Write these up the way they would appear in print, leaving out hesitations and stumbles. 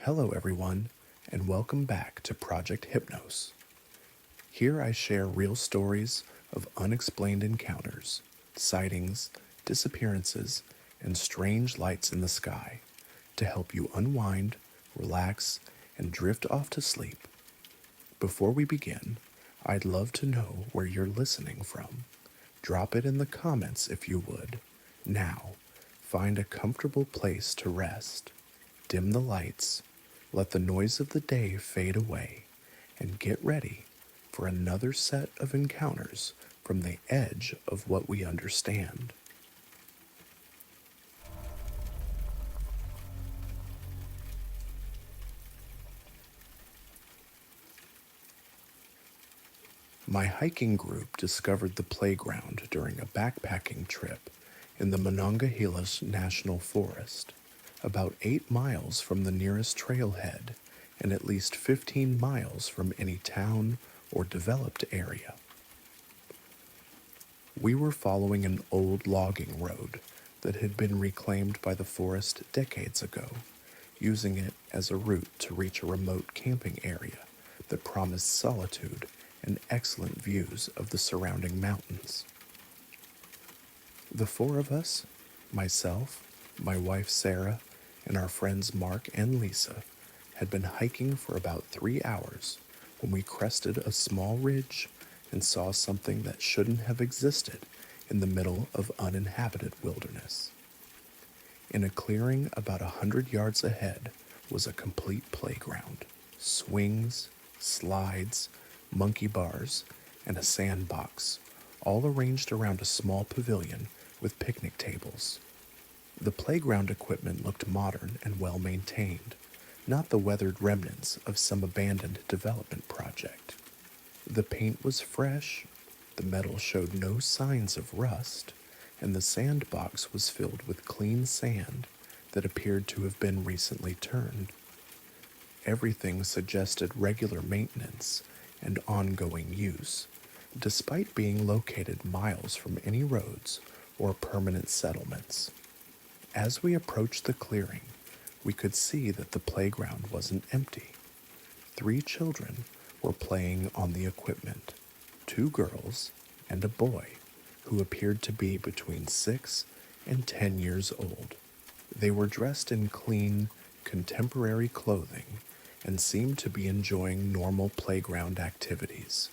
Hello, everyone, and welcome back to Project Hypnos. Here I share real stories of unexplained encounters, sightings, disappearances, and strange lights in the sky to help you unwind, relax, and drift off to sleep. Before we begin, I'd love to know where you're listening from. Drop it in the comments if you would. Now, find a comfortable place to rest. Dim the lights, let the noise of the day fade away, and get ready for another set of encounters from the edge of what we understand. My hiking group discovered the playground during a backpacking trip in the Monongahela National Forest, about 8 miles from the nearest trailhead and at least 15 miles from any town or developed area. We were following an old logging road that had been reclaimed by the forest decades ago, using it as a route to reach a remote camping area that promised solitude and excellent views of the surrounding mountains. The four of us, myself, my wife Sarah, and our friends Mark and Lisa, had been hiking for about 3 hours when we crested a small ridge and saw something that shouldn't have existed in the middle of uninhabited wilderness. In a clearing about 100 yards ahead was a complete playground, swings, slides, monkey bars, and a sandbox, all arranged around a small pavilion with picnic tables. The playground equipment looked modern and well maintained, not the weathered remnants of some abandoned development project. The paint was fresh, the metal showed no signs of rust, and the sandbox was filled with clean sand that appeared to have been recently turned. Everything suggested regular maintenance and ongoing use, despite being located miles from any roads or permanent settlements. As we approached the clearing, we could see that the playground wasn't empty. 3 children were playing on the equipment, 2 girls and a boy who appeared to be between 6 and 10 years old. They were dressed in clean, contemporary clothing and seemed to be enjoying normal playground activities,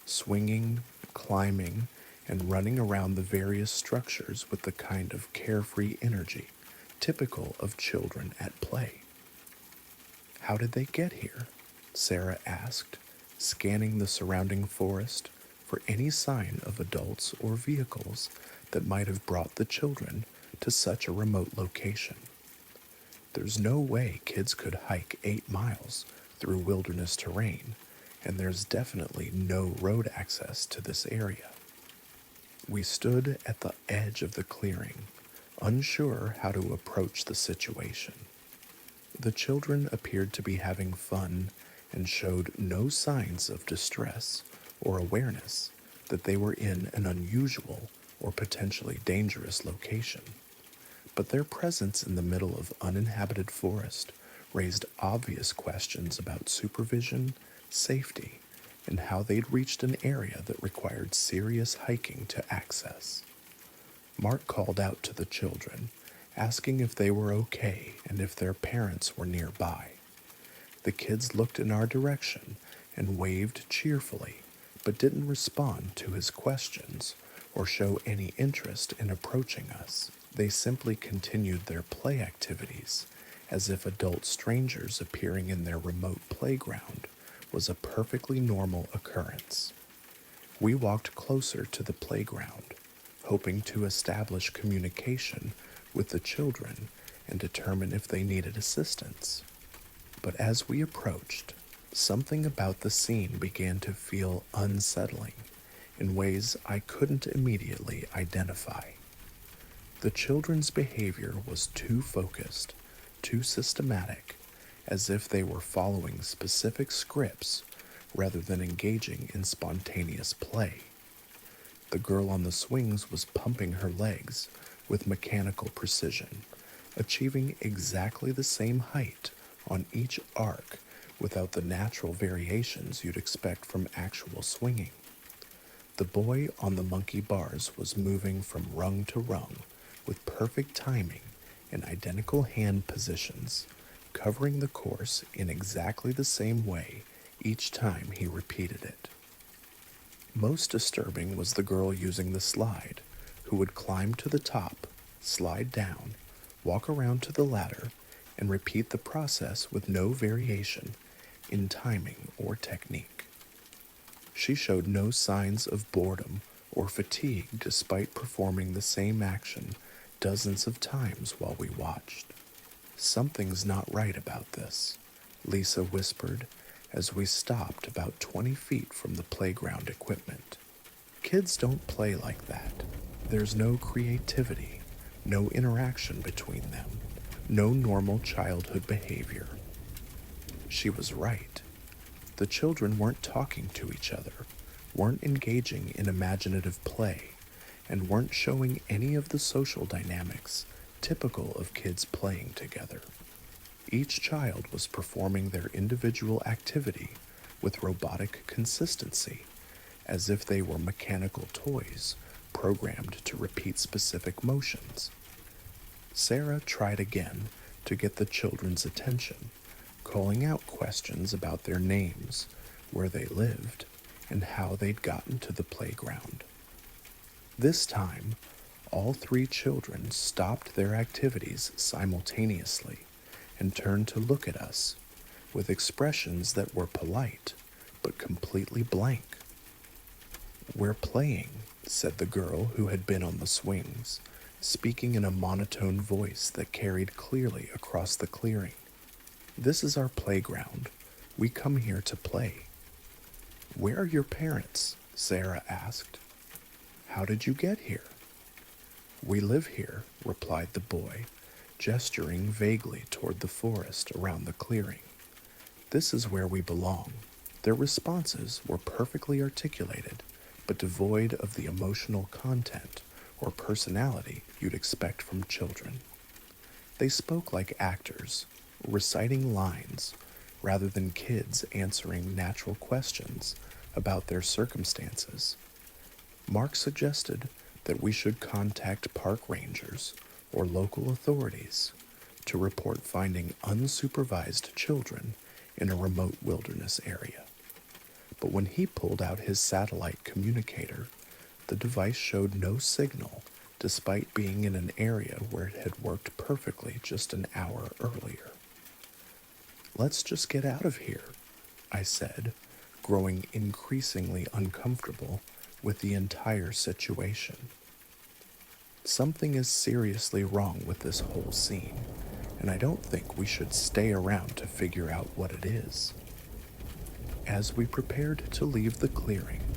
swinging, climbing, and running around the various structures with the kind of carefree energy typical of children at play. "How did they get here?" Sarah asked, scanning the surrounding forest for any sign of adults or vehicles that might have brought the children to such a remote location. There's no way kids could hike 8 miles through wilderness terrain, and there's definitely no road access to this area. We stood at the edge of the clearing, unsure how to approach the situation. The children appeared to be having fun and showed no signs of distress or awareness that they were in an unusual or potentially dangerous location. But their presence in the middle of uninhabited forest raised obvious questions about supervision, safety, and how they'd reached an area that required serious hiking to access. Mark called out to the children, asking if they were okay and if their parents were nearby. The kids looked in our direction and waved cheerfully, but didn't respond to his questions or show any interest in approaching us. They simply continued their play activities as if adult strangers appearing in their remote playground was a perfectly normal occurrence. We walked closer to the playground, hoping to establish communication with the children and determine if they needed assistance. But as we approached, something about the scene began to feel unsettling in ways I couldn't immediately identify. The children's behavior was too focused, too systematic, as if they were following specific scripts rather than engaging in spontaneous play. The girl on the swings was pumping her legs with mechanical precision, achieving exactly the same height on each arc without the natural variations you'd expect from actual swinging. The boy on the monkey bars was moving from rung to rung with perfect timing and identical hand positions, covering the course in exactly the same way each time he repeated it. Most disturbing was the girl using the slide, who would climb to the top, slide down, walk around to the ladder, and repeat the process with no variation in timing or technique. She showed no signs of boredom or fatigue despite performing the same action dozens of times while we watched. "Something's not right about this," Lisa whispered as we stopped about 20 feet from the playground equipment. "Kids don't play like that. There's no creativity, no interaction between them, no normal childhood behavior." She was right. The children weren't talking to each other, weren't engaging in imaginative play, and weren't showing any of the social dynamics typical of kids playing together. Each child was performing their individual activity with robotic consistency, as if they were mechanical toys programmed to repeat specific motions. Sarah tried again to get the children's attention, calling out questions about their names, where they lived, and how they'd gotten to the playground. This time, all three children stopped their activities simultaneously and turned to look at us with expressions that were polite but completely blank. "We're playing," said the girl who had been on the swings, speaking in a monotone voice that carried clearly across the clearing. "This is our playground. We come here to play." "Where are your parents?" Sarah asked. "How did you get here?" "We live here," replied the boy, gesturing vaguely toward the forest around the clearing. "This is where we belong." Their responses were perfectly articulated, but devoid of the emotional content or personality you'd expect from children. They spoke like actors, reciting lines, rather than kids answering natural questions about their circumstances. Mark suggested that we should contact park rangers or local authorities to report finding unsupervised children in a remote wilderness area. But when he pulled out his satellite communicator, the device showed no signal despite being in an area where it had worked perfectly just an hour earlier. "Let's just get out of here," I said, growing increasingly uncomfortable with the entire situation. Something is seriously wrong with this whole scene, and I don't think we should stay around to figure out what it is. As we prepared to leave the clearing,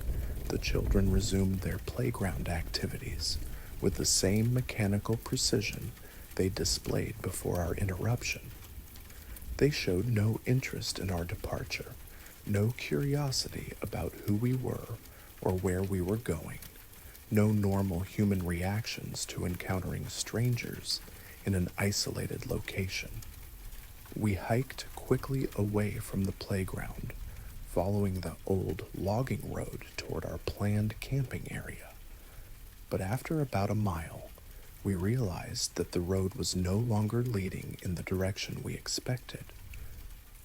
the children resumed their playground activities with the same mechanical precision they displayed before our interruption. They showed no interest in our departure, no curiosity about who we were or where we were going, no normal human reactions to encountering strangers in an isolated location. We hiked quickly away from the playground, following the old logging road toward our planned camping area. But after about a mile, we realized that the road was no longer leading in the direction we expected.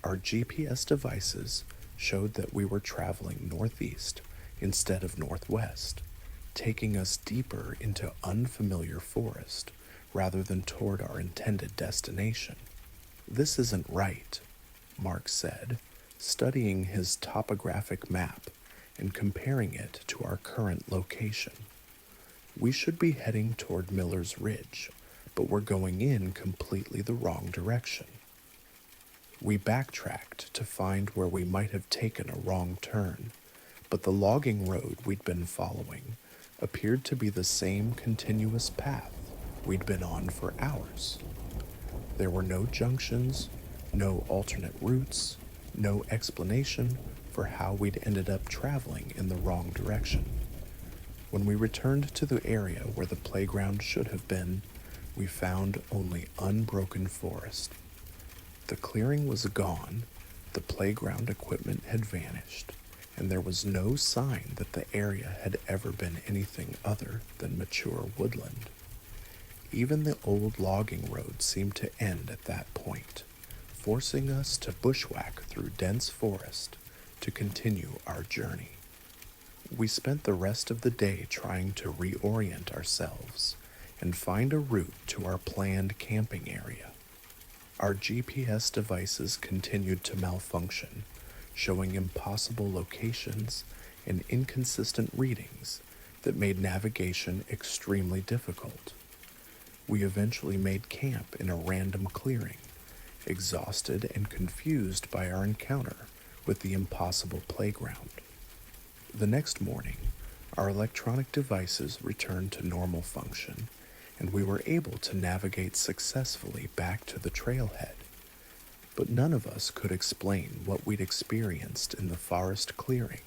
Our GPS devices showed that we were traveling northeast instead of northwest, taking us deeper into unfamiliar forest rather than toward our intended destination. "This isn't right," Mark said, studying his topographic map and comparing it to our current location. "We should be heading toward Miller's Ridge, but we're going in completely the wrong direction." We backtracked to find where we might have taken a wrong turn, but the logging road we'd been following appeared to be the same continuous path we'd been on for hours. There were no junctions, no alternate routes, no explanation for how we'd ended up traveling in the wrong direction. When we returned to the area where the playground should have been, we found only unbroken forest. The clearing was gone, the playground equipment had vanished, and there was no sign that the area had ever been anything other than mature woodland. Even the old logging road seemed to end at that point, forcing us to bushwhack through dense forest to continue our journey. We spent the rest of the day trying to reorient ourselves and find a route to our planned camping area. Our GPS devices continued to malfunction, showing impossible locations and inconsistent readings that made navigation extremely difficult. We eventually made camp in a random clearing, exhausted and confused by our encounter with the impossible playground. The next morning, our electronic devices returned to normal function, and we were able to navigate successfully back to the trailhead. But none of us could explain what we'd experienced in the forest clearing,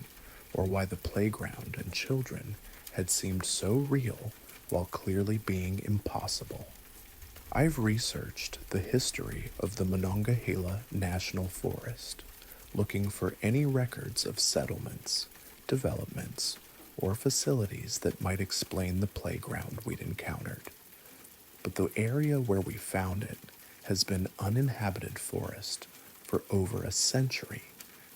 or why the playground and children had seemed so real while clearly being impossible. I've researched the history of the Monongahela National Forest, looking for any records of settlements, developments, or facilities that might explain the playground we'd encountered. But the area where we found it has been uninhabited forest for over a century,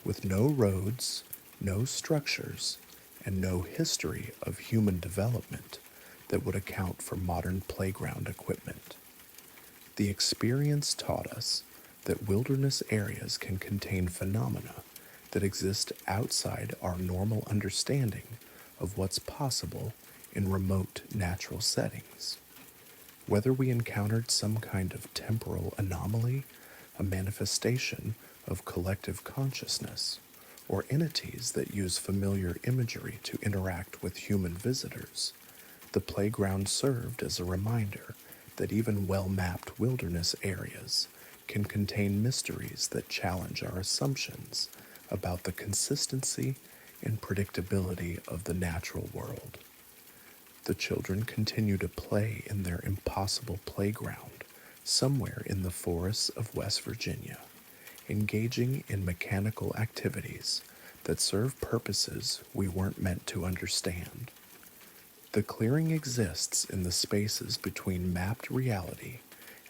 with no roads, no structures, and no history of human development that would account for modern playground equipment. The experience taught us that wilderness areas can contain phenomena that exist outside our normal understanding of what's possible in remote natural settings. Whether we encountered some kind of temporal anomaly, a manifestation of collective consciousness, or entities that use familiar imagery to interact with human visitors, the playground served as a reminder that even well-mapped wilderness areas can contain mysteries that challenge our assumptions about the consistency and predictability of the natural world. The children continue to play in their impossible playground somewhere in the forests of West Virginia, engaging in mechanical activities that serve purposes we weren't meant to understand. The clearing exists in the spaces between mapped reality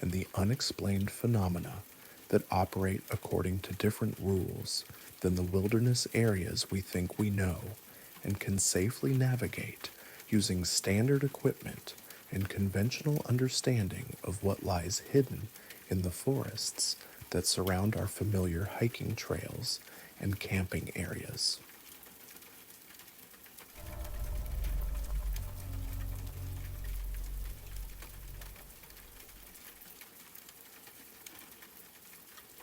and the unexplained phenomena that operate according to different rules than the wilderness areas we think we know and can safely navigate using standard equipment and conventional understanding of what lies hidden in the forests that surround our familiar hiking trails and camping areas.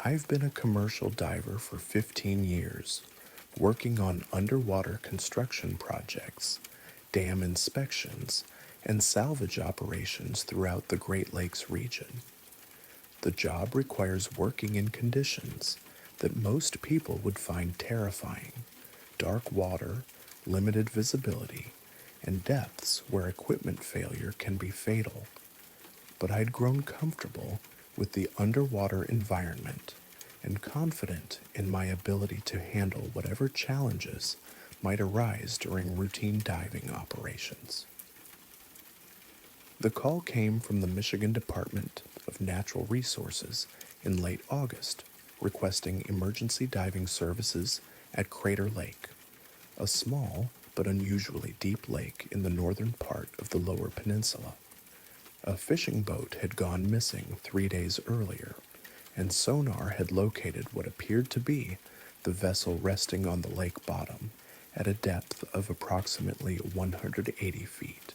I've been a commercial diver for 15 years, working on underwater construction projects, dam inspections, and salvage operations throughout the Great Lakes region. The job requires working in conditions that most people would find terrifying: dark water, limited visibility, and depths where equipment failure can be fatal. But I'd grown comfortable with the underwater environment and confident in my ability to handle whatever challenges might arise during routine diving operations. The call came from the Michigan Department of Natural Resources in late August, requesting emergency diving services at Crater Lake, a small but unusually deep lake in the northern part of the Lower Peninsula. A fishing boat had gone missing 3 days earlier, and sonar had located what appeared to be the vessel resting on the lake bottom at a depth of approximately 180 feet.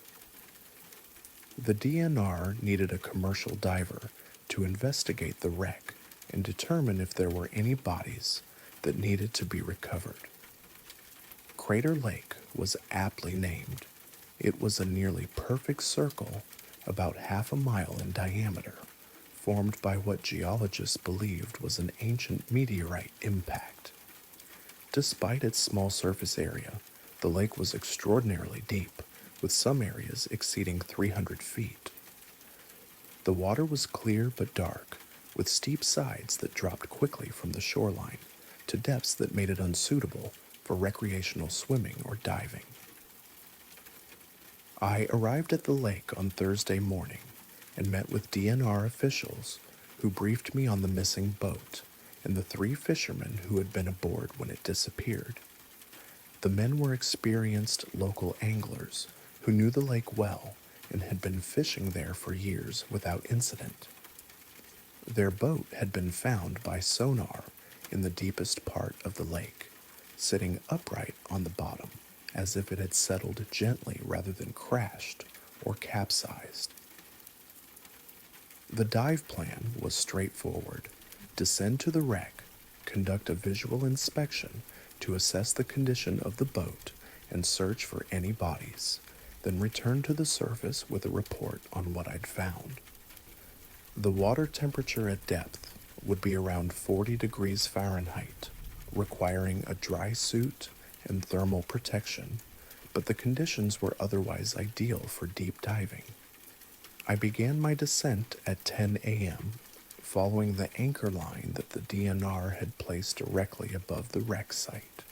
The DNR needed a commercial diver to investigate the wreck and determine if there were any bodies that needed to be recovered. Crater Lake was aptly named. It was a nearly perfect circle about half a mile in diameter, formed by what geologists believed was an ancient meteorite impact. Despite its small surface area, the lake was extraordinarily deep, with some areas exceeding 300 feet. The water was clear but dark, with steep sides that dropped quickly from the shoreline to depths that made it unsuitable for recreational swimming or diving. I arrived at the lake on Thursday morning and met with DNR officials who briefed me on the missing boat and the 3 fishermen who had been aboard when it disappeared. The men were experienced local anglers who knew the lake well and had been fishing there for years without incident. Their boat had been found by sonar in the deepest part of the lake, sitting upright on the bottom as if it had settled gently rather than crashed or capsized. The dive plan was straightforward: descend to the wreck, conduct a visual inspection to assess the condition of the boat and search for any bodies, then return to the surface with a report on what I'd found. The water temperature at depth would be around 40 degrees Fahrenheit, requiring a dry suit and thermal protection, but the conditions were otherwise ideal for deep diving. I began my descent at 10 a.m., following the anchor line that the DNR had placed directly above the wreck site.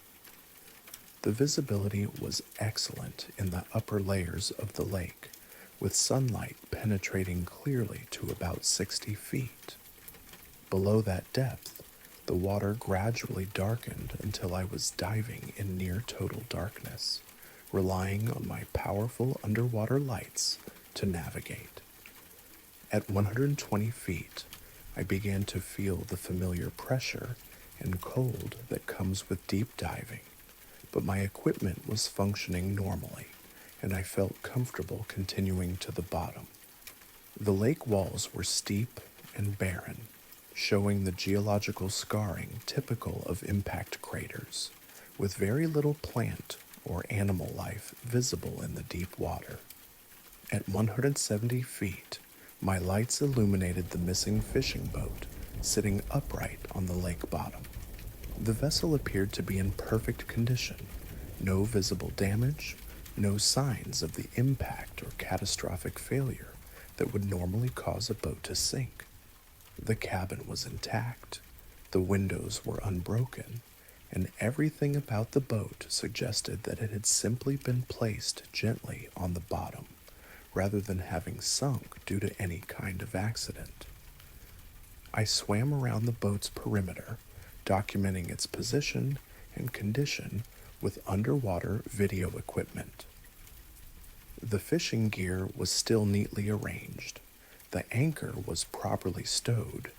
The visibility was excellent in the upper layers of the lake, with sunlight penetrating clearly to about 60 feet. Below that depth, the water gradually darkened until I was diving in near total darkness, relying on my powerful underwater lights to navigate. At 120 feet, I began to feel the familiar pressure and cold that comes with deep diving, but my equipment was functioning normally, and I felt comfortable continuing to the bottom. The lake walls were steep and barren, showing the geological scarring typical of impact craters, with very little plant or animal life visible in the deep water. At 170 feet, my lights illuminated the missing fishing boat sitting upright on the lake bottom. The vessel appeared to be in perfect condition, no visible damage, no signs of the impact or catastrophic failure that would normally cause a boat to sink. The cabin was intact, the windows were unbroken, and everything about the boat suggested that it had simply been placed gently on the bottom, rather than having sunk due to any kind of accident. I swam around the boat's perimeter, documenting its position and condition with underwater video equipment. The fishing gear was still neatly arranged, the anchor was properly stowed,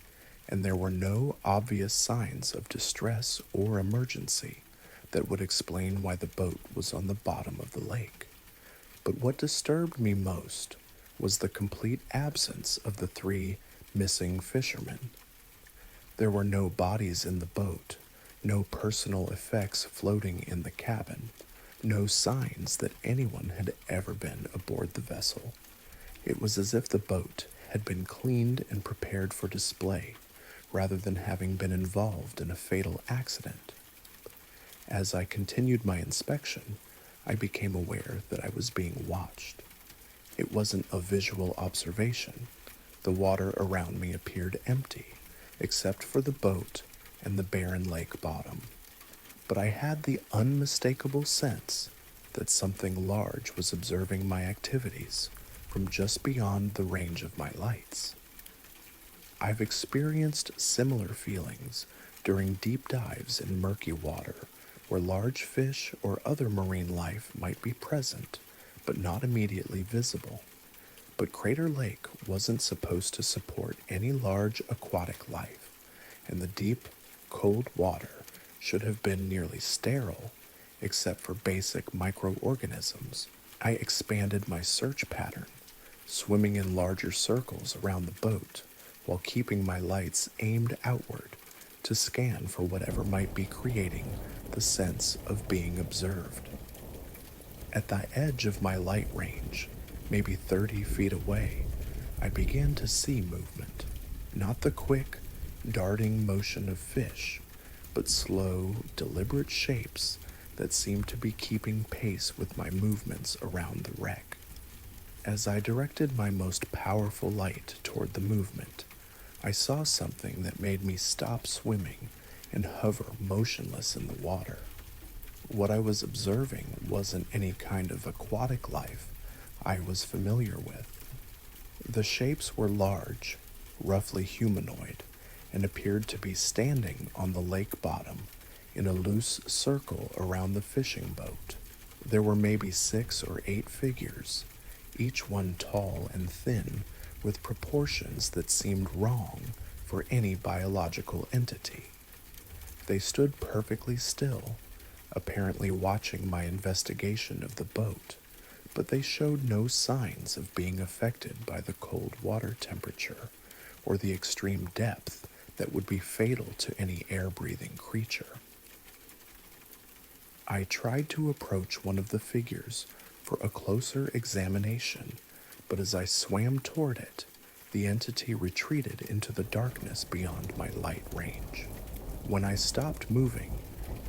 and there were no obvious signs of distress or emergency that would explain why the boat was on the bottom of the lake. But what disturbed me most was the complete absence of the 3 missing fishermen. There were no bodies in the boat, no personal effects floating in the cabin, no signs that anyone had ever been aboard the vessel. It was as if the boat had been cleaned and prepared for display, rather than having been involved in a fatal accident. As I continued my inspection, I became aware that I was being watched. It wasn't a visual observation. The water around me appeared empty, except for the boat and the barren lake bottom. But I had the unmistakable sense that something large was observing my activities from just beyond the range of my lights. I've experienced similar feelings during deep dives in murky water, where large fish or other marine life might be present, but not immediately visible. But Crater Lake wasn't supposed to support any large aquatic life, and the deep, cold water should have been nearly sterile, except for basic microorganisms. I expanded my search pattern, swimming in larger circles around the boat, while keeping my lights aimed outward to scan for whatever might be creating the sense of being observed. At the edge of my light range, maybe 30 feet away, I began to see movement, not the quick, darting motion of fish, but slow, deliberate shapes that seemed to be keeping pace with my movements around the wreck. As I directed my most powerful light toward the movement, I saw something that made me stop swimming and hover motionless in the water. What I was observing wasn't any kind of aquatic life I was familiar with. The shapes were large, roughly humanoid, and appeared to be standing on the lake bottom in a loose circle around the fishing boat. There were maybe 6 or 8 figures, each one tall and thin, with proportions that seemed wrong for any biological entity. They stood perfectly still, apparently watching my investigation of the boat, but they showed no signs of being affected by the cold water temperature or the extreme depth that would be fatal to any air-breathing creature. I tried to approach one of the figures for a closer examination, but as I swam toward it, the entity retreated into the darkness beyond my light range. When I stopped moving,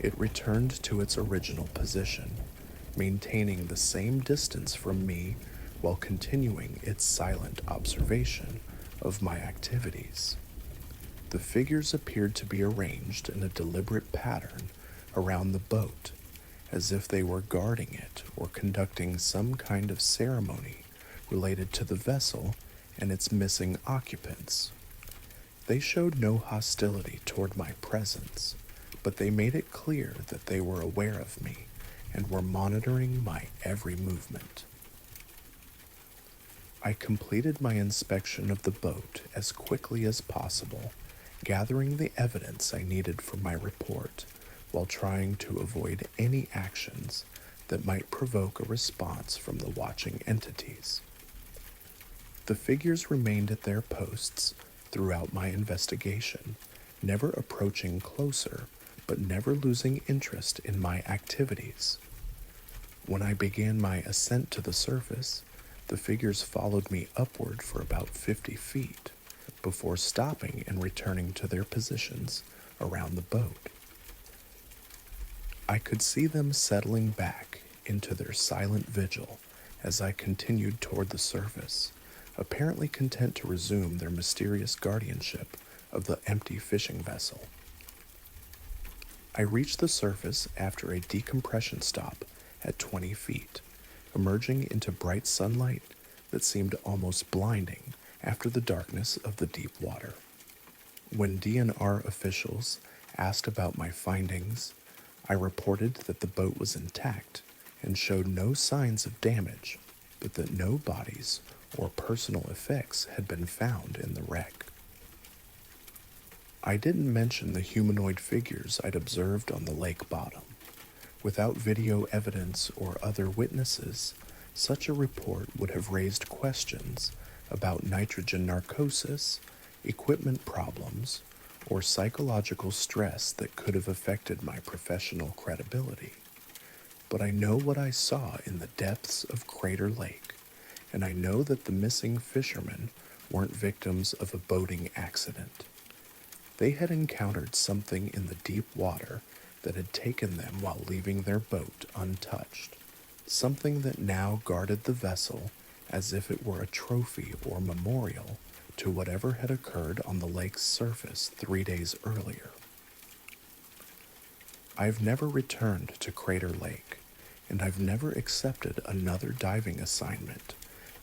it returned to its original position, maintaining the same distance from me while continuing its silent observation of my activities. The figures appeared to be arranged in a deliberate pattern around the boat, as if they were guarding it or conducting some kind of ceremony related to the vessel and its missing occupants. They showed no hostility toward my presence, but they made it clear that they were aware of me and were monitoring my every movement. I completed my inspection of the boat as quickly as possible, gathering the evidence I needed for my report while trying to avoid any actions that might provoke a response from the watching entities. The figures remained at their posts throughout my investigation, never approaching closer, but never losing interest in my activities. When I began my ascent to the surface, the figures followed me upward for about 50 feet before stopping and returning to their positions around the boat. I could see them settling back into their silent vigil as I continued toward the surface, apparently content to resume their mysterious guardianship of the empty fishing vessel. I reached the surface after a decompression stop at 20 feet, emerging into bright sunlight that seemed almost blinding after the darkness of the deep water. When DNR officials asked about my findings, I reported that the boat was intact and showed no signs of damage, but that no bodies or personal effects had been found in the wreck. I didn't mention the humanoid figures I'd observed on the lake bottom. Without video evidence or other witnesses, such a report would have raised questions about nitrogen narcosis, equipment problems, or psychological stress that could have affected my professional credibility. But I know what I saw in the depths of Crater Lake, and I know that the missing fishermen weren't victims of a boating accident. They had encountered something in the deep water that had taken them while leaving their boat untouched, something that now guarded the vessel as if it were a trophy or memorial to whatever had occurred on the lake's surface 3 days earlier. I've never returned to Crater Lake, and I've never accepted another diving assignment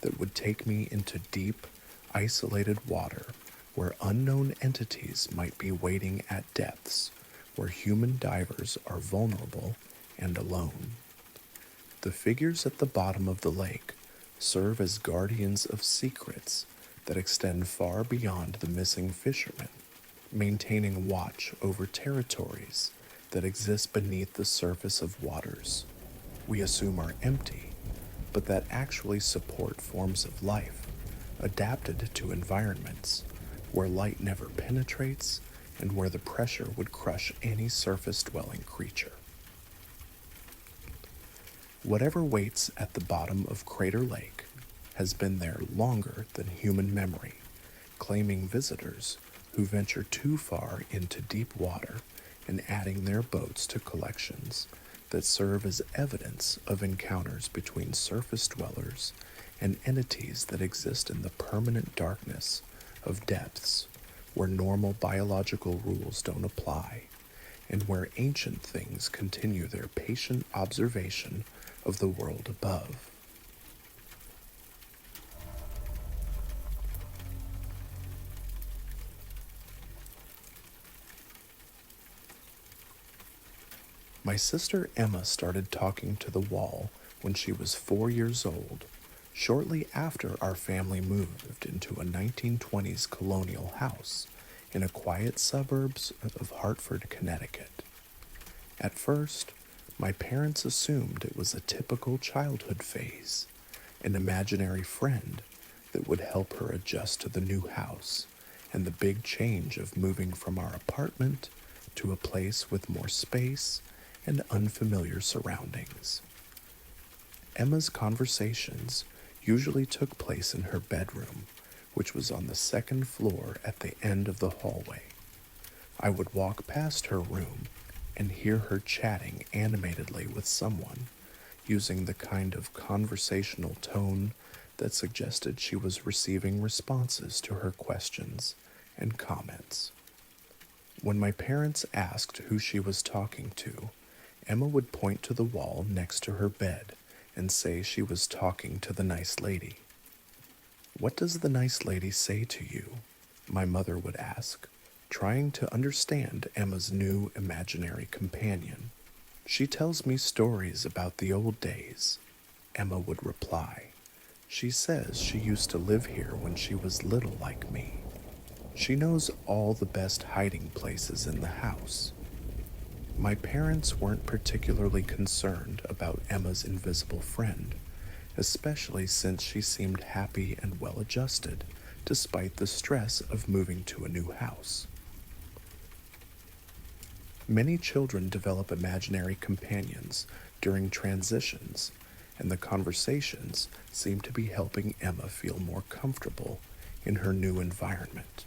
that would take me into deep, isolated water where unknown entities might be waiting at depths where human divers are vulnerable and alone. The figures at the bottom of the lake serve as guardians of secrets that extend far beyond the missing fishermen, maintaining watch over territories that exist beneath the surface of waters we assume are empty, but that actually support forms of life adapted to environments where light never penetrates and where the pressure would crush any surface-dwelling creature. Whatever waits at the bottom of Crater Lake has been there longer than human memory, claiming visitors who venture too far into deep water and adding their boats to collections that serve as evidence of encounters between surface dwellers and entities that exist in the permanent darkness of depths where normal biological rules don't apply, and where ancient things continue their patient observation of the world above. My sister Emma started talking to the wall when she was 4 years old, shortly after our family moved into a 1920s colonial house in a quiet suburbs of Hartford, Connecticut. At first, my parents assumed it was a typical childhood phase, an imaginary friend that would help her adjust to the new house and the big change of moving from our apartment to a place with more space and unfamiliar surroundings. Emma's conversations usually took place in her bedroom, which was on the second floor at the end of the hallway. I would walk past her room and hear her chatting animatedly with someone, using the kind of conversational tone that suggested she was receiving responses to her questions and comments. When my parents asked who she was talking to, Emma would point to the wall next to her bed and say she was talking to the nice lady. "What does the nice lady say to you?" my mother would ask, trying to understand Emma's new imaginary companion. "She tells me stories about the old days," Emma would reply. "She says she used to live here when she was little like me. She knows all the best hiding places in the house." My parents weren't particularly concerned about Emma's invisible friend, especially since she seemed happy and well adjusted despite the stress of moving to a new house. Many children develop imaginary companions during transitions, and the conversations seem to be helping Emma feel more comfortable in her new environment.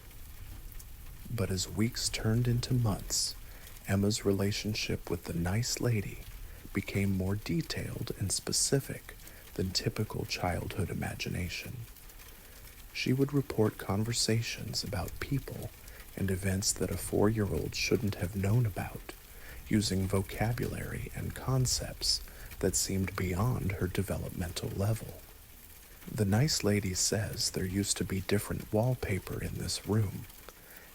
But as weeks turned into months, Emma's relationship with the nice lady became more detailed and specific than typical childhood imagination. She would report conversations about people and events that a 4-year-old shouldn't have known about, using vocabulary and concepts that seemed beyond her developmental level. "The nice lady says there used to be different wallpaper in this room,"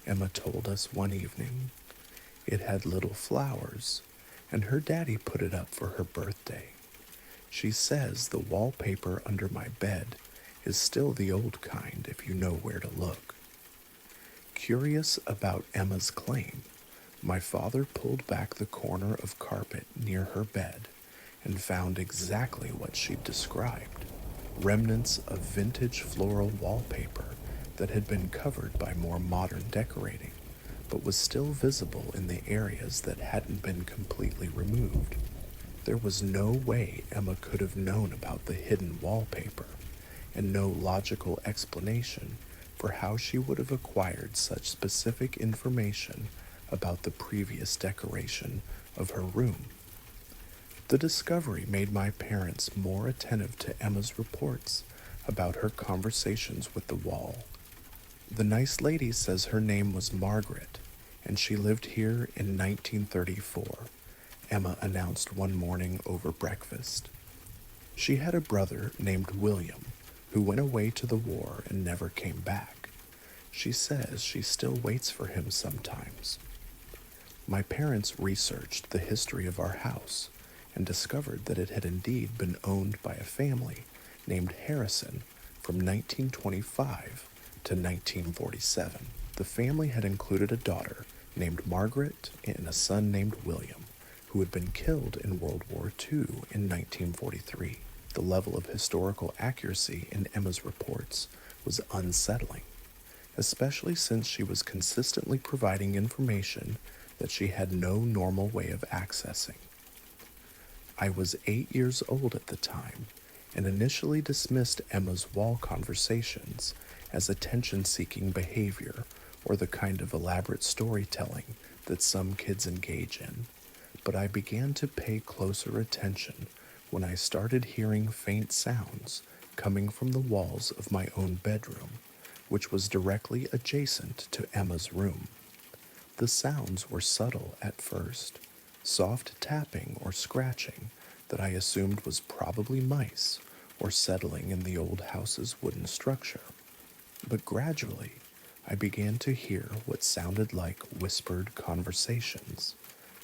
Emma told us one evening. "It had little flowers, and her daddy put it up for her birthday. She says the wallpaper under my bed is still the old kind if you know where to look." Curious about Emma's claim, my father pulled back the corner of carpet near her bed and found exactly what she'd described: remnants of vintage floral wallpaper that had been covered by more modern decorating, but was still visible in the areas that hadn't been completely removed. There was no way Emma could have known about the hidden wallpaper, and no logical explanation for how she would have acquired such specific information about the previous decoration of her room. The discovery made my parents more attentive to Emma's reports about her conversations with the wall. "The nice lady says her name was Margaret, and she lived here in 1934, Emma announced one morning over breakfast. She had a brother named William who went away to the war and never came back. She says she still waits for him sometimes." My parents researched the history of our house and discovered that it had indeed been owned by a family named Harrison from 1925 to 1947. The family had included a daughter named Margaret and a son named William, who had been killed in World War II in 1943. The level of historical accuracy in Emma's reports was unsettling, especially since she was consistently providing information that she had no normal way of accessing. I was 8 years old at the time and initially dismissed Emma's wall conversations as attention-seeking behavior or the kind of elaborate storytelling that some kids engage in, but I began to pay closer attention when I started hearing faint sounds coming from the walls of my own bedroom, which was directly adjacent to Emma's room. The sounds were subtle at first, soft tapping or scratching that I assumed was probably mice or settling in the old house's wooden structure. But gradually, I began to hear what sounded like whispered conversations,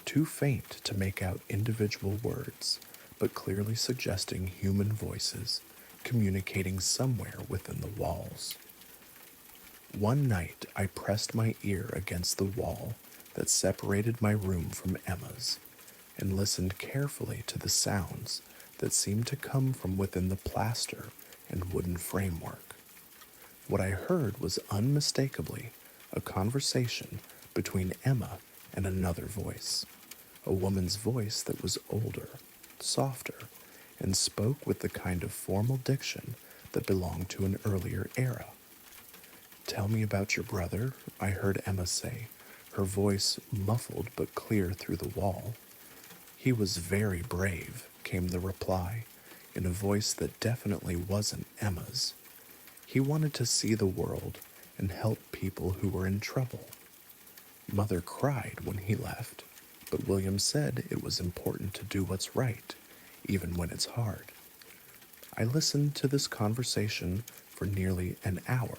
too faint to make out individual words, but clearly suggesting human voices communicating somewhere within the walls. One night, I pressed my ear against the wall that separated my room from Emma's and listened carefully to the sounds that seemed to come from within the plaster and wooden framework. What I heard was unmistakably a conversation between Emma and another voice, a woman's voice that was older, softer, and spoke with the kind of formal diction that belonged to an earlier era. "Tell me about your brother," I heard Emma say, her voice muffled but clear through the wall. "He was very brave," came the reply, in a voice that definitely wasn't Emma's. "He wanted to see the world and help people who were in trouble. Mother cried when he left, but William said it was important to do what's right, even when it's hard." I listened to this conversation for nearly an hour,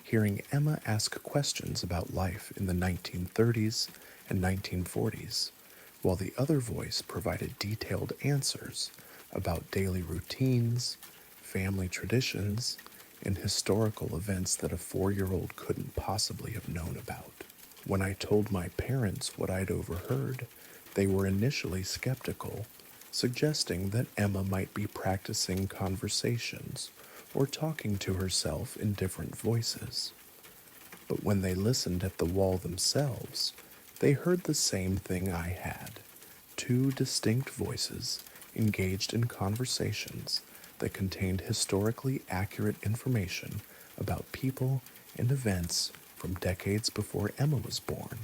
hearing Emma ask questions about life in the 1930s and 1940s, while the other voice provided detailed answers about daily routines, family traditions, and historical events that a 4-year-old couldn't possibly have known about. When I told my parents what I'd overheard, they were initially skeptical, suggesting that Emma might be practicing conversations or talking to herself in different voices. But when they listened at the wall themselves, they heard the same thing I had: two distinct voices engaged in conversations that contained historically accurate information about people and events from decades before Emma was born.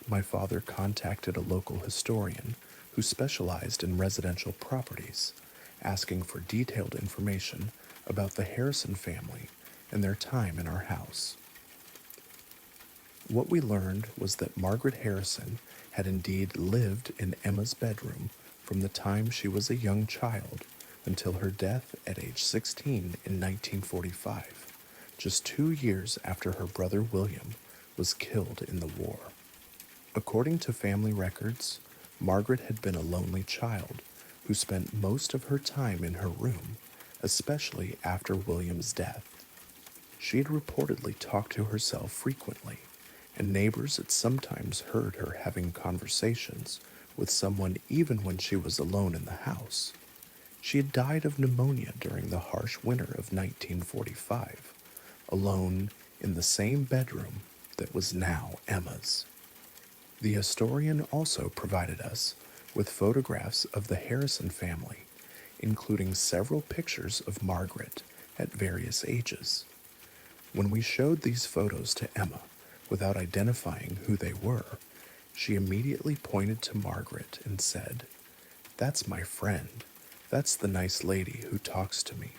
My father contacted a local historian who specialized in residential properties, asking for detailed information about the Harrison family and their time in our house. What we learned was that Margaret Harrison had indeed lived in Emma's bedroom from the time she was a young child until her death at age 16 in 1945, just 2 years after her brother William was killed in the war. According to family records, Margaret had been a lonely child who spent most of her time in her room, especially after William's death. She had reportedly talked to herself frequently, and neighbors had sometimes heard her having conversations with someone even when she was alone in the house. She had died of pneumonia during the harsh winter of 1945, alone in the same bedroom that was now Emma's. The historian also provided us with photographs of the Harrison family, including several pictures of Margaret at various ages. When we showed these photos to Emma without identifying who they were, she immediately pointed to Margaret and said, "That's my friend. That's the nice lady who talks to me."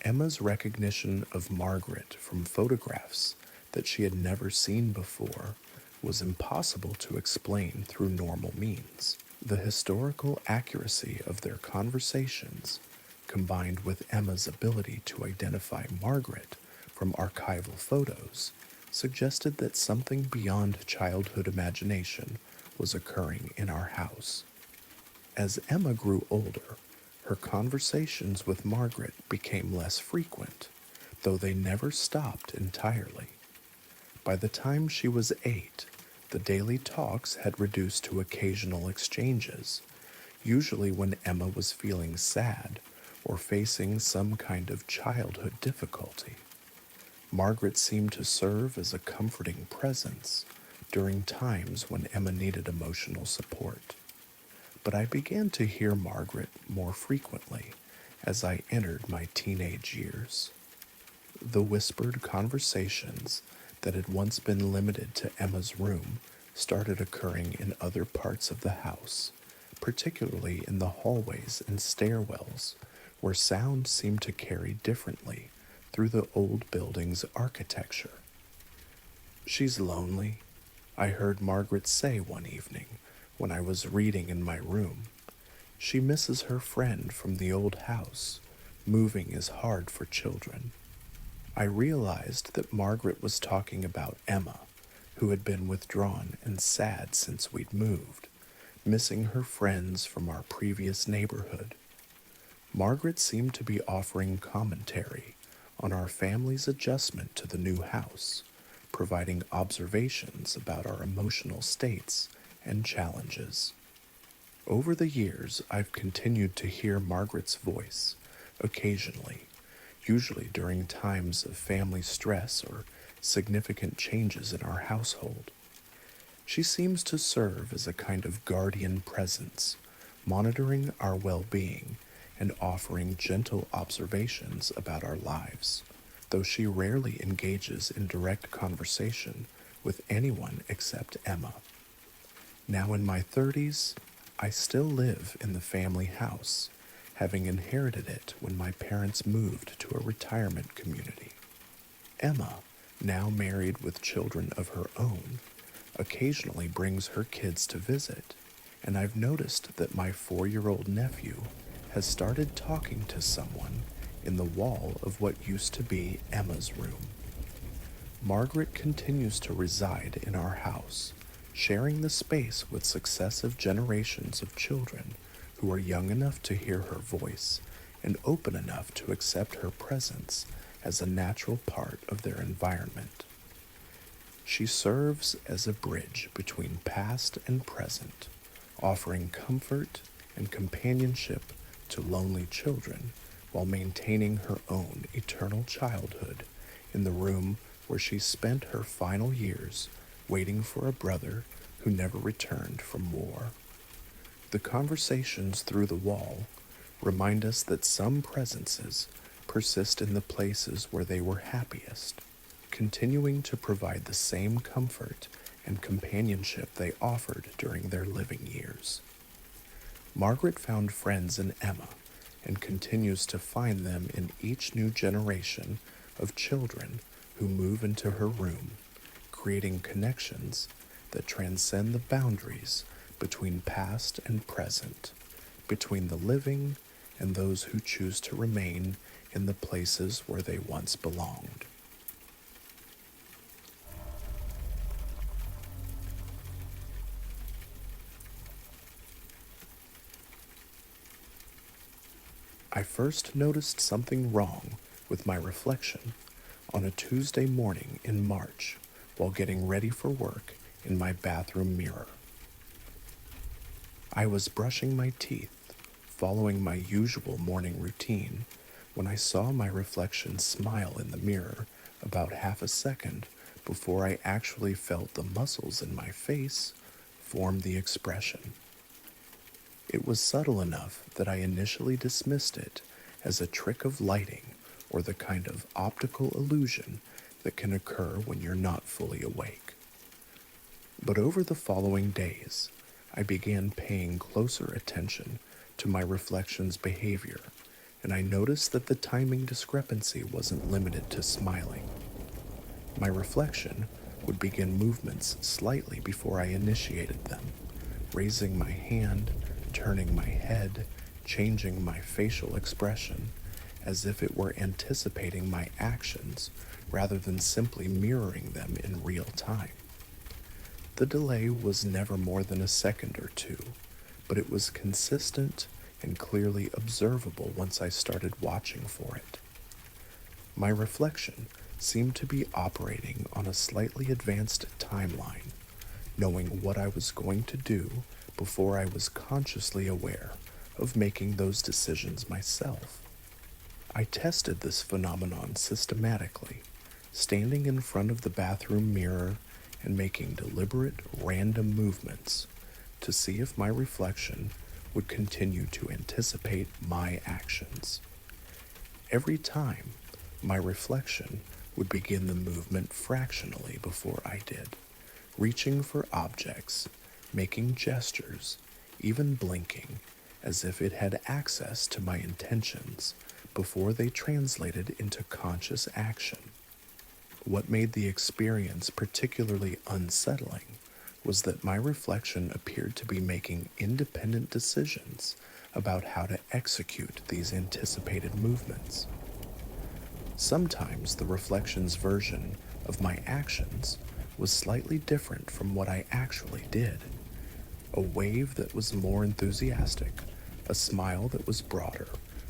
Emma's recognition of Margaret from photographs that she had never seen before was impossible to explain through normal means. The historical accuracy of their conversations, combined with Emma's ability to identify Margaret from archival photos, suggested that something beyond childhood imagination was occurring in our house. As Emma grew older, her conversations with Margaret became less frequent, though they never stopped entirely. By the time she was 8, the daily talks had reduced to occasional exchanges, usually when Emma was feeling sad or facing some kind of childhood difficulty. Margaret seemed to serve as a comforting presence during times when Emma needed emotional support. But I began to hear Margaret more frequently as I entered my teenage years. The whispered conversations that had once been limited to Emma's room started occurring in other parts of the house, particularly in the hallways and stairwells, where sound seemed to carry differently through the old building's architecture. "She's lonely," I heard Margaret say one evening when I was reading in my room. "She misses her friend from the old house. Moving is hard for children." I realized that Margaret was talking about Emma, who had been withdrawn and sad since we'd moved, missing her friends from our previous neighborhood. Margaret seemed to be offering commentary on our family's adjustment to the new house, providing observations about our emotional states and challenges. Over the years, I've continued to hear Margaret's voice, occasionally, usually during times of family stress or significant changes in our household. She seems to serve as a kind of guardian presence, monitoring our well-being and offering gentle observations about our lives, though she rarely engages in direct conversation with anyone except Emma. Now in my 30s, I still live in the family house, having inherited it when my parents moved to a retirement community. Emma, now married with children of her own, occasionally brings her kids to visit, and I've noticed that my 4-year-old nephew has started talking to someone in the wall of what used to be Emma's room. Margaret continues to reside in our house, sharing the space with successive generations of children who are young enough to hear her voice and open enough to accept her presence as a natural part of their environment. She serves as a bridge between past and present, offering comfort and companionship to lonely children while maintaining her own eternal childhood in the room where she spent her final years waiting for a brother who never returned from war. The conversations through the wall remind us that some presences persist in the places where they were happiest, continuing to provide the same comfort and companionship they offered during their living years. Margaret found friends in Emma and continues to find them in each new generation of children who move into her room, creating connections that transcend the boundaries between past and present, between the living and those who choose to remain in the places where they once belonged. I first noticed something wrong with my reflection on a Tuesday morning in March while getting ready for work in my bathroom mirror. I was brushing my teeth, following my usual morning routine, when I saw my reflection smile in the mirror about half a second before I actually felt the muscles in my face form the expression. It was subtle enough that I initially dismissed it as a trick of lighting or the kind of optical illusion that can occur when you're not fully awake. But over the following days, I began paying closer attention to my reflection's behavior, and I noticed that the timing discrepancy wasn't limited to smiling. My reflection would begin movements slightly before I initiated them, raising my hand, turning my head, changing my facial expression, as if it were anticipating my actions rather than simply mirroring them in real time. The delay was never more than a second or two, but it was consistent and clearly observable once I started watching for it. My reflection seemed to be operating on a slightly advanced timeline, knowing what I was going to do before I was consciously aware of making those decisions myself. I tested this phenomenon systematically, standing in front of the bathroom mirror and making deliberate, random movements to see if my reflection would continue to anticipate my actions. Every time, my reflection would begin the movement fractionally before I did, reaching for objects, making gestures, even blinking, as if it had access to my intentions, before they translated into conscious action. What made the experience particularly unsettling was that my reflection appeared to be making independent decisions about how to execute these anticipated movements. Sometimes the reflection's version of my actions was slightly different from what I actually did. A wave that was more enthusiastic, a smile that was broader,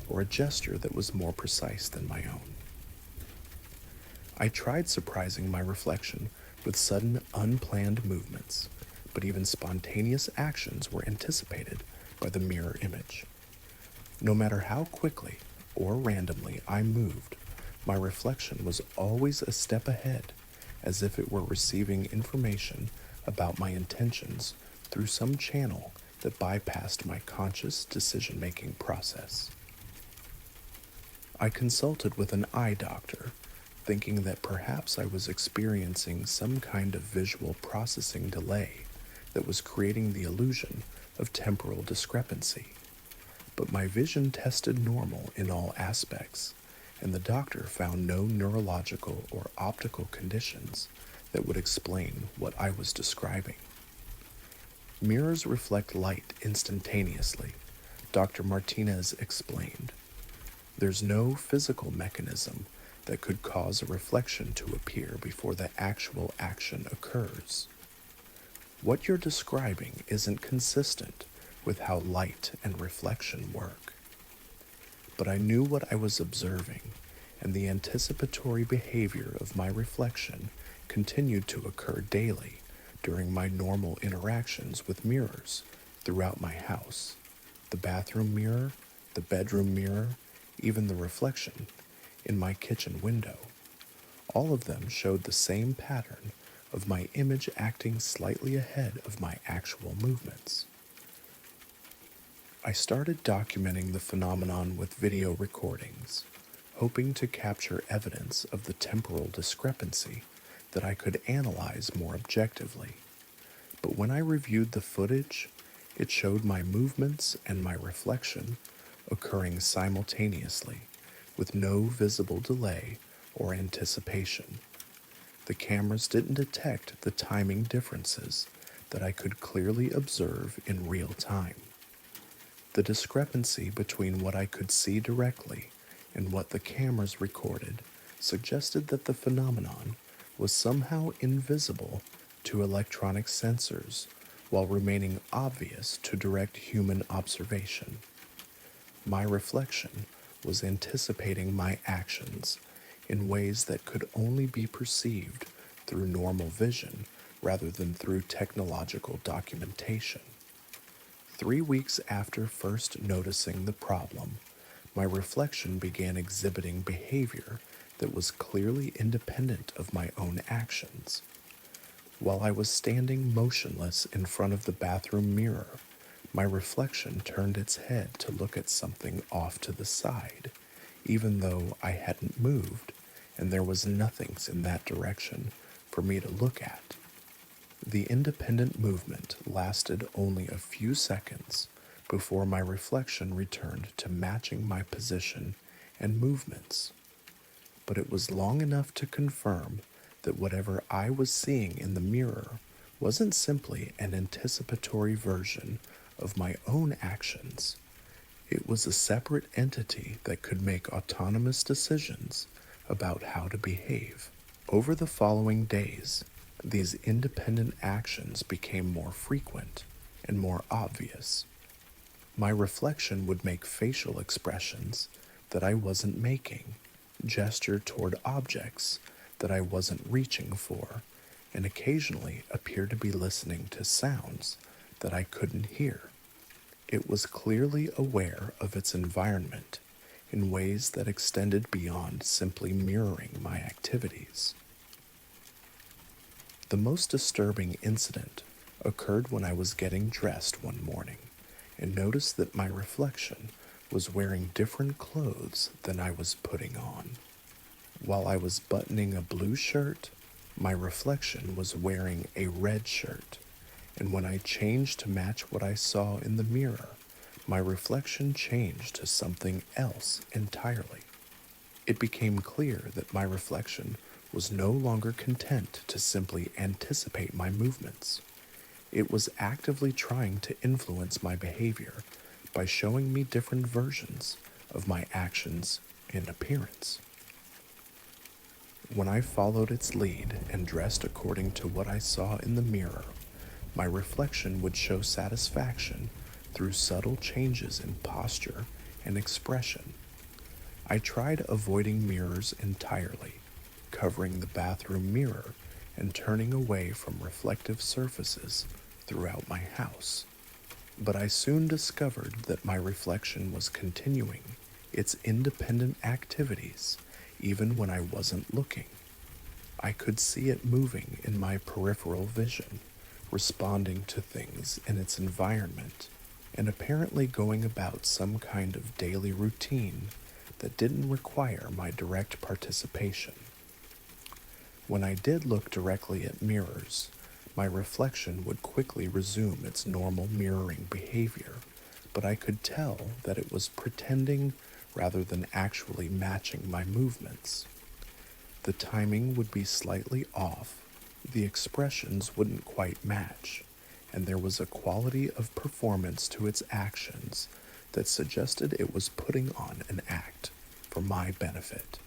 or a gesture that was more precise than my own. I tried surprising my reflection with sudden, unplanned movements, but even spontaneous actions were anticipated by the mirror image. No matter how quickly or randomly I moved, my reflection was always a step ahead, as if it were receiving information about my intentions through some channel that bypassed my conscious decision-making process. I consulted with an eye doctor, thinking that perhaps I was experiencing some kind of visual processing delay that was creating the illusion of temporal discrepancy. But my vision tested normal in all aspects, and the doctor found no neurological or optical conditions that would explain what I was describing. Mirrors reflect light instantaneously, Dr. Martinez explained. There's no physical mechanism that could cause a reflection to appear before the actual action occurs. What you're describing isn't consistent with how light and reflection work. But I knew what I was observing, and the anticipatory behavior of my reflection continued to occur daily during my normal interactions with mirrors throughout my house. The bathroom mirror, the bedroom mirror, even the reflection in my kitchen window. All of them showed the same pattern of my image acting slightly ahead of my actual movements. I started documenting the phenomenon with video recordings, hoping to capture evidence of the temporal discrepancy that I could analyze more objectively. But when I reviewed the footage, it showed my movements and my reflection occurring simultaneously, with no visible delay or anticipation. The cameras didn't detect the timing differences that I could clearly observe in real time. The discrepancy between what I could see directly and what the cameras recorded suggested that the phenomenon was somehow invisible to electronic sensors while remaining obvious to direct human observation. My reflection was anticipating my actions in ways that could only be perceived through normal vision rather than through technological documentation. 3 weeks after first noticing the problem, my reflection began exhibiting behavior that was clearly independent of my own actions. While I was standing motionless in front of the bathroom mirror, my reflection turned its head to look at something off to the side, even though I hadn't moved and there was nothing in that direction for me to look at. The independent movement lasted only a few seconds before my reflection returned to matching my position and movements. But it was long enough to confirm that whatever I was seeing in the mirror wasn't simply an anticipatory version of my own actions. It was a separate entity that could make autonomous decisions about how to behave. Over the following days, these independent actions became more frequent and more obvious. My reflection would make facial expressions that I wasn't making, gesture toward objects that I wasn't reaching for, and occasionally appear to be listening to sounds that I couldn't hear. It was clearly aware of its environment in ways that extended beyond simply mirroring my activities. The most disturbing incident occurred when I was getting dressed one morning and noticed that my reflection was wearing different clothes than I was putting on. While I was buttoning a blue shirt, my reflection was wearing a red shirt, and when I changed to match what I saw in the mirror, my reflection changed to something else entirely. It became clear that my reflection was no longer content to simply anticipate my movements. It was actively trying to influence my behavior by showing me different versions of my actions and appearance. When I followed its lead and dressed according to what I saw in the mirror, my reflection would show satisfaction through subtle changes in posture and expression. I tried avoiding mirrors entirely, covering the bathroom mirror and turning away from reflective surfaces throughout my house. But I soon discovered that my reflection was continuing its independent activities even when I wasn't looking. I could see it moving in my peripheral vision, responding to things in its environment, and apparently going about some kind of daily routine that didn't require my direct participation. When I did look directly at mirrors, my reflection would quickly resume its normal mirroring behavior, but I could tell that it was pretending rather than actually matching my movements. The timing would be slightly off, the expressions wouldn't quite match, and there was a quality of performance to its actions that suggested it was putting on an act for my benefit.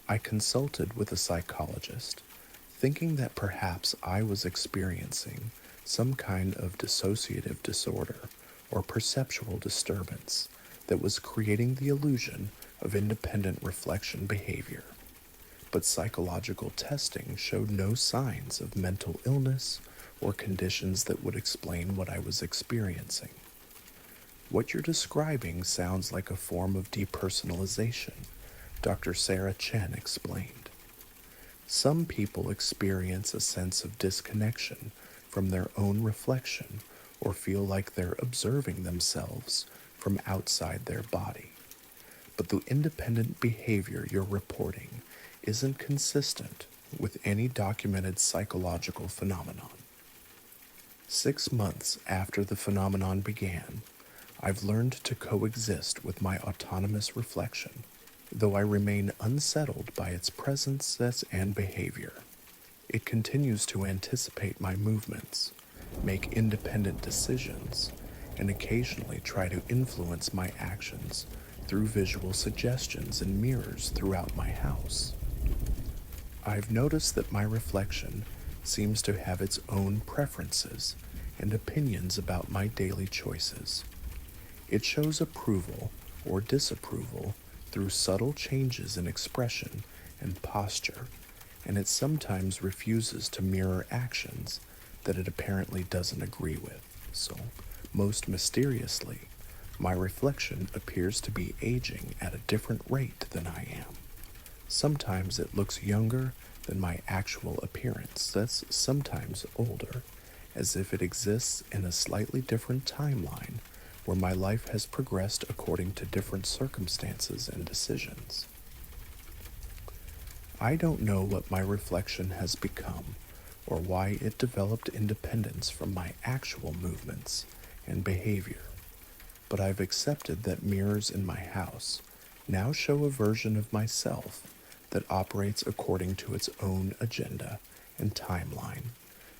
I consulted with a psychologist, thinking that perhaps I was experiencing some kind of dissociative disorder or perceptual disturbance that was creating the illusion of independent reflection behavior. But psychological testing showed no signs of mental illness or conditions that would explain what I was experiencing. What you're describing sounds like a form of depersonalization, Dr. Sarah Chen explained. Some people experience a sense of disconnection from their own reflection or feel like they're observing themselves from outside their body. But the independent behavior you're reporting isn't consistent with any documented psychological phenomenon. 6 months after the phenomenon began, I've learned to coexist with my autonomous reflection, though I remain unsettled by its presence and behavior. It continues to anticipate my movements, make independent decisions, and occasionally try to influence my actions through visual suggestions and mirrors throughout my house. I've noticed that my reflection seems to have its own preferences and opinions about my daily choices. It shows approval or disapproval through subtle changes in expression and posture, and it sometimes refuses to mirror actions that it apparently doesn't agree with. So, most mysteriously, my reflection appears to be aging at a different rate than I am. Sometimes it looks younger than my actual appearance, that's sometimes older, as if it exists in a slightly different timeline where my life has progressed according to different circumstances and decisions. I don't know what my reflection has become or why it developed independence from my actual movements and behavior, but I've accepted that mirrors in my house now show a version of myself that operates according to its own agenda and timeline,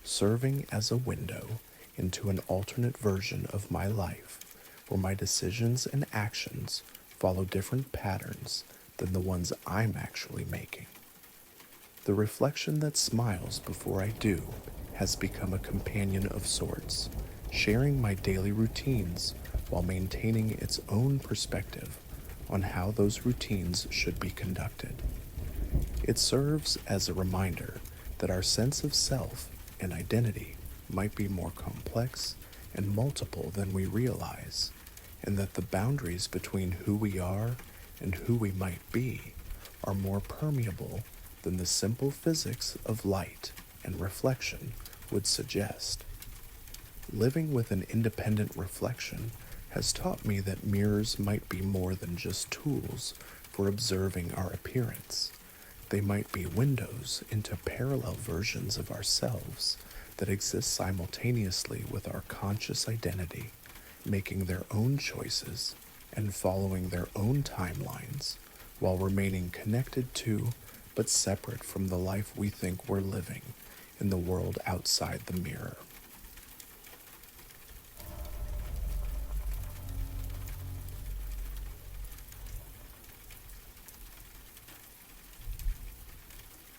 serving as a window into an alternate version of my life where my decisions and actions follow different patterns than the ones I'm actually making. The reflection that smiles before I do has become a companion of sorts, sharing my daily routines while maintaining its own perspective on how those routines should be conducted. It serves as a reminder that our sense of self and identity might be more complex and multiple than we realize, and that the boundaries between who we are and who we might be are more permeable than the simple physics of light and reflection would suggest. Living with an independent reflection has taught me that mirrors might be more than just tools for observing our appearance. They might be windows into parallel versions of ourselves that exist simultaneously with our conscious identity, making their own choices and following their own timelines while remaining connected to but separate from the life we think we're living in the world outside the mirror.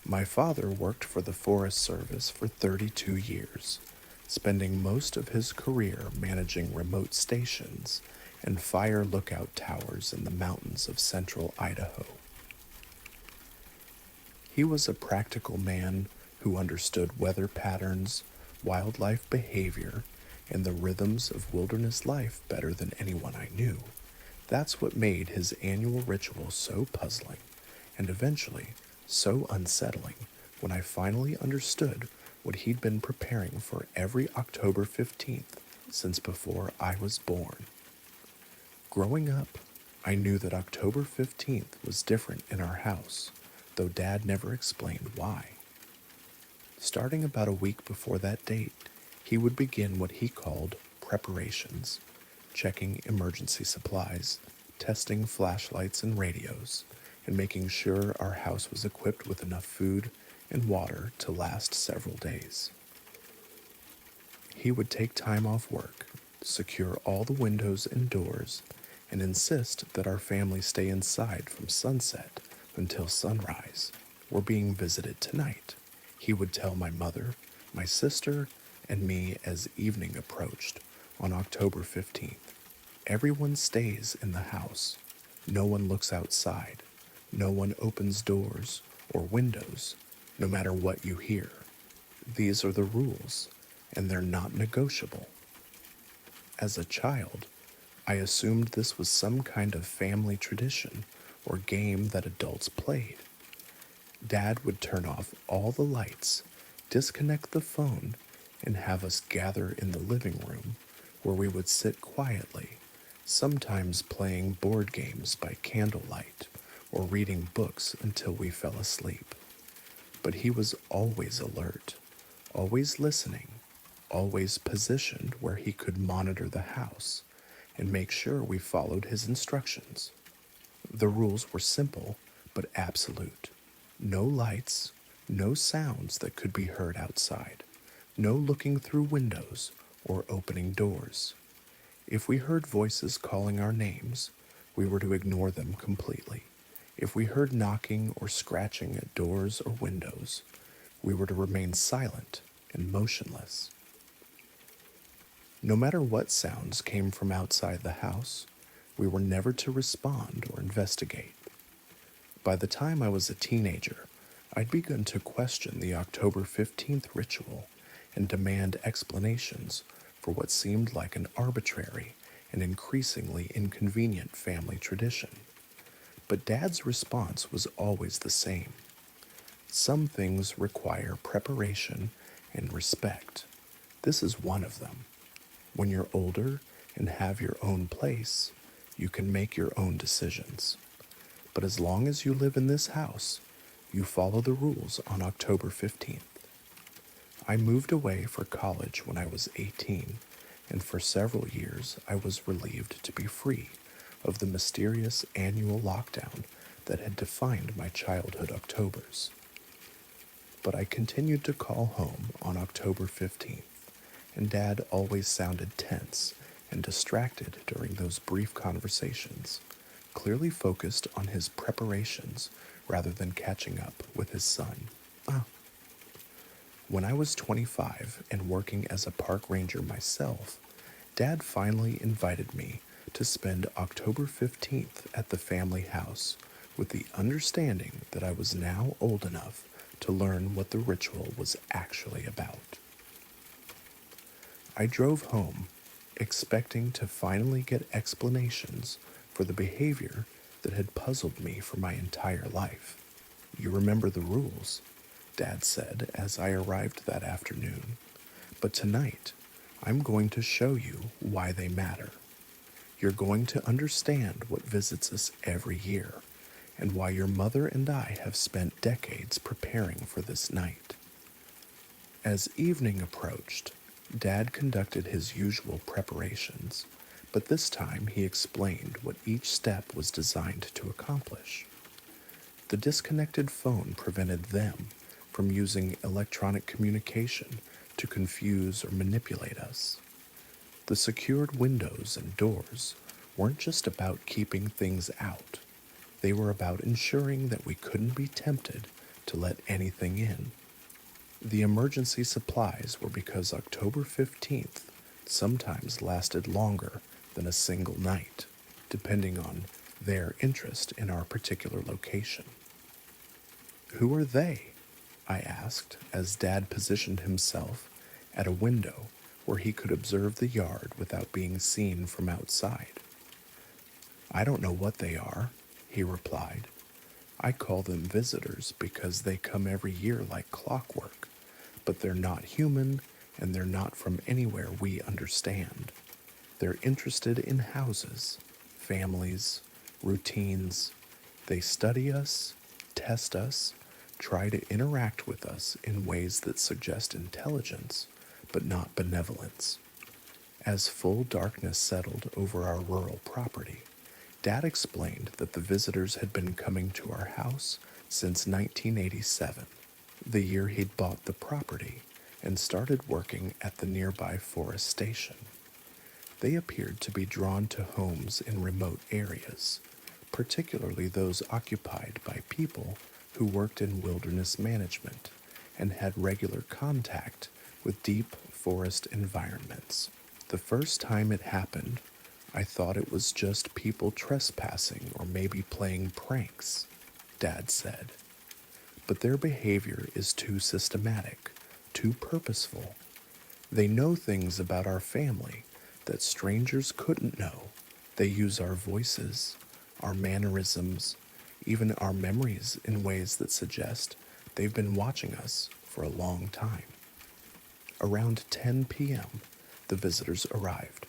My father worked for the Forest Service for 32 years, spending most of his career managing remote stations and fire lookout towers in the mountains of central Idaho. He was a practical man who understood weather patterns, wildlife behavior, and the rhythms of wilderness life better than anyone I knew. That's what made his annual ritual so puzzling, and eventually so unsettling when I finally understood what he'd been preparing for every October 15th since before I was born. Growing up, I knew that October 15th was different in our house, though Dad never explained why. Starting about a week before that date, he would begin what he called preparations, checking emergency supplies, testing flashlights and radios, and making sure our house was equipped with enough food and water to last several days. He would take time off work, secure all the windows and doors, and insist that our family stay inside from sunset until sunrise. We're being visited tonight, he would tell my mother, my sister, and me as evening approached on October 15th. Everyone stays in the house. No one looks outside. No one opens doors or windows, no matter what you hear. These are the rules, and they're not negotiable. As a child, I assumed this was some kind of family tradition or game that adults played. Dad would turn off all the lights, disconnect the phone, and have us gather in the living room where we would sit quietly, sometimes playing board games by candlelight or reading books until we fell asleep. But he was always alert, always listening, always positioned where he could monitor the house and make sure we followed his instructions. The rules were simple but absolute. No lights, no sounds that could be heard outside, no looking through windows or opening doors. If we heard voices calling our names, we were to ignore them completely. If we heard knocking or scratching at doors or windows, we were to remain silent and motionless. No matter what sounds came from outside the house, we were never to respond or investigate. By the time I was a teenager, I'd begun to question the October 15th ritual and demand explanations for what seemed like an arbitrary and increasingly inconvenient family tradition. But Dad's response was always the same. Some things require preparation and respect. This is one of them. When you're older and have your own place, you can make your own decisions. But as long as you live in this house, you follow the rules on October 15th. I moved away for college when I was 18, and for several years I was relieved to be free of the mysterious annual lockdown that had defined my childhood Octobers. But I continued to call home on October 15th, and Dad always sounded tense and distracted during those brief conversations, clearly focused on his preparations rather than catching up with his son. When I was 25 and working as a park ranger myself, Dad finally invited me to spend October 15th at the family house with the understanding that I was now old enough to learn what the ritual was actually about. I drove home, expecting to finally get explanations for the behavior that had puzzled me for my entire life. "You remember the rules," Dad said as I arrived that afternoon. "But tonight, I'm going to show you why they matter. You're going to understand what visits us every year and why your mother and I have spent decades preparing for this night." As evening approached, Dad conducted his usual preparations, But this time he explained what each step was designed to accomplish. The disconnected phone prevented them from using electronic communication to confuse or manipulate us. The secured windows and doors weren't just about keeping things out, they were about ensuring that we couldn't be tempted to let anything in. The emergency supplies were because October 15th sometimes lasted longer than a single night, depending on their interest in our particular location. Who are they? I asked as Dad positioned himself at a window where he could observe the yard without being seen from outside. I don't know what they are, he replied. I call them visitors because they come every year like clockwork, but they're not human and they're not from anywhere we understand. They're interested in houses, families, routines. They study us, test us, try to interact with us in ways that suggest intelligence, but not benevolence. As full darkness settled over our rural property, Dad explained that the visitors had been coming to our house since 1987, the year he'd bought the property and started working at the nearby forest station. They appeared to be drawn to homes in remote areas, particularly those occupied by people who worked in wilderness management and had regular contact with deep forest environments. The first time it happened, I thought it was just people trespassing or maybe playing pranks, Dad said. But their behavior is too systematic, too purposeful. They know things about our family that strangers couldn't know. They use our voices, our mannerisms, even our memories in ways that suggest they've been watching us for a long time. Around 10 p.m., the visitors arrived.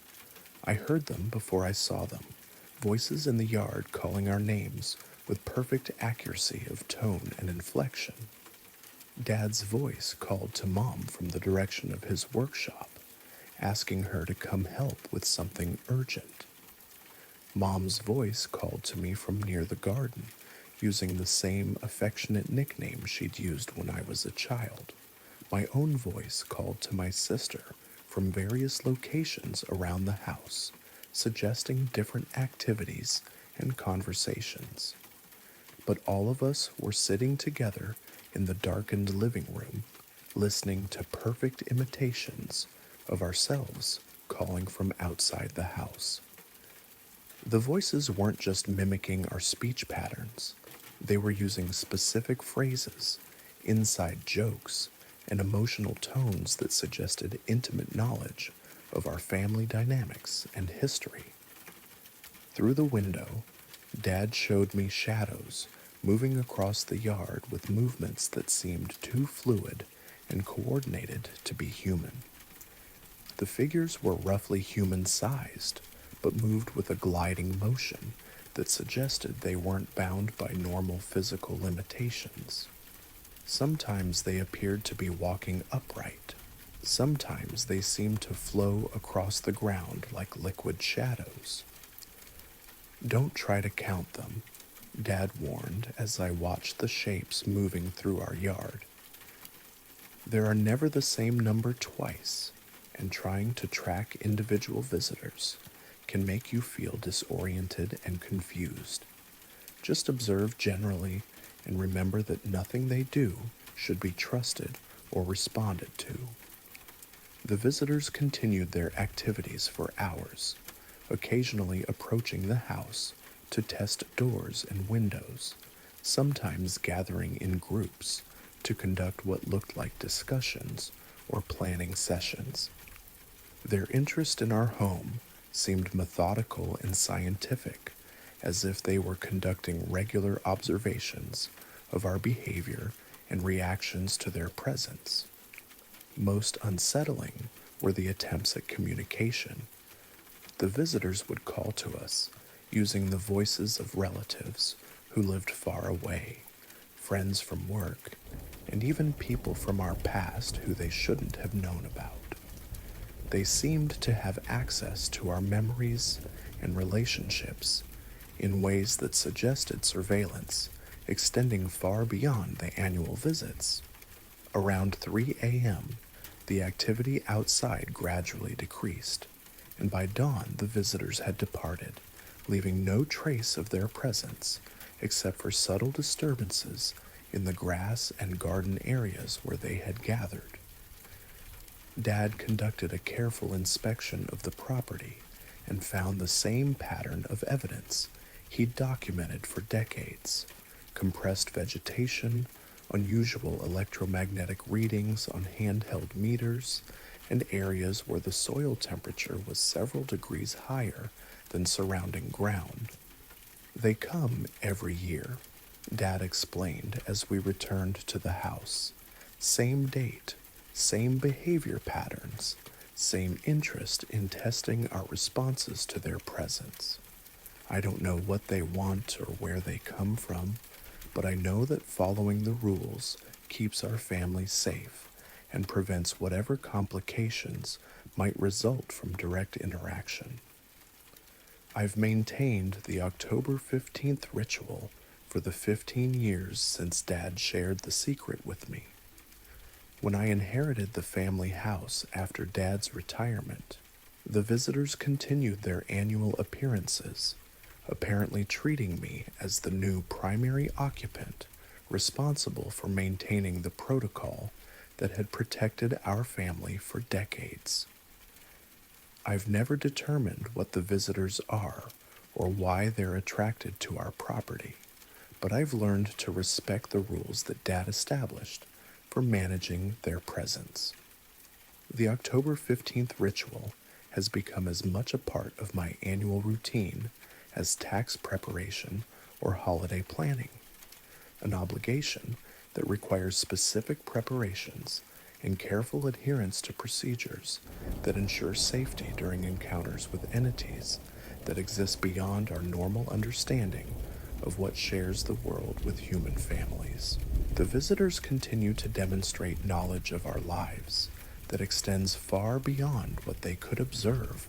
I heard them before I saw them, voices in the yard calling our names with perfect accuracy of tone and inflection. Dad's voice called to Mom from the direction of his workshop, asking her to come help with something urgent. Mom's voice called to me from near the garden, using the same affectionate nickname she'd used when I was a child. My own voice called to my sister from various locations around the house, suggesting different activities and conversations. But all of us were sitting together in the darkened living room, listening to perfect imitations of ourselves calling from outside the house. The voices weren't just mimicking our speech patterns, they were using specific phrases, inside jokes, and emotional tones that suggested intimate knowledge of our family dynamics and history. Through the window, Dad showed me shadows moving across the yard with movements that seemed too fluid and coordinated to be human. The figures were roughly human-sized, but moved with a gliding motion that suggested they weren't bound by normal physical limitations. Sometimes they appeared to be walking upright. Sometimes they seemed to flow across the ground like liquid shadows. Don't try to count them, Dad warned as I watched the shapes moving through our yard. There are never the same number twice, and trying to track individual visitors can make you feel disoriented and confused. Just observe generally and remember that nothing they do should be trusted or responded to. The visitors continued their activities for hours, occasionally approaching the house to test doors and windows, sometimes gathering in groups to conduct what looked like discussions or planning sessions. Their interest in our home seemed methodical and scientific, as if they were conducting regular observations of our behavior and reactions to their presence. Most unsettling were the attempts at communication. The visitors would call to us using the voices of relatives who lived far away, friends from work, and even people from our past who they shouldn't have known about. They seemed to have access to our memories and relationships in ways that suggested surveillance extending far beyond the annual visits. Around 3 a.m., the activity outside gradually decreased, and by dawn the visitors had departed, leaving no trace of their presence except for subtle disturbances in the grass and garden areas where they had gathered. Dad conducted a careful inspection of the property and found the same pattern of evidence he'd documented for decades: compressed vegetation, unusual electromagnetic readings on handheld meters, and areas where the soil temperature was several degrees higher than surrounding ground. They come every year, Dad explained as we returned to the house. Same date, same behavior patterns, same interest in testing our responses to their presence. I don't know what they want or where they come from, but I know that following the rules keeps our family safe and prevents whatever complications might result from direct interaction. I've maintained the October 15th ritual for the 15 years since Dad shared the secret with me. When I inherited the family house after Dad's retirement, the visitors continued their annual appearances, apparently treating me as the new primary occupant responsible for maintaining the protocol that had protected our family for decades. I've never determined what the visitors are or why they're attracted to our property, but I've learned to respect the rules that Dad established for managing their presence. The October 15th ritual has become as much a part of my annual routine as tax preparation or holiday planning, an obligation that requires specific preparations and careful adherence to procedures that ensure safety during encounters with entities that exist beyond our normal understanding of what shares the world with human families. The visitors continue to demonstrate knowledge of our lives that extends far beyond what they could observe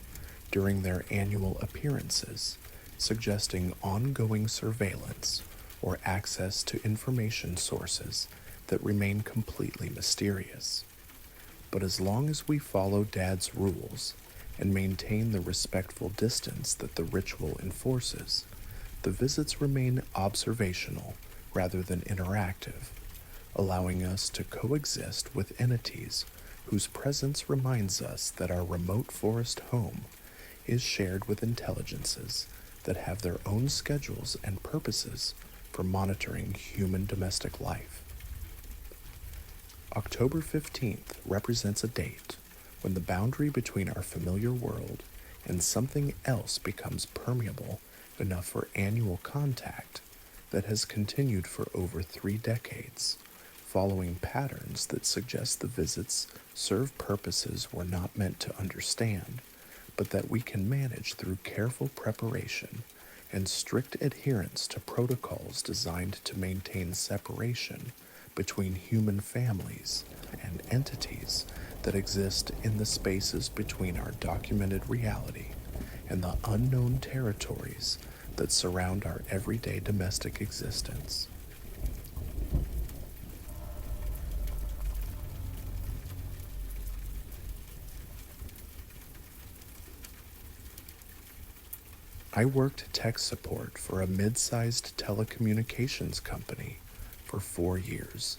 during their annual appearances, suggesting ongoing surveillance or access to information sources that remain completely mysterious. But as long as we follow Dad's rules and maintain the respectful distance that the ritual enforces, the visits remain observational rather than interactive, allowing us to coexist with entities whose presence reminds us that our remote forest home is shared with intelligences that have their own schedules and purposes for monitoring human domestic life. October 15th represents a date when the boundary between our familiar world and something else becomes permeable enough for annual contact that has continued for over 3 decades, following patterns that suggest the visits serve purposes we're not meant to understand, but that we can manage through careful preparation and strict adherence to protocols designed to maintain separation between human families and entities that exist in the spaces between our documented reality and the unknown territories that surround our everyday domestic existence. I worked tech support for a mid-sized telecommunications company for 4 years,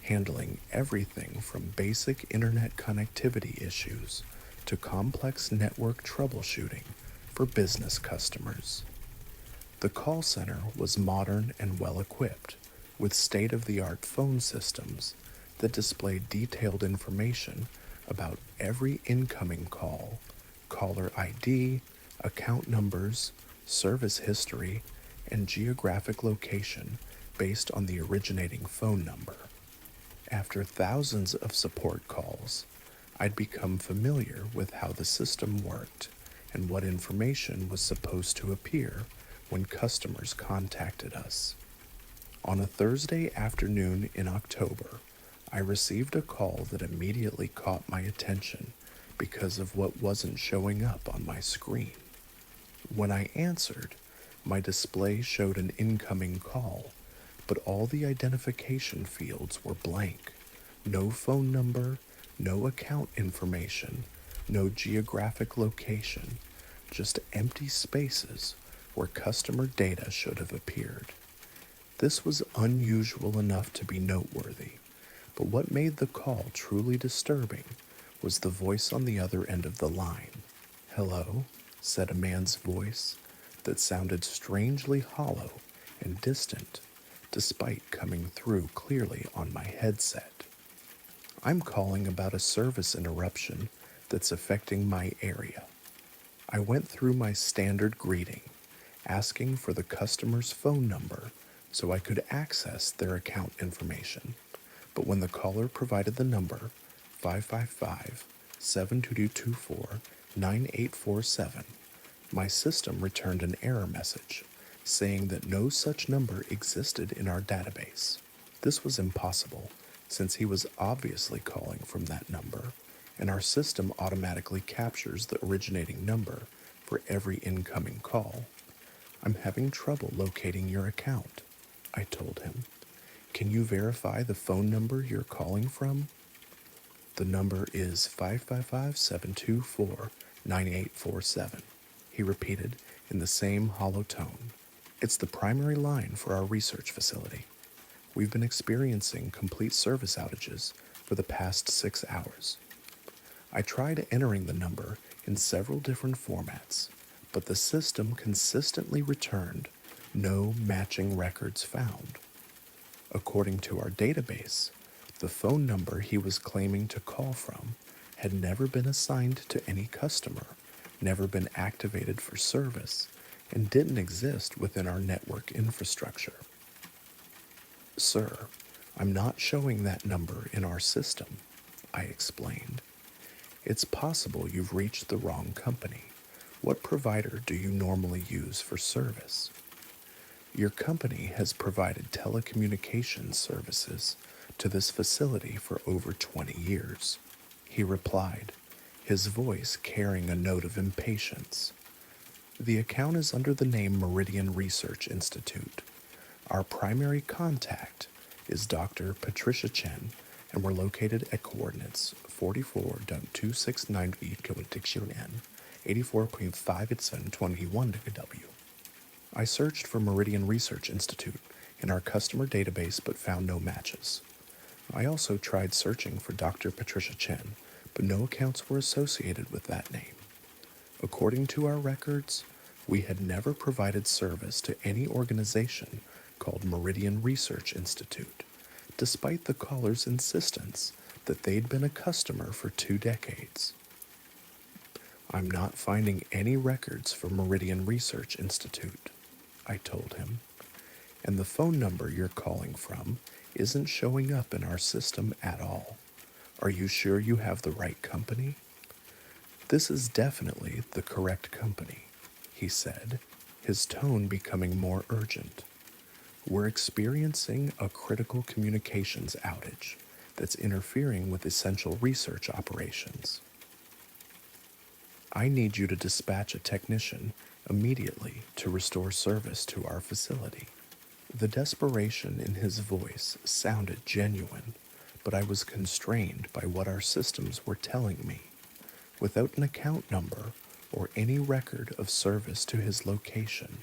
handling everything from basic internet connectivity issues to complex network troubleshooting for business customers. The call center was modern and well-equipped, with state-of-the-art phone systems that displayed detailed information about every incoming call, caller ID, account numbers, service history, and geographic location based on the originating phone number. After thousands of support calls, I'd become familiar with how the system worked and what information was supposed to appear when customers contacted us. On a Thursday afternoon in October, I received a call that immediately caught my attention because of what wasn't showing up on my screen. When I answered, my display showed an incoming call, but all the identification fields were blank. No phone number, no account information, no geographic location, just empty spaces where customer data should have appeared. This was unusual enough to be noteworthy, but what made the call truly disturbing was the voice on the other end of the line. "Hello," said a man's voice that sounded strangely hollow and distant, despite coming through clearly on my headset. "I'm calling about a service interruption that's affecting my area." I went through my standard greeting, asking for the customer's phone number so I could access their account information. But when the caller provided the number 555-722-9847, my system returned an error message saying that no such number existed in our database. This was impossible since he was obviously calling from that number, and our system automatically captures the originating number for every incoming call. "I'm having trouble locating your account," I told him. "Can you verify the phone number you're calling from?" "The number is 555-724-9847, he repeated in the same hollow tone. "It's the primary line for our research facility. We've been experiencing complete service outages for the past 6 hours." I tried entering the number in several different formats, but the system consistently returned no matching records found. According to our database, the phone number he was claiming to call from had never been assigned to any customer, never been activated for service, and didn't exist within our network infrastructure. "Sir, I'm not showing that number in our system," I explained. "It's possible you've reached the wrong company. What provider do you normally use for service?" "Your company has provided telecommunications services to this facility for over 20 years, he replied, his voice carrying a note of impatience. "The account is under the name Meridian Research Institute. Our primary contact is Dr. Patricia Chen, and we're located at coordinates 44.269 84.521 I searched for Meridian Research Institute in our customer database but found no matches. I also tried searching for Dr. Patricia Chen, but no accounts were associated with that name. According to our records, we had never provided service to any organization called Meridian Research Institute, despite the caller's insistence that they'd been a customer for 2 decades. "I'm not finding any records for Meridian Research Institute," I told him, "and the phone number you're calling from isn't showing up in our system at all. Are you sure you have the right company?" "This is definitely the correct company," he said, his tone becoming more urgent. "We're experiencing a critical communications outage that's interfering with essential research operations. I need you to dispatch a technician immediately to restore service to our facility." The desperation in his voice sounded genuine, but I was constrained by what our systems were telling me. Without an account number or any record of service to his location,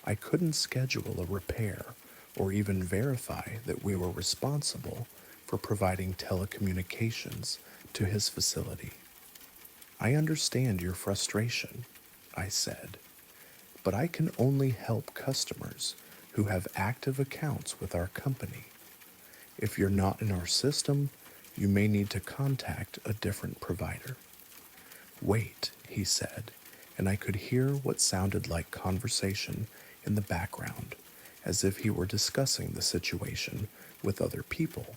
I couldn't schedule a repair or even verify that we were responsible for providing telecommunications to his facility. "I understand your frustration," I said, "but I can only help customers who have active accounts with our company. If you're not in our system, you may need to contact a different provider." "Wait," he said, and I could hear what sounded like conversation in the background, as if he were discussing the situation with other people.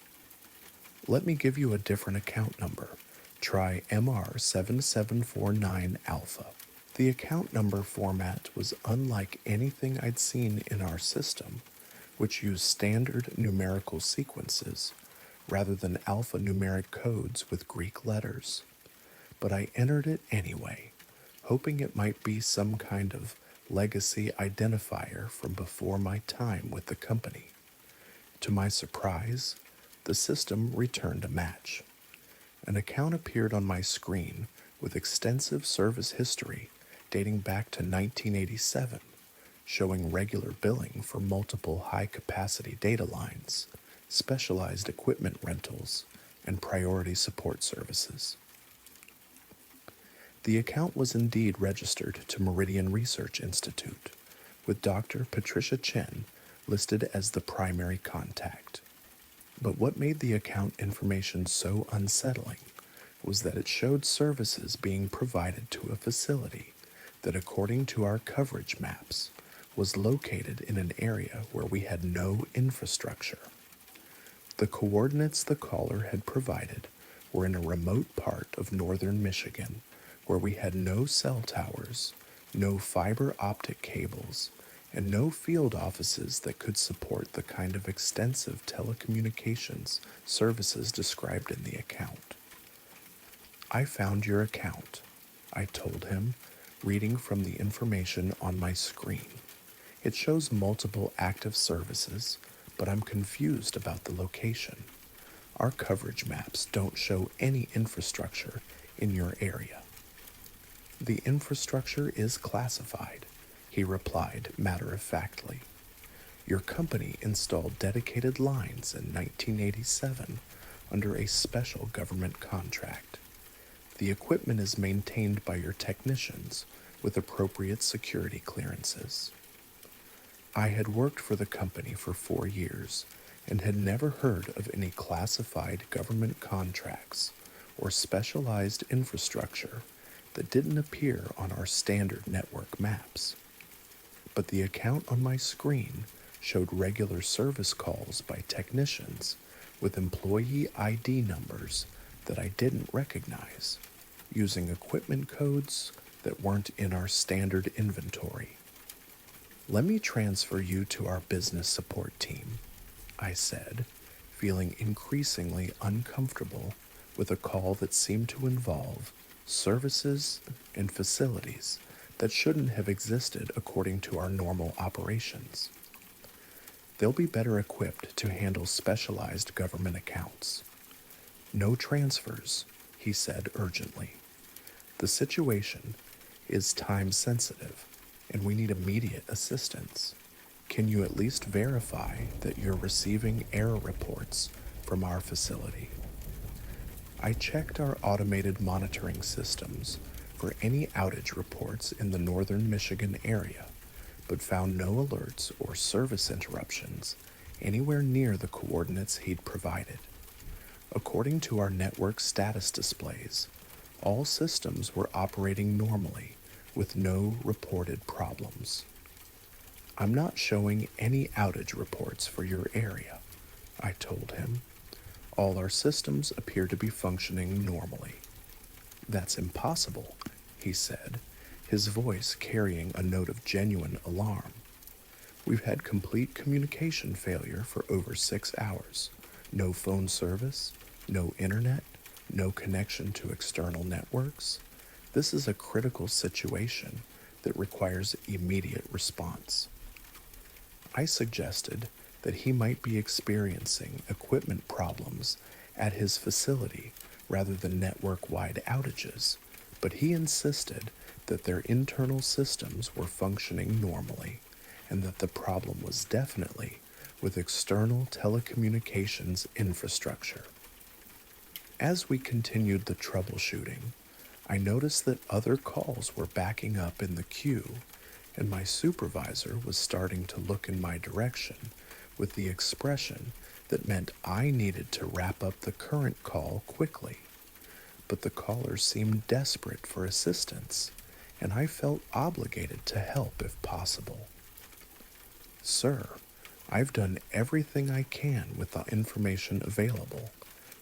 "Let me give you a different account number. Try MR7749 Alpha." The account number format was unlike anything I'd seen in our system, which used standard numerical sequences rather than alphanumeric codes with Greek letters. but I entered it anyway, hoping it might be some kind of legacy identifier from before my time with the company. To my surprise, the system returned a match. An account appeared on my screen with extensive service history dating back to 1987, showing regular billing for multiple high-capacity data lines, specialized equipment rentals, and priority support services. The account was indeed registered to Meridian Research Institute, with Dr. Patricia Chen listed as the primary contact. But what made the account information so unsettling was that it showed services being provided to a facility that, according to our coverage maps, was located in an area where we had no infrastructure. The coordinates the caller had provided were in a remote part of northern Michigan where we had no cell towers, no fiber optic cables, and no field offices that could support the kind of extensive telecommunications services described in the account. "I found your account," I told him, reading from the information on my screen. "It shows multiple active services, but I'm confused about the location. Our coverage maps don't show any infrastructure in your area." "The infrastructure is classified," he replied matter-of-factly. "Your company installed dedicated lines in 1987 under a special government contract. The equipment is maintained by your technicians with appropriate security clearances." I had worked for the company for 4 years and had never heard of any classified government contracts or specialized infrastructure that didn't appear on our standard network maps. But the account on my screen showed regular service calls by technicians with employee ID numbers that I didn't recognize, using equipment codes that weren't in our standard inventory. "Let me transfer you to our business support team," I said, feeling increasingly uncomfortable with a call that seemed to involve services and facilities that shouldn't have existed according to our normal operations. "They'll be better equipped to handle specialized government accounts." "No transfers," he said urgently. "The situation is time sensitive, and we need immediate assistance. Can you at least verify that you're receiving error reports from our facility?" I checked our automated monitoring systems for any outage reports in the northern Michigan area, but found no alerts or service interruptions anywhere near the coordinates he'd provided. According to our network status displays, all systems were operating normally with no reported problems. "I'm not showing any outage reports for your area," I told him. "All our systems appear to be functioning normally." "That's impossible," he said, his voice carrying a note of genuine alarm. "We've had complete communication failure for over 6 hours. No phone service, no internet, no connection to external networks. This is a critical situation that requires immediate response." I suggested that he might be experiencing equipment problems at his facility rather than network-wide outages, but he insisted that their internal systems were functioning normally and that the problem was definitely with external telecommunications infrastructure. As we continued the troubleshooting, I noticed that other calls were backing up in the queue, and my supervisor was starting to look in my direction with the expression that meant I needed to wrap up the current call quickly. But the caller seemed desperate for assistance, and I felt obligated to help if possible. "Sir, I've done everything I can with the information available,"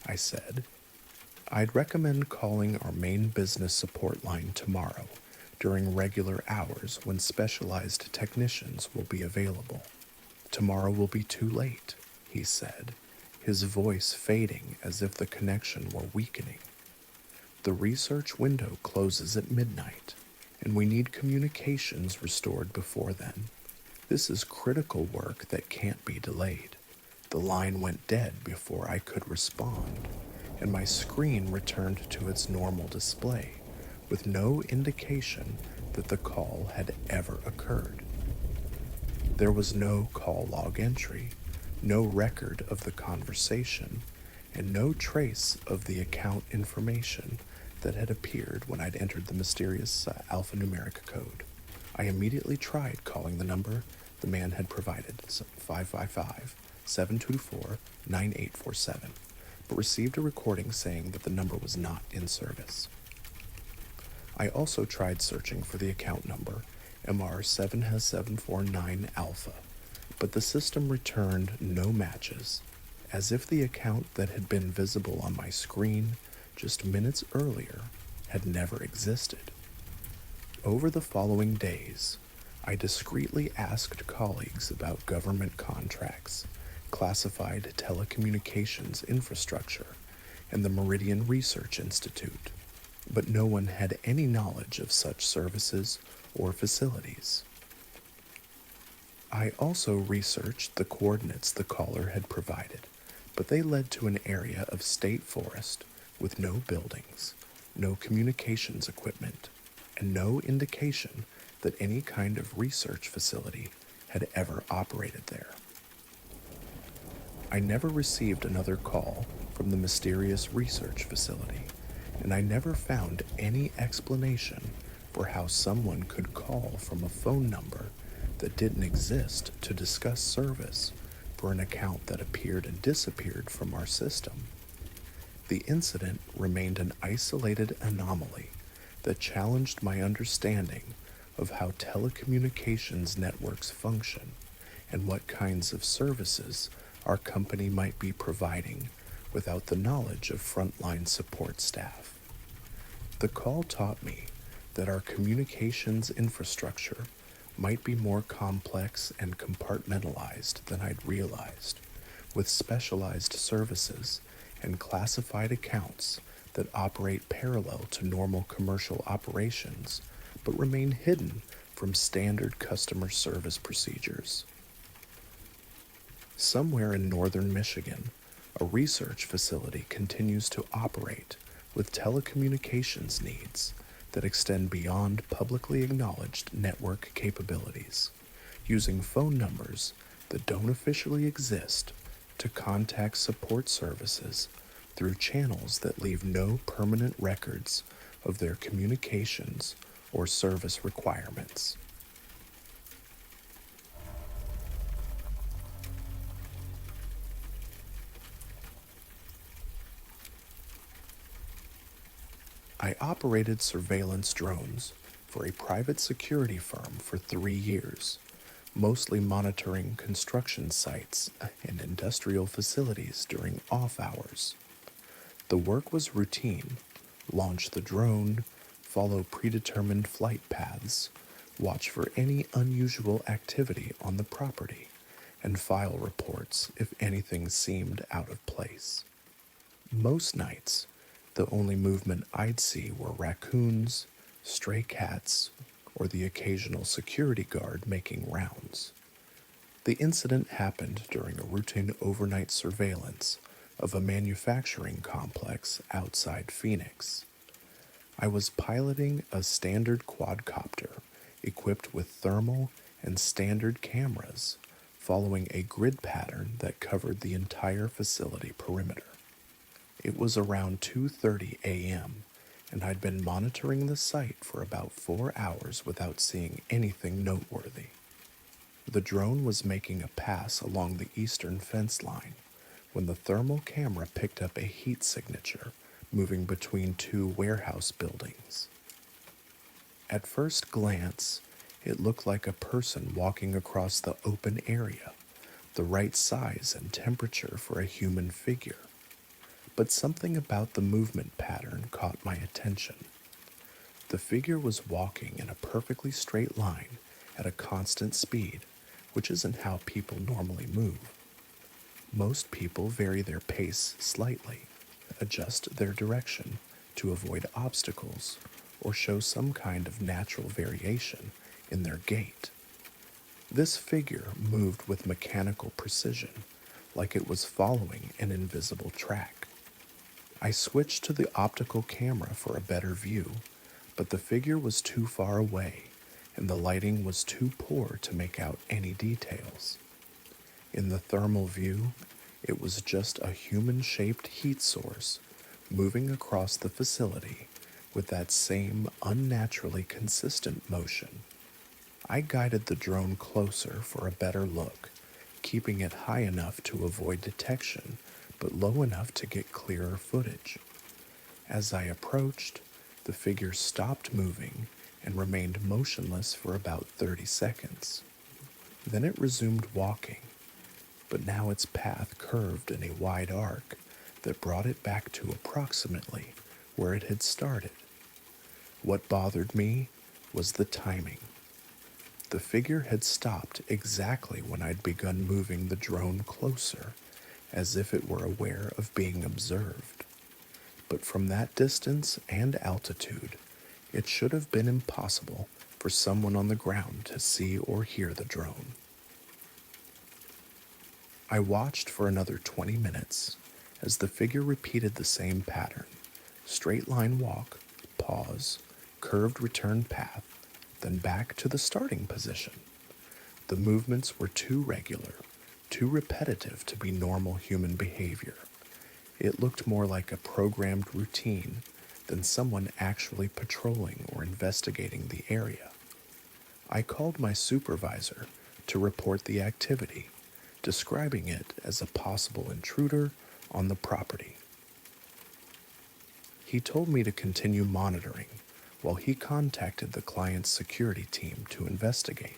I said. "I'd recommend calling our main business support line tomorrow during regular hours when specialized technicians will be available." "Tomorrow will be too late," he said, his voice fading as if the connection were weakening. The research window closes at midnight, and we need communications restored before then. This is critical work that can't be delayed. The line went dead before I could respond, and my screen returned to its normal display, with no indication that the call had ever occurred. There was no call log entry, no record of the conversation, and no trace of the account information that had appeared when I'd entered the mysterious alphanumeric code. I immediately tried calling the number the man had provided, 555-724-9847, but received a recording saying that the number was not in service. I also tried searching for the account number MR7has749 Alpha, but the system returned no matches, as if the account that had been visible on my screen just minutes earlier had never existed. Over the following days, I discreetly asked colleagues about government contracts, classified telecommunications infrastructure, and the Meridian Research Institute, but no one had any knowledge of such services or facilities. I also researched the coordinates the caller had provided, but they led to an area of state forest with no buildings, no communications equipment, and no indication that any kind of research facility had ever operated there. I never received another call from the mysterious research facility, and I never found any explanation for how someone could call from a phone number that didn't exist to discuss service for an account that appeared and disappeared from our system. The incident remained an isolated anomaly that challenged my understanding of how telecommunications networks function and what kinds of services our company might be providing without the knowledge of frontline support staff. The call taught me that our communications infrastructure might be more complex and compartmentalized than I'd realized, with specialized services and classified accounts that operate parallel to normal commercial operations but remain hidden from standard customer service procedures. Somewhere in northern Michigan, a research facility continues to operate with telecommunications needs that extend beyond publicly acknowledged network capabilities, using phone numbers that don't officially exist to contact support services through channels that leave no permanent records of their communications or service requirements. I operated surveillance drones for a private security firm for 3 years, mostly monitoring construction sites and industrial facilities during off hours. The work was routine: launch the drone, follow predetermined flight paths, watch for any unusual activity on the property, and file reports if anything seemed out of place. Most nights, the only movement I'd see were raccoons, stray cats, or the occasional security guard making rounds. The incident happened during a routine overnight surveillance of a manufacturing complex outside Phoenix. I was piloting a standard quadcopter equipped with thermal and standard cameras, following a grid pattern that covered the entire facility perimeter. It was around 2:30 a.m., and I'd been monitoring the site for about 4 hours without seeing anything noteworthy. The drone was making a pass along the eastern fence line when the thermal camera picked up a heat signature moving between two warehouse buildings. At first glance, it looked like a person walking across the open area, the right size and temperature for a human figure. But something about the movement pattern caught my attention. The figure was walking in a perfectly straight line at a constant speed, which isn't how people normally move. Most people vary their pace slightly, adjust their direction, to avoid obstacles or show some kind of natural variation in their gait. This figure moved with mechanical precision, like it was following an invisible track. I switched to the optical camera for a better view, but the figure was too far away and the lighting was too poor to make out any details. In the thermal view, it was just a human-shaped heat source moving across the facility with that same unnaturally consistent motion. I guided the drone closer for a better look, keeping it high enough to avoid detection, but low enough to get clearer footage. As I approached, the figure stopped moving and remained motionless for about 30 seconds. Then it resumed walking, but now its path curved in a wide arc that brought it back to approximately where it had started. What bothered me was the timing. The figure had stopped exactly when I'd begun moving the drone closer, as if it were aware of being observed. But from that distance and altitude, it should have been impossible for someone on the ground to see or hear the drone. I watched for another 20 minutes as the figure repeated the same pattern: straight line walk, pause, curved return path, then back to the starting position. The movements were too regular, too repetitive to be normal human behavior. It looked more like a programmed routine than someone actually patrolling or investigating the area. I called my supervisor to report the activity, describing it as a possible intruder on the property. He told me to continue monitoring while he contacted the client's security team to investigate.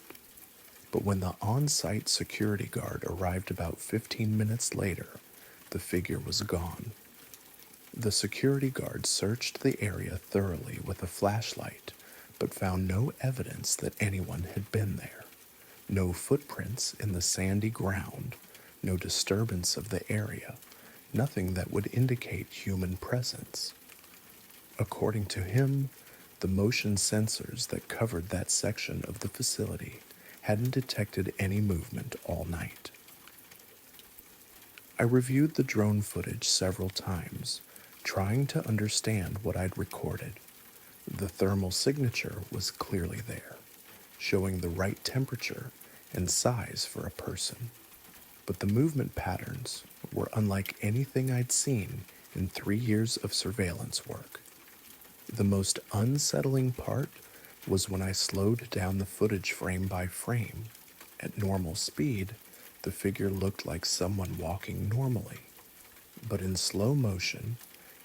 But when the on-site security guard arrived about 15 minutes later, the figure was gone. The security guard searched the area thoroughly with a flashlight, but found no evidence that anyone had been there. No footprints in the sandy ground, no disturbance of the area, nothing that would indicate human presence. According to him, the motion sensors that covered that section of the facility hadn't detected any movement all night. I reviewed the drone footage several times, trying to understand what I'd recorded. The thermal signature was clearly there, showing the right temperature and size for a person. But the movement patterns were unlike anything I'd seen in 3 years of surveillance work. The most unsettling part was when I slowed down the footage frame by frame. At normal speed, the figure looked like someone walking normally. But in slow motion,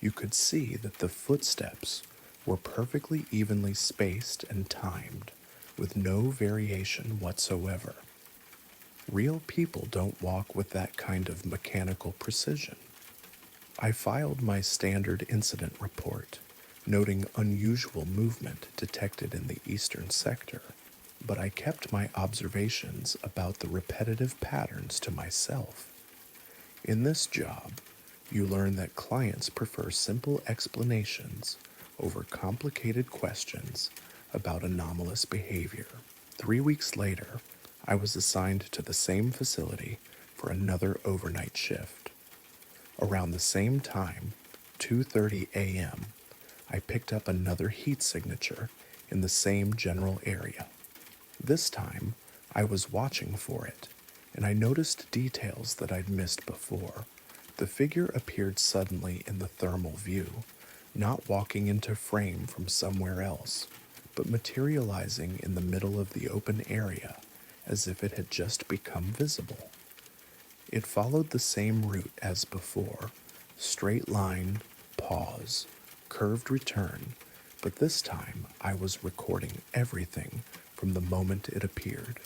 you could see that the footsteps were perfectly evenly spaced and timed, with no variation whatsoever. Real people don't walk with that kind of mechanical precision. I filed my standard incident report, noting unusual movement detected in the eastern sector, but I kept my observations about the repetitive patterns to myself. In this job, you learn that clients prefer simple explanations over complicated questions about anomalous behavior. 3 weeks later, I was assigned to the same facility for another overnight shift. Around the same time, 2:30 a.m., I picked up another heat signature in the same general area. This time, I was watching for it, and I noticed details that I'd missed before. The figure appeared suddenly in the thermal view, not walking into frame from somewhere else, but materializing in the middle of the open area as if it had just become visible. It followed the same route as before: straight line, pause, curved return, but this time I was recording everything from the moment it appeared.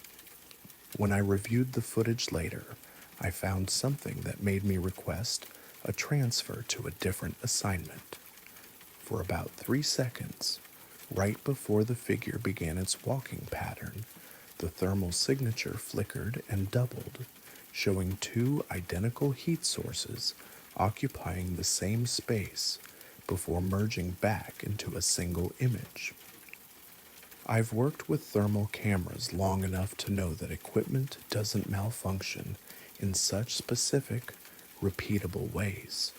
When I reviewed the footage later, I found something that made me request a transfer to a different assignment. For about 3 seconds, right before the figure began its walking pattern, the thermal signature flickered and doubled, showing 2 identical heat sources occupying the same space, before merging back into a single image. I've worked with thermal cameras long enough to know that equipment doesn't malfunction in such specific, repeatable ways.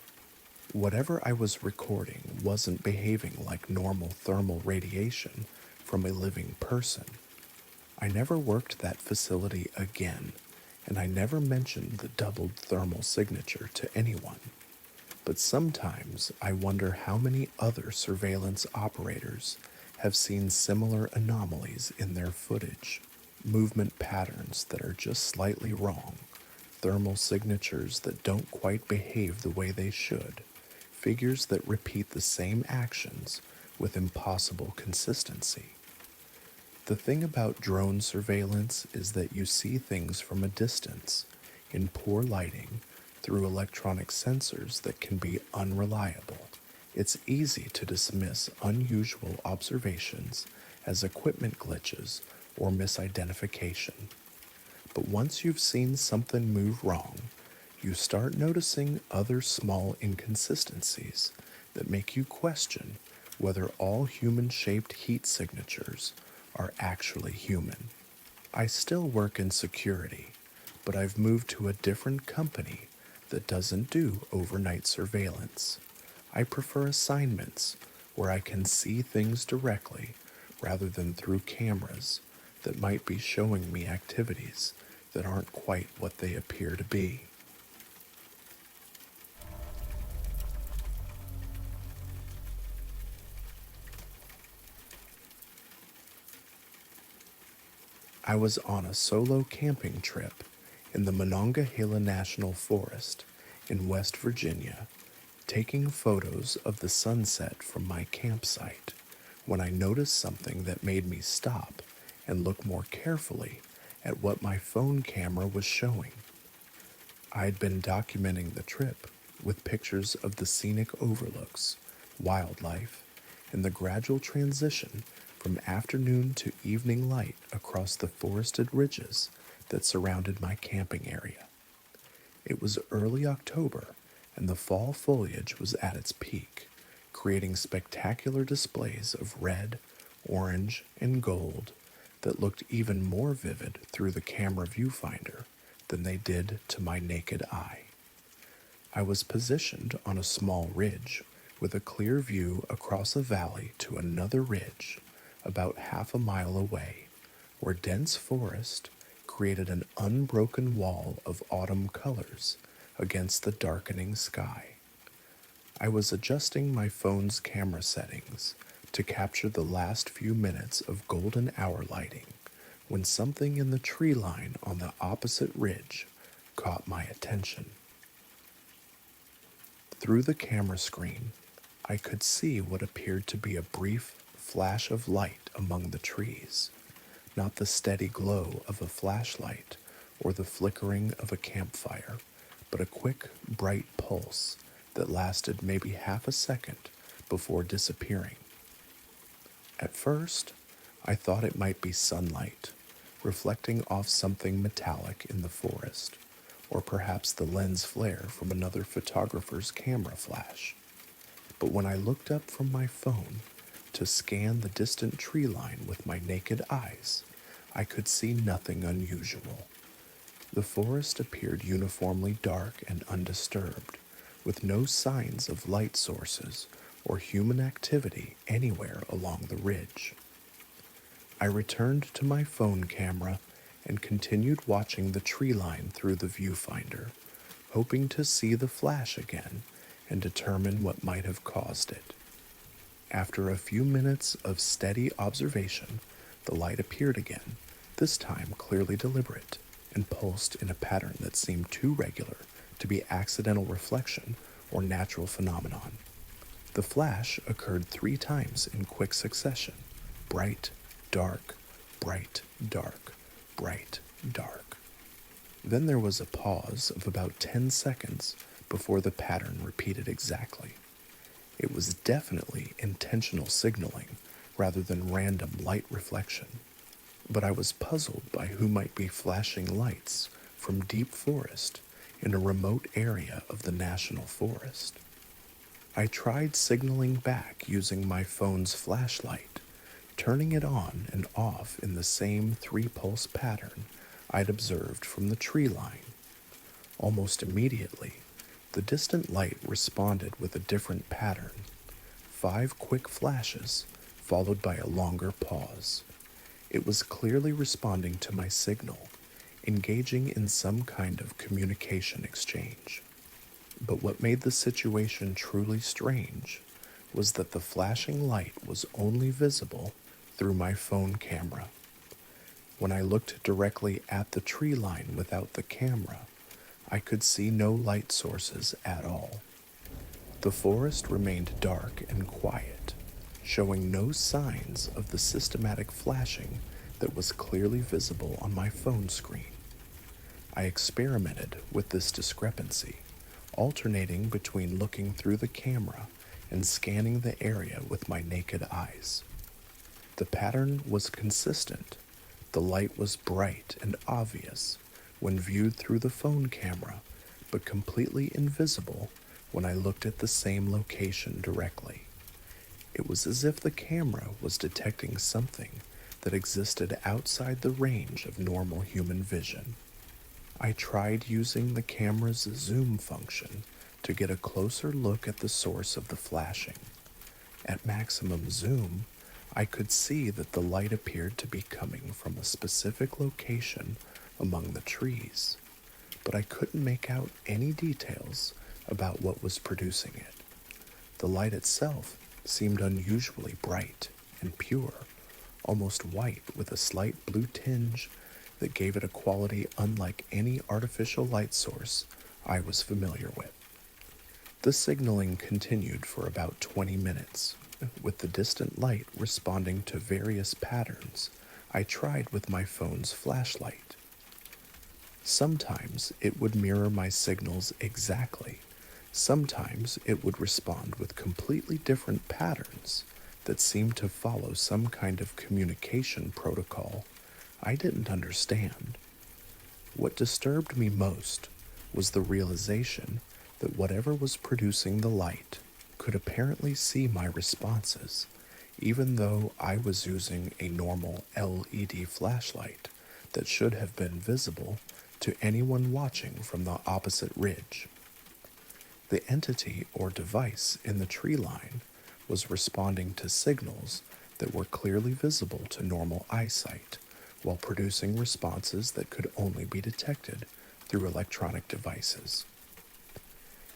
Whatever I was recording wasn't behaving like normal thermal radiation from a living person. I never worked that facility again, and I never mentioned the doubled thermal signature to anyone. But sometimes I wonder how many other surveillance operators have seen similar anomalies in their footage. Movement patterns that are just slightly wrong, thermal signatures that don't quite behave the way they should, figures that repeat the same actions with impossible consistency. The thing about drone surveillance is that you see things from a distance, in poor lighting, through electronic sensors that can be unreliable. It's easy to dismiss unusual observations as equipment glitches or misidentification. But once you've seen something move wrong, you start noticing other small inconsistencies that make you question whether all human-shaped heat signatures are actually human. I still work in security, but I've moved to a different company that doesn't do overnight surveillance. I prefer assignments where I can see things directly rather than through cameras that might be showing me activities that aren't quite what they appear to be. I was on a solo camping trip in the Monongahela National Forest in West Virginia, taking photos of the sunset from my campsite when I noticed something that made me stop and look more carefully at what my phone camera was showing. I'd been documenting the trip with pictures of the scenic overlooks, wildlife, and the gradual transition from afternoon to evening light across the forested ridges that surrounded my camping area. It was early October, and the fall foliage was at its peak, creating spectacular displays of red, orange, and gold that looked even more vivid through the camera viewfinder than they did to my naked eye. I was positioned on a small ridge with a clear view across a valley to another ridge about half a mile away, where dense forest created an unbroken wall of autumn colors against the darkening sky. I was adjusting my phone's camera settings to capture the last few minutes of golden hour lighting when something in the tree line on the opposite ridge caught my attention. Through the camera screen, I could see what appeared to be a brief flash of light among the trees, not the steady glow of a flashlight or the flickering of a campfire, but a quick, bright pulse that lasted maybe half a second before disappearing. At first, I thought it might be sunlight, reflecting off something metallic in the forest, or perhaps the lens flare from another photographer's camera flash. But when I looked up from my phone to scan the distant tree line with my naked eyes, I could see nothing unusual. The forest appeared uniformly dark and undisturbed, with no signs of light sources or human activity anywhere along the ridge. I returned to my phone camera and continued watching the tree line through the viewfinder, hoping to see the flash again and determine what might have caused it. After a few minutes of steady observation, the light appeared again, this time clearly deliberate, and pulsed in a pattern that seemed too regular to be accidental reflection or natural phenomenon. The flash occurred 3 times in quick succession: bright, dark, bright, dark, bright, dark. Then there was a pause of about 10 seconds before the pattern repeated exactly. It was definitely intentional signaling rather than random light reflection, but I was puzzled by who might be flashing lights from deep forest in a remote area of the national forest. I tried signaling back using my phone's flashlight, turning it on and off in the same three-pulse pattern I'd observed from the tree line. Almost immediately, the distant light responded with a different pattern: 5 quick flashes, followed by a longer pause. It was clearly responding to my signal, engaging in some kind of communication exchange. But what made the situation truly strange was that the flashing light was only visible through my phone camera. When I looked directly at the tree line without the camera, I could see no light sources at all. The forest remained dark and quiet, showing no signs of the systematic flashing that was clearly visible on my phone screen. I experimented with this discrepancy, alternating between looking through the camera and scanning the area with my naked eyes. The pattern was consistent. The light was bright and obvious when viewed through the phone camera, but completely invisible when I looked at the same location directly. It was as if the camera was detecting something that existed outside the range of normal human vision. I tried using the camera's zoom function to get a closer look at the source of the flashing. At maximum zoom, I could see that the light appeared to be coming from a specific location among the trees, but I couldn't make out any details about what was producing it. The light itself seemed unusually bright and pure, almost white with a slight blue tinge that gave it a quality unlike any artificial light source I was familiar with. The signaling continued for about 20 minutes, with the distant light responding to various patterns I tried with my phone's flashlight. Sometimes it would mirror my signals exactly. Sometimes it would respond with completely different patterns that seemed to follow some kind of communication protocol I didn't understand. What disturbed me most was the realization that whatever was producing the light could apparently see my responses, even though I was using a normal LED flashlight that should have been visible to anyone watching from the opposite ridge. The entity or device in the tree line was responding to signals that were clearly visible to normal eyesight, while producing responses that could only be detected through electronic devices.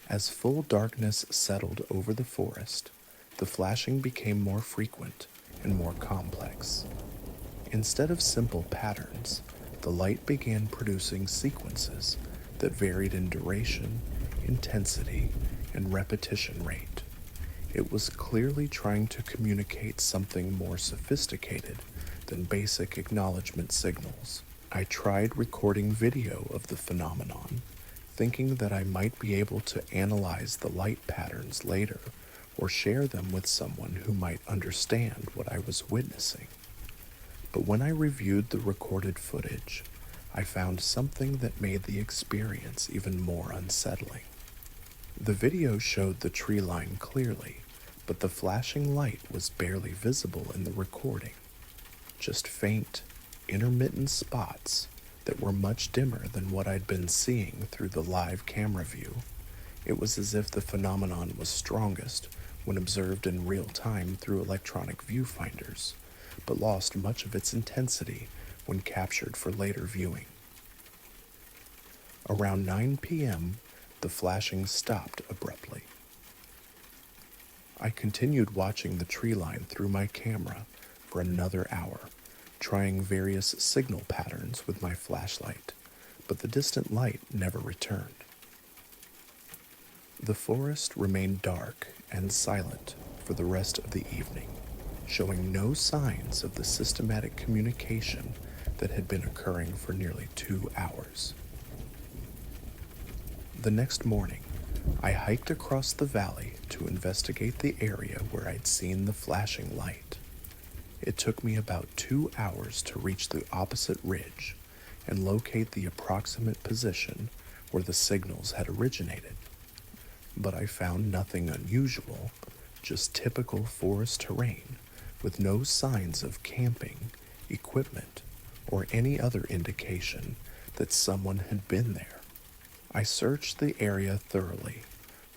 As full darkness settled over the forest, the flashing became more frequent and more complex. Instead of simple patterns, the light began producing sequences that varied in duration, intensity, and repetition rate. It was clearly trying to communicate something more sophisticated than basic acknowledgement signals. I tried recording video of the phenomenon, thinking that I might be able to analyze the light patterns later or share them with someone who might understand what I was witnessing. But when I reviewed the recorded footage, I found something that made the experience even more unsettling. The video showed the tree line clearly, but the flashing light was barely visible in the recording. Just faint, intermittent spots that were much dimmer than what I'd been seeing through the live camera view. It was as if the phenomenon was strongest when observed in real time through electronic viewfinders, but lost much of its intensity when captured for later viewing. Around 9 p.m., the flashing stopped abruptly. I continued watching the tree line through my camera for another hour, trying various signal patterns with my flashlight, but the distant light never returned. The forest remained dark and silent for the rest of the evening, showing no signs of the systematic communication that had been occurring for nearly 2 hours. The next morning, I hiked across the valley to investigate the area where I'd seen the flashing light. It took me about 2 hours to reach the opposite ridge and locate the approximate position where the signals had originated. But I found nothing unusual, just typical forest terrain with no signs of camping, equipment, or any other indication that someone had been there. I searched the area thoroughly,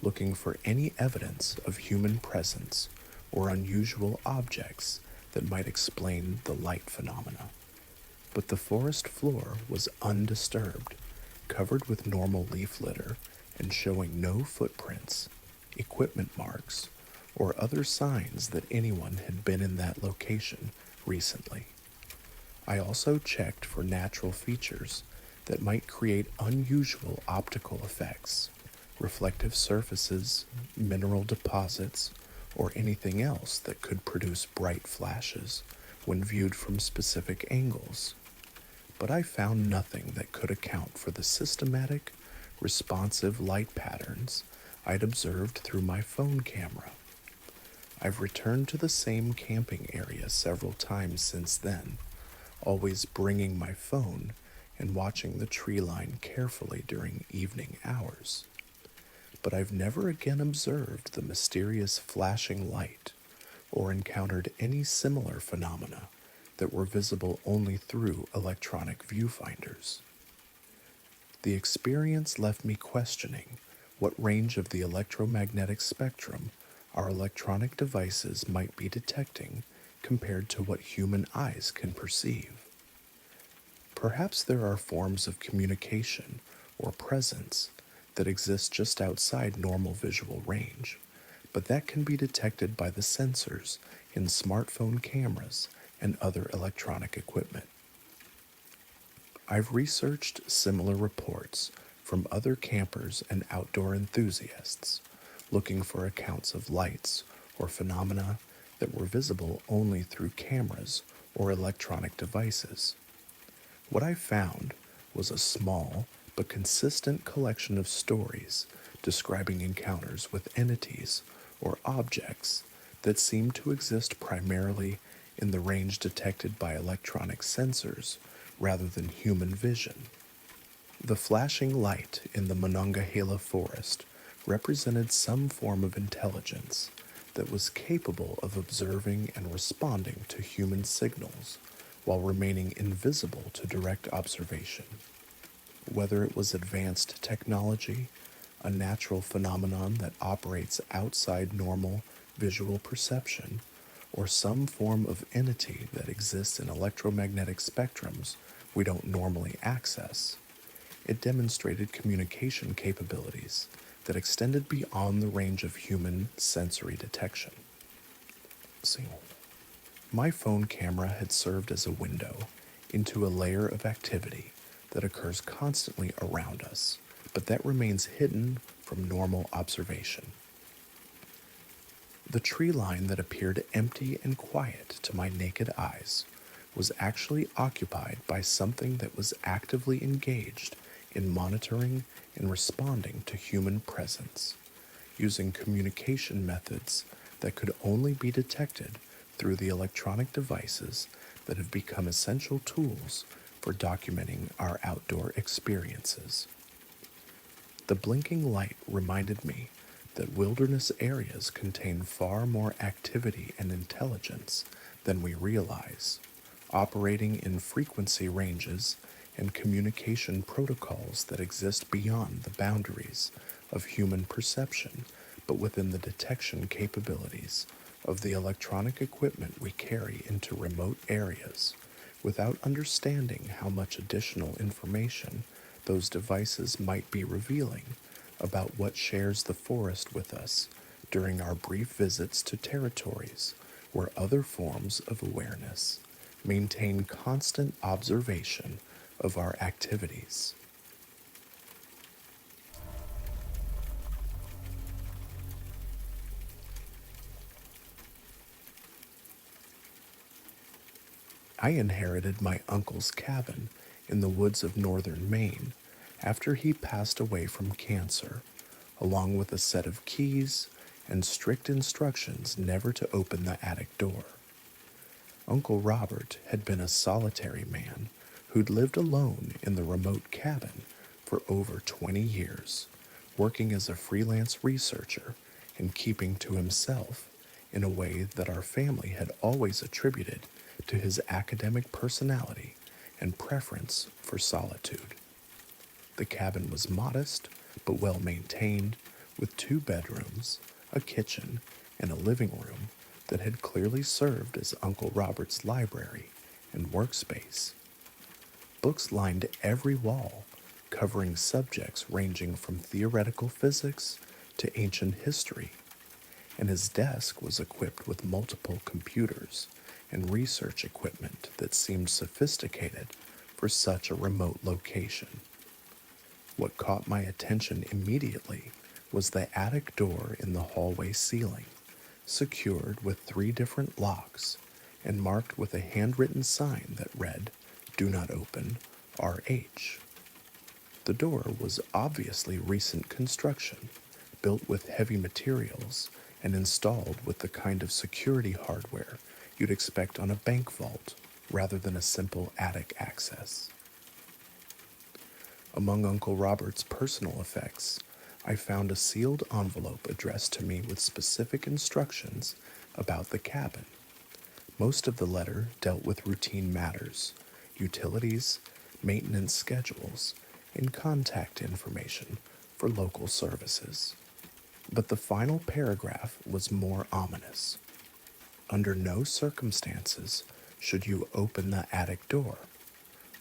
looking for any evidence of human presence or unusual objects that might explain the light phenomena. But the forest floor was undisturbed, covered with normal leaf litter and showing no footprints, equipment marks, or other signs that anyone had been in that location recently. I also checked for natural features that might create unusual optical effects, reflective surfaces, mineral deposits, or anything else that could produce bright flashes when viewed from specific angles. But I found nothing that could account for the systematic, responsive light patterns I'd observed through my phone camera. I've returned to the same camping area several times since then, always bringing my phone and watching the tree line carefully during evening hours. But I've never again observed the mysterious flashing light or encountered any similar phenomena that were visible only through electronic viewfinders. The experience left me questioning what range of the electromagnetic spectrum our electronic devices might be detecting compared to what human eyes can perceive. Perhaps there are forms of communication or presence that exist just outside normal visual range, but that can be detected by the sensors in smartphone cameras and other electronic equipment. I've researched similar reports from other campers and outdoor enthusiasts, looking for accounts of lights or phenomena that were visible only through cameras or electronic devices. What I found was a small but consistent collection of stories describing encounters with entities or objects that seemed to exist primarily in the range detected by electronic sensors rather than human vision. The flashing light in the Monongahela forest represented some form of intelligence that was capable of observing and responding to human signals while remaining invisible to direct observation. Whether it was advanced technology, a natural phenomenon that operates outside normal visual perception, or some form of entity that exists in electromagnetic spectrums we don't normally access, it demonstrated communication capabilities that extended beyond the range of human sensory detection. See, my phone camera had served as a window into a layer of activity that occurs constantly around us, but that remains hidden from normal observation. The tree line that appeared empty and quiet to my naked eyes was actually occupied by something that was actively engaged in monitoring and responding to human presence, using communication methods that could only be detected through the electronic devices that have become essential tools for documenting our outdoor experiences. The blinking light reminded me that wilderness areas contain far more activity and intelligence than we realize, operating in frequency ranges and communication protocols that exist beyond the boundaries of human perception, but within the detection capabilities of the electronic equipment we carry into remote areas, without understanding how much additional information those devices might be revealing about what shares the forest with us during our brief visits to territories where other forms of awareness maintain constant observation of our activities. I inherited my uncle's cabin in the woods of northern Maine after he passed away from cancer, along with a set of keys and strict instructions never to open the attic door. Uncle Robert had been a solitary man who'd lived alone in the remote cabin for over 20 years, working as a freelance researcher and keeping to himself in a way that our family had always attributed to his academic personality and preference for solitude. The cabin was modest but well maintained, with 2 bedrooms, a kitchen, and a living room that had clearly served as Uncle Robert's library and workspace. Books lined every wall, covering subjects ranging from theoretical physics to ancient history, and his desk was equipped with multiple computers and research equipment that seemed sophisticated for such a remote location. What caught my attention immediately was the attic door in the hallway ceiling, secured with 3 different locks and marked with a handwritten sign that read, "Do not open, RH." The door was obviously recent construction, built with heavy materials and installed with the kind of security hardware you'd expect on a bank vault rather than a simple attic access. Among Uncle Robert's personal effects, I found a sealed envelope addressed to me with specific instructions about the cabin. Most of the letter dealt with routine matters, utilities, maintenance schedules, and contact information for local services. But the final paragraph was more ominous. Under no circumstances should you open the attic door.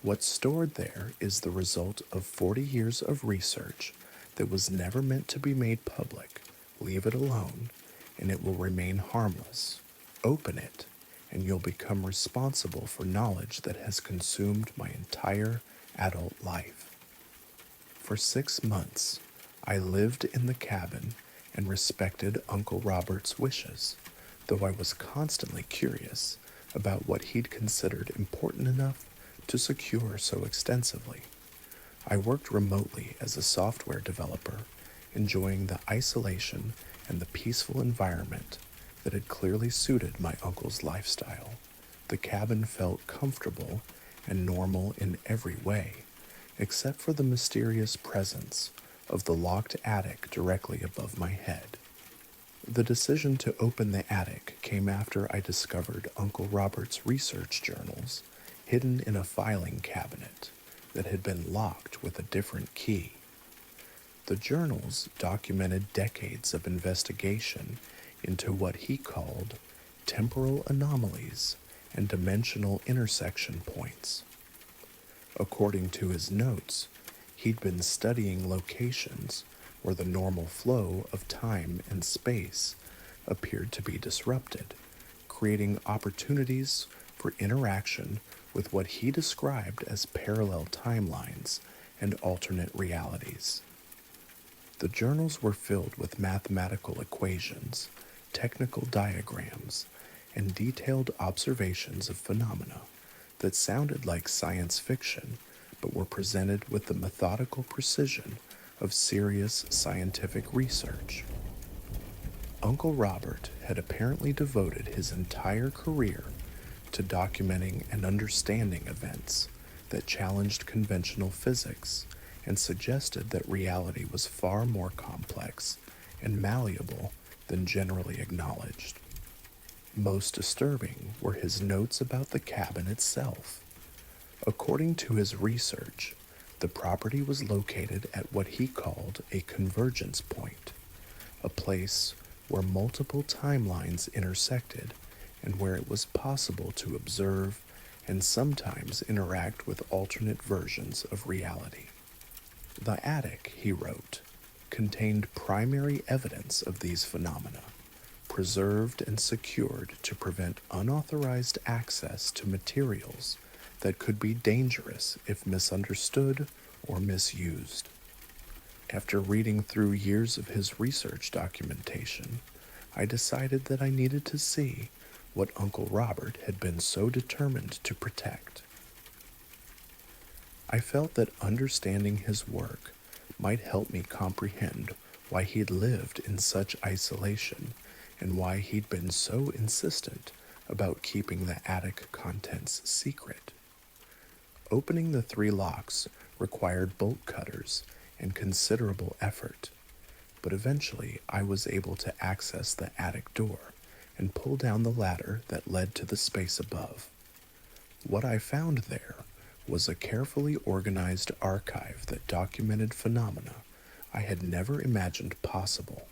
What's stored there is the result of 40 years of research that was never meant to be made public. Leave it alone, and it will remain harmless. Open it, and you'll become responsible for knowledge that has consumed my entire adult life. For 6 months, I lived in the cabin and respected Uncle Robert's wishes, though I was constantly curious about what he'd considered important enough to secure so extensively. I worked remotely as a software developer, enjoying the isolation and the peaceful environment that had clearly suited my uncle's lifestyle. The cabin felt comfortable and normal in every way, except for the mysterious presence of the locked attic directly above my head. The decision to open the attic came after I discovered Uncle Robert's research journals hidden in a filing cabinet that had been locked with a different key. The journals documented decades of investigation into what he called temporal anomalies and dimensional intersection points. According to his notes, he'd been studying locations where the normal flow of time and space appeared to be disrupted, creating opportunities for interaction with what he described as parallel timelines and alternate realities. The journals were filled with mathematical equations, technical diagrams, and detailed observations of phenomena that sounded like science fiction but were presented with the methodical precision of serious scientific research. Uncle Robert had apparently devoted his entire career to documenting and understanding events that challenged conventional physics and suggested that reality was far more complex and malleable than generally acknowledged. Most disturbing were his notes about the cabin itself. According to his research, the property was located at what he called a convergence point, a place where multiple timelines intersected and where it was possible to observe and sometimes interact with alternate versions of reality. The attic, he wrote, contained primary evidence of these phenomena, preserved and secured to prevent unauthorized access to materials that could be dangerous if misunderstood or misused. After reading through years of his research documentation, I decided that I needed to see what Uncle Robert had been so determined to protect. I felt that understanding his work might help me comprehend why he'd lived in such isolation and why he'd been so insistent about keeping the attic contents secret. Opening the 3 locks required bolt cutters and considerable effort, but eventually I was able to access the attic door and pull down the ladder that led to the space above. What I found there was a carefully organized archive that documented phenomena I had never imagined possible.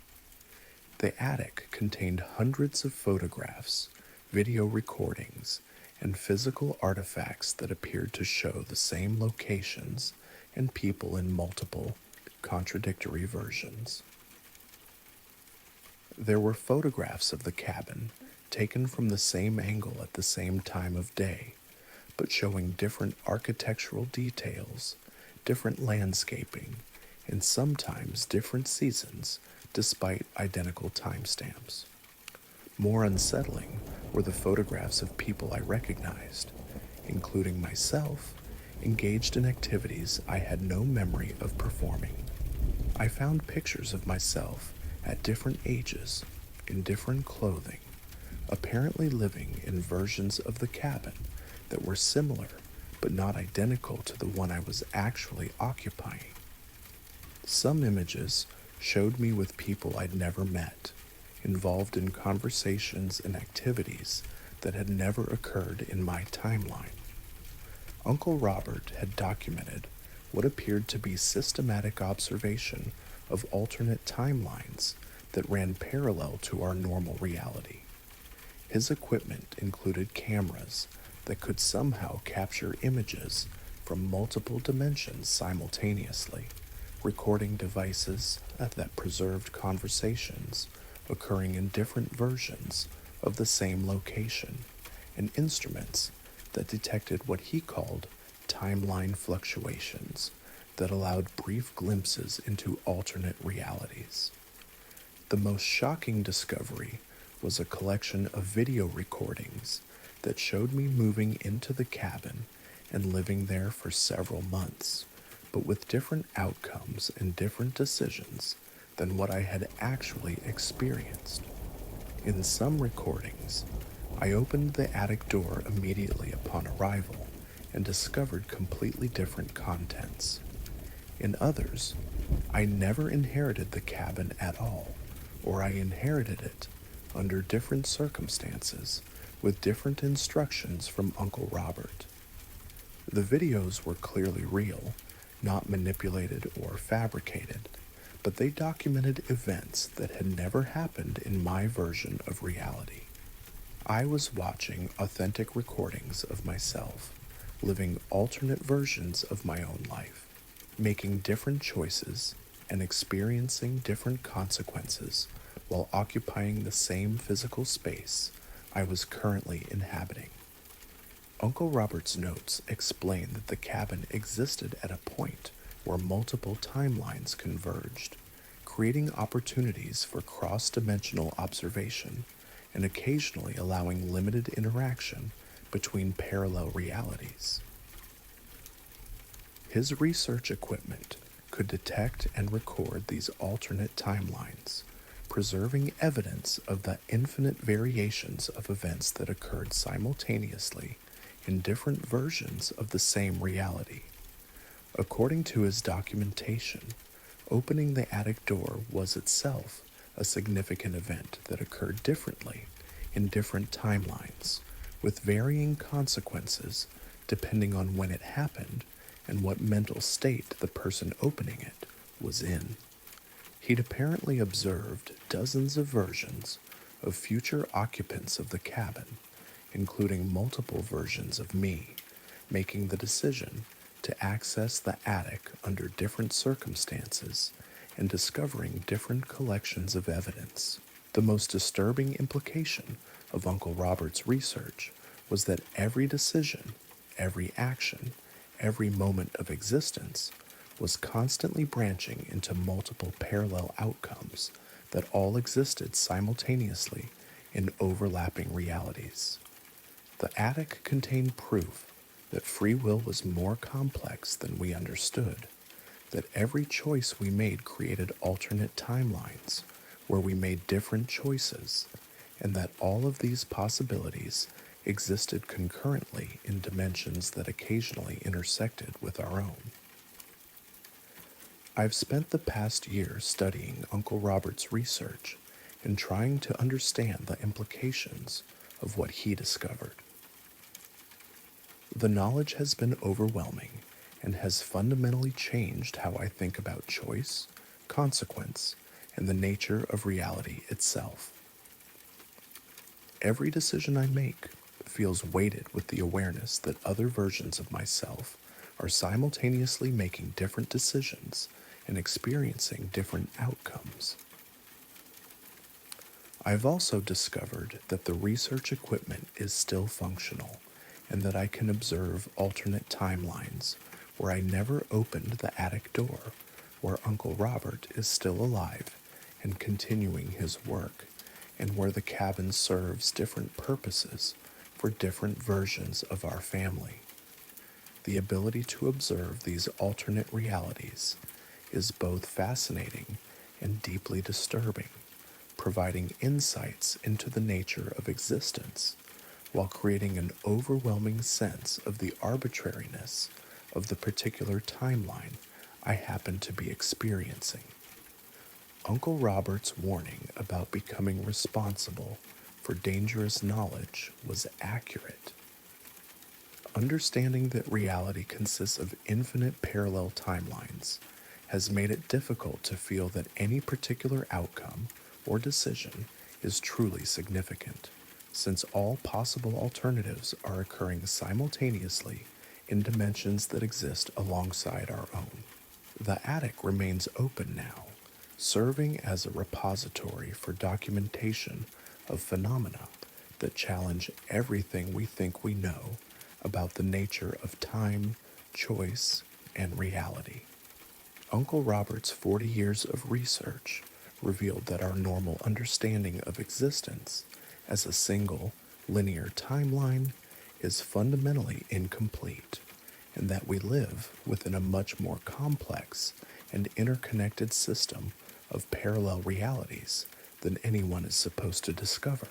The attic contained hundreds of photographs, video recordings, and physical artifacts that appeared to show the same locations and people in multiple, contradictory versions. There were photographs of the cabin taken from the same angle at the same time of day, but showing different architectural details, different landscaping, and sometimes different seasons despite identical timestamps. More unsettling were the photographs of people I recognized, including myself, engaged in activities I had no memory of performing. I found pictures of myself at different ages, in different clothing, apparently living in versions of the cabin that were similar but not identical to the one I was actually occupying. Some images showed me with people I'd never met, involved in conversations and activities that had never occurred in my timeline. Uncle Robert had documented what appeared to be systematic observation of alternate timelines that ran parallel to our normal reality. His equipment included cameras that could somehow capture images from multiple dimensions simultaneously, recording devices that preserved conversations occurring in different versions of the same location, and instruments that detected what he called timeline fluctuations that allowed brief glimpses into alternate realities. The most shocking discovery was a collection of video recordings that showed me moving into the cabin and living there for several months, but with different outcomes and different decisions than what I had actually experienced. In some recordings, I opened the attic door immediately upon arrival and discovered completely different contents. In others, I never inherited the cabin at all, or I inherited it under different circumstances with different instructions from Uncle Robert. The videos were clearly real, not manipulated or fabricated, but they documented events that had never happened in my version of reality. I was watching authentic recordings of myself, living alternate versions of my own life, making different choices and experiencing different consequences while occupying the same physical space I was currently inhabiting. Uncle Robert's notes explain that the cabin existed at a point where multiple timelines converged, creating opportunities for cross-dimensional observation and occasionally allowing limited interaction between parallel realities. His research equipment could detect and record these alternate timelines, preserving evidence of the infinite variations of events that occurred simultaneously in different versions of the same reality. According to his documentation, opening the attic door was itself a significant event that occurred differently in different timelines, with varying consequences depending on when it happened and what mental state the person opening it was in. He'd apparently observed dozens of versions of future occupants of the cabin, including multiple versions of me, making the decision to access the attic under different circumstances and discovering different collections of evidence. The most disturbing implication of Uncle Robert's research was that every decision, every action, every moment of existence was constantly branching into multiple parallel outcomes that all existed simultaneously in overlapping realities. The attic contained proof that free will was more complex than we understood, that every choice we made created alternate timelines where we made different choices, and that all of these possibilities existed concurrently in dimensions that occasionally intersected with our own. I've spent the past year studying Uncle Robert's research and trying to understand the implications of what he discovered. The knowledge has been overwhelming and has fundamentally changed how I think about choice, consequence, and the nature of reality itself. Every decision I make feels weighted with the awareness that other versions of myself are simultaneously making different decisions and experiencing different outcomes. I've also discovered that the research equipment is still functional and that I can observe alternate timelines where I never opened the attic door, where Uncle Robert is still alive and continuing his work, and where the cabin serves different purposes for different versions of our family. The ability to observe these alternate realities is both fascinating and deeply disturbing, providing insights into the nature of existence while creating an overwhelming sense of the arbitrariness of the particular timeline I happen to be experiencing. Uncle Robert's warning about becoming responsible for dangerous knowledge was accurate. Understanding that reality consists of infinite parallel timelines has made it difficult to feel that any particular outcome or decision is truly significant, since all possible alternatives are occurring simultaneously in dimensions that exist alongside our own. The attic remains open now, serving as a repository for documentation of phenomena that challenge everything we think we know about the nature of time, choice, and reality. Uncle Robert's 40 years of research revealed that our normal understanding of existence as a single, linear timeline is fundamentally incomplete, and that we live within a much more complex and interconnected system of parallel realities than anyone is supposed to discover.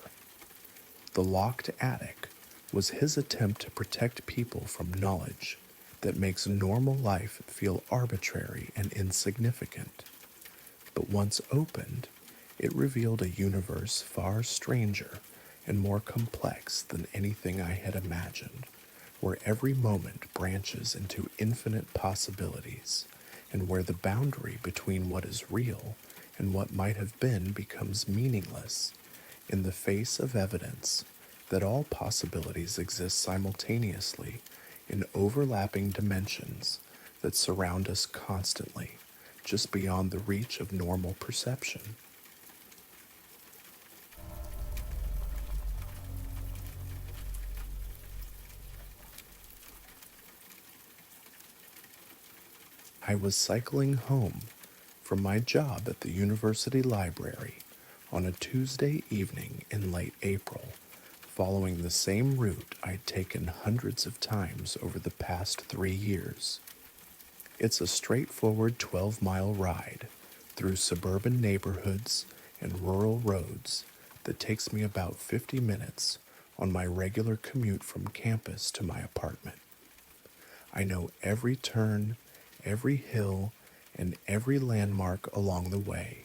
The locked attic was his attempt to protect people from knowledge that makes normal life feel arbitrary and insignificant. But once opened, it revealed a universe far stranger and more complex than anything I had imagined, where every moment branches into infinite possibilities, and where the boundary between what is real and what might have been becomes meaningless in the face of evidence that all possibilities exist simultaneously in overlapping dimensions that surround us constantly, just beyond the reach of normal perception. I was cycling home from my job at the university library on a Tuesday evening in late April, following the same route I'd taken hundreds of times over the past 3 years. It's a straightforward 12-mile ride through suburban neighborhoods and rural roads that takes me about 50 minutes on my regular commute from campus to my apartment. I know every turn, every hill, and every landmark along the way,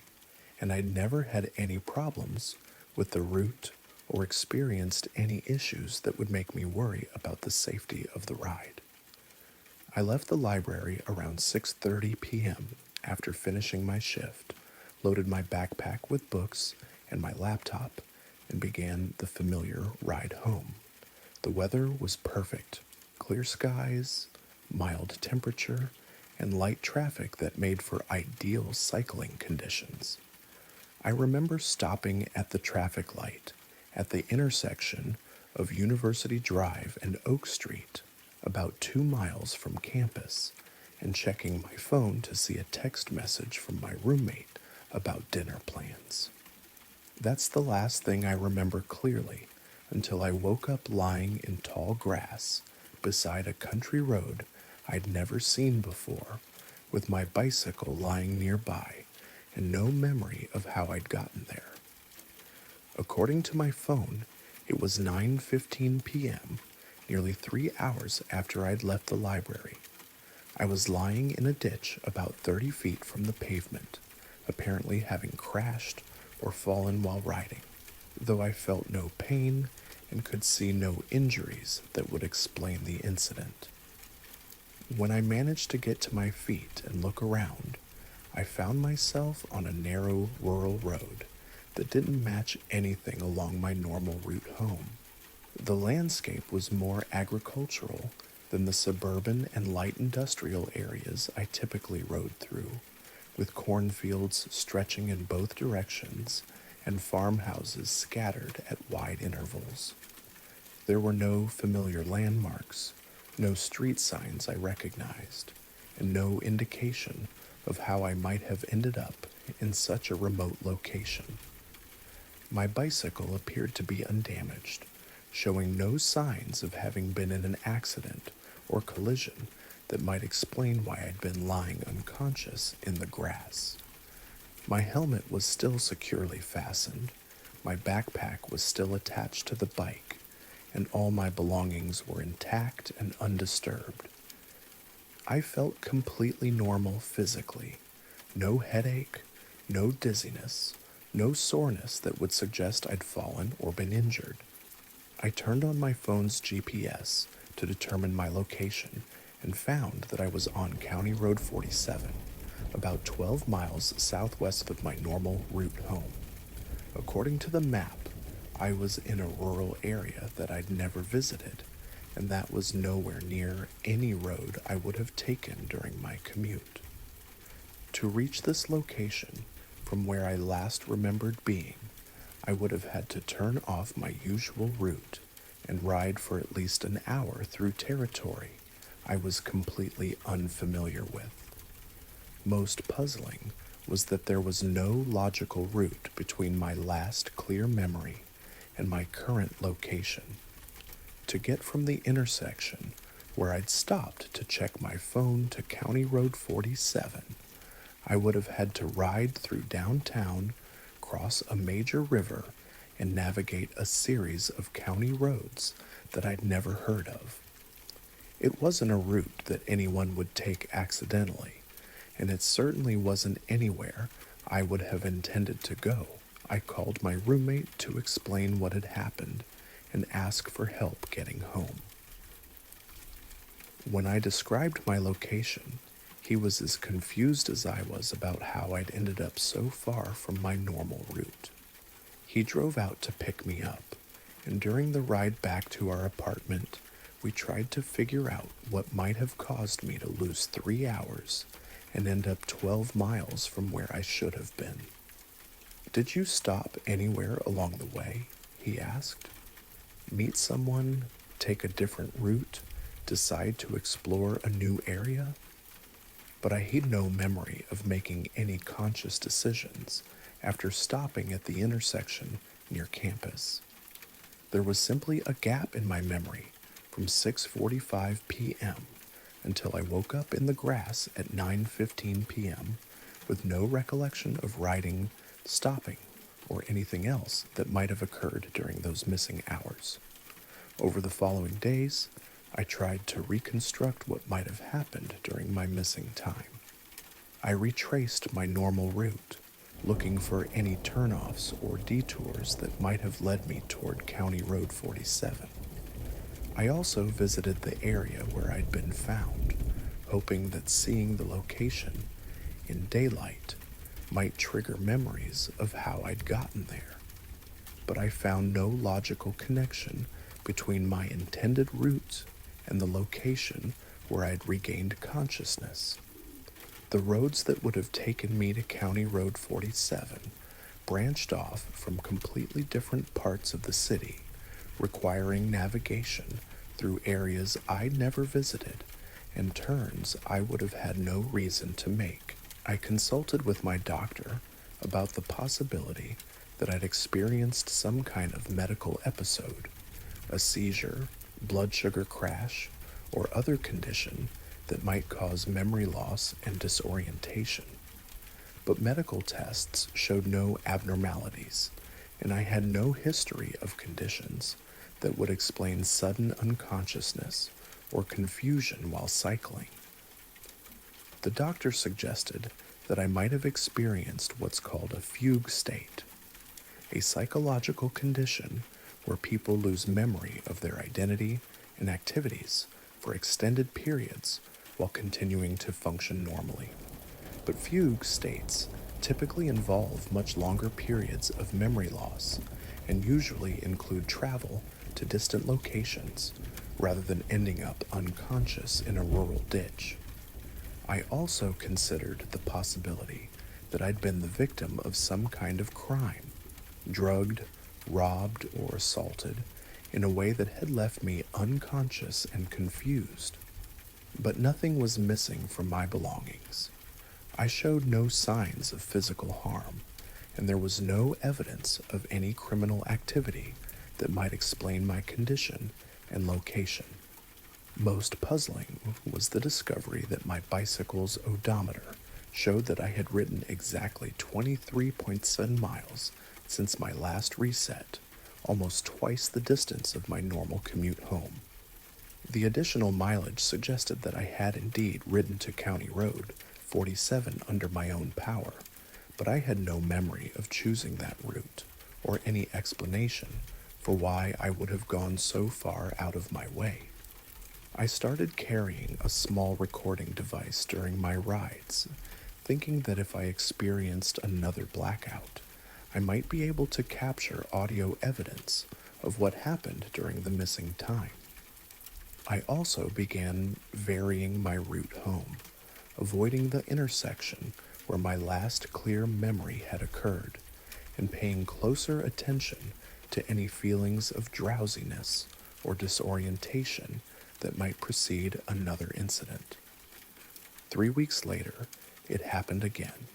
and I'd never had any problems with the route or experienced any issues that would make me worry about the safety of the ride. I left the library around 6:30 p.m. after finishing my shift, loaded my backpack with books and my laptop, and began the familiar ride home. The weather was perfect: clear skies, mild temperature, and light traffic that made for ideal cycling conditions. I remember stopping at the traffic light at the intersection of University Drive and Oak Street, about 2 miles from campus, and checking my phone to see a text message from my roommate about dinner plans. That's the last thing I remember clearly until I woke up lying in tall grass beside a country road I'd never seen before, with my bicycle lying nearby and no memory of how I'd gotten there. According to my phone, it was 9:15 p.m., nearly 3 hours after I'd left the library. I was lying in a ditch about 30 feet from the pavement, apparently having crashed or fallen while riding, though I felt no pain and could see no injuries that would explain the incident. When I managed to get to my feet and look around, I found myself on a narrow rural road that didn't match anything along my normal route home. The landscape was more agricultural than the suburban and light industrial areas I typically rode through, with cornfields stretching in both directions and farmhouses scattered at wide intervals. There were no familiar landmarks, no street signs I recognized, and no indication of how I might have ended up in such a remote location. My bicycle appeared to be undamaged, showing no signs of having been in an accident or collision that might explain why I'd been lying unconscious in the grass. My helmet was still securely fastened, my backpack was still attached to the bike, and all my belongings were intact and undisturbed. I felt completely normal physically. No headache, no dizziness, no soreness that would suggest I'd fallen or been injured. I turned on my phone's GPS to determine my location and found that I was on County Road 47, about 12 miles southwest of my normal route home. According to the map, I was in a rural area that I'd never visited, and that was nowhere near any road I would have taken during my commute. To reach this location, from where I last remembered being, I would have had to turn off my usual route and ride for at least an hour through territory I was completely unfamiliar with. Most puzzling was that there was no logical route between my last clear memory and my current location. To get from the intersection where I'd stopped to check my phone to County Road 47, I would have had to ride through downtown, cross a major river, and navigate a series of county roads that I'd never heard of. It wasn't a route that anyone would take accidentally, and it certainly wasn't anywhere I would have intended to go. I called my roommate to explain what had happened and ask for help getting home. When I described my location, he was as confused as I was about how I'd ended up so far from my normal route. He drove out to pick me up, and during the ride back to our apartment, we tried to figure out what might have caused me to lose 3 hours and end up 12 miles from where I should have been. "Did you stop anywhere along the way?" he asked. "Meet someone, take a different route, decide to explore a new area?" But I had no memory of making any conscious decisions after stopping at the intersection near campus. There was simply a gap in my memory from 6:45 p.m. until I woke up in the grass at 9:15 p.m. with no recollection of riding, stopping, or anything else that might have occurred during those missing hours. Over the following days, I tried to reconstruct what might have happened during my missing time. I retraced my normal route, looking for any turnoffs or detours that might have led me toward County Road 47. I also visited the area where I'd been found, hoping that seeing the location in daylight might trigger memories of how I'd gotten there. But I found no logical connection between my intended route and the location where I'd regained consciousness. The roads that would have taken me to County Road 47 branched off from completely different parts of the city, requiring navigation through areas I'd never visited and turns I would have had no reason to make. I consulted with my doctor about the possibility that I'd experienced some kind of medical episode, a seizure, blood sugar crash, or other condition that might cause memory loss and disorientation. But medical tests showed no abnormalities, and I had no history of conditions that would explain sudden unconsciousness or confusion while cycling. The doctor suggested that I might have experienced what's called a fugue state, a psychological condition where people lose memory of their identity and activities for extended periods while continuing to function normally. But fugue states typically involve much longer periods of memory loss and usually include travel to distant locations rather than ending up unconscious in a rural ditch. I also considered the possibility that I'd been the victim of some kind of crime, drugged, robbed, or assaulted in a way that had left me unconscious and confused. But nothing was missing from my belongings. I showed no signs of physical harm, and there was no evidence of any criminal activity that might explain my condition and location. Most puzzling was the discovery that my bicycle's odometer showed that I had ridden exactly 23.7 miles since my last reset, almost twice the distance of my normal commute home. The additional mileage suggested that I had indeed ridden to County Road 47 under my own power, but I had no memory of choosing that route or any explanation for why I would have gone so far out of my way. I started carrying a small recording device during my rides, thinking that if I experienced another blackout, I might be able to capture audio evidence of what happened during the missing time. I also began varying my route home, avoiding the intersection where my last clear memory had occurred, and paying closer attention to any feelings of drowsiness or disorientation that might precede another incident. 3 weeks later, it happened again.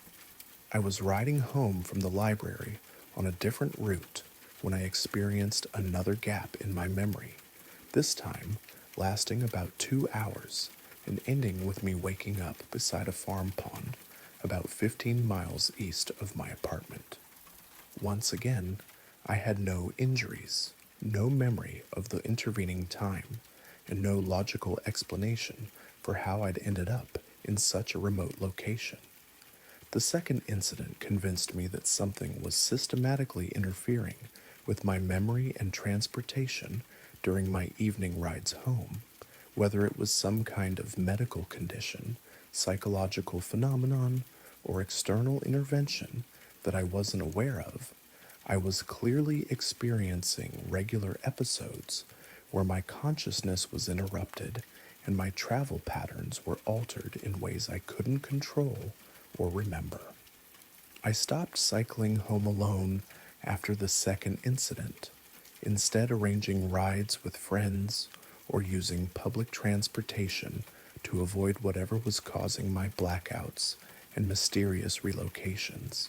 I was riding home from the library on a different route when I experienced another gap in my memory, this time lasting about 2 hours and ending with me waking up beside a farm pond about 15 miles east of my apartment. Once again, I had no injuries, no memory of the intervening time, and no logical explanation for how I'd ended up in such a remote location. The second incident convinced me that something was systematically interfering with my memory and transportation during my evening rides home, whether it was some kind of medical condition, psychological phenomenon, or external intervention that I wasn't aware of. I was clearly experiencing regular episodes where my consciousness was interrupted and my travel patterns were altered in ways I couldn't control or remember. I stopped cycling home alone after the second incident, instead arranging rides with friends or using public transportation to avoid whatever was causing my blackouts and mysterious relocations.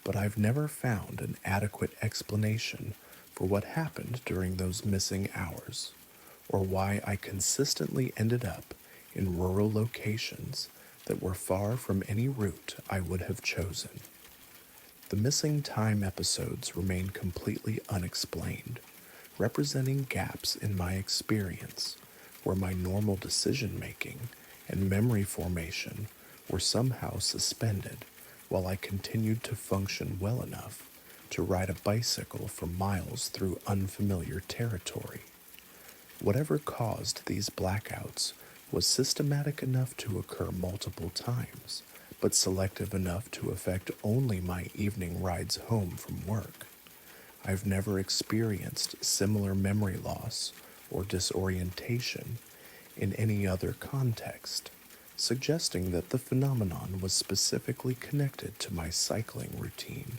But I've never found an adequate explanation for what happened during those missing hours, or why I consistently ended up in rural locations that were far from any route I would have chosen. The missing time episodes remain completely unexplained, representing gaps in my experience where my normal decision making and memory formation were somehow suspended while I continued to function well enough to ride a bicycle for miles through unfamiliar territory. Whatever caused these blackouts was systematic enough to occur multiple times, but selective enough to affect only my evening rides home from work. I've never experienced similar memory loss or disorientation in any other context, suggesting that the phenomenon was specifically connected to my cycling routine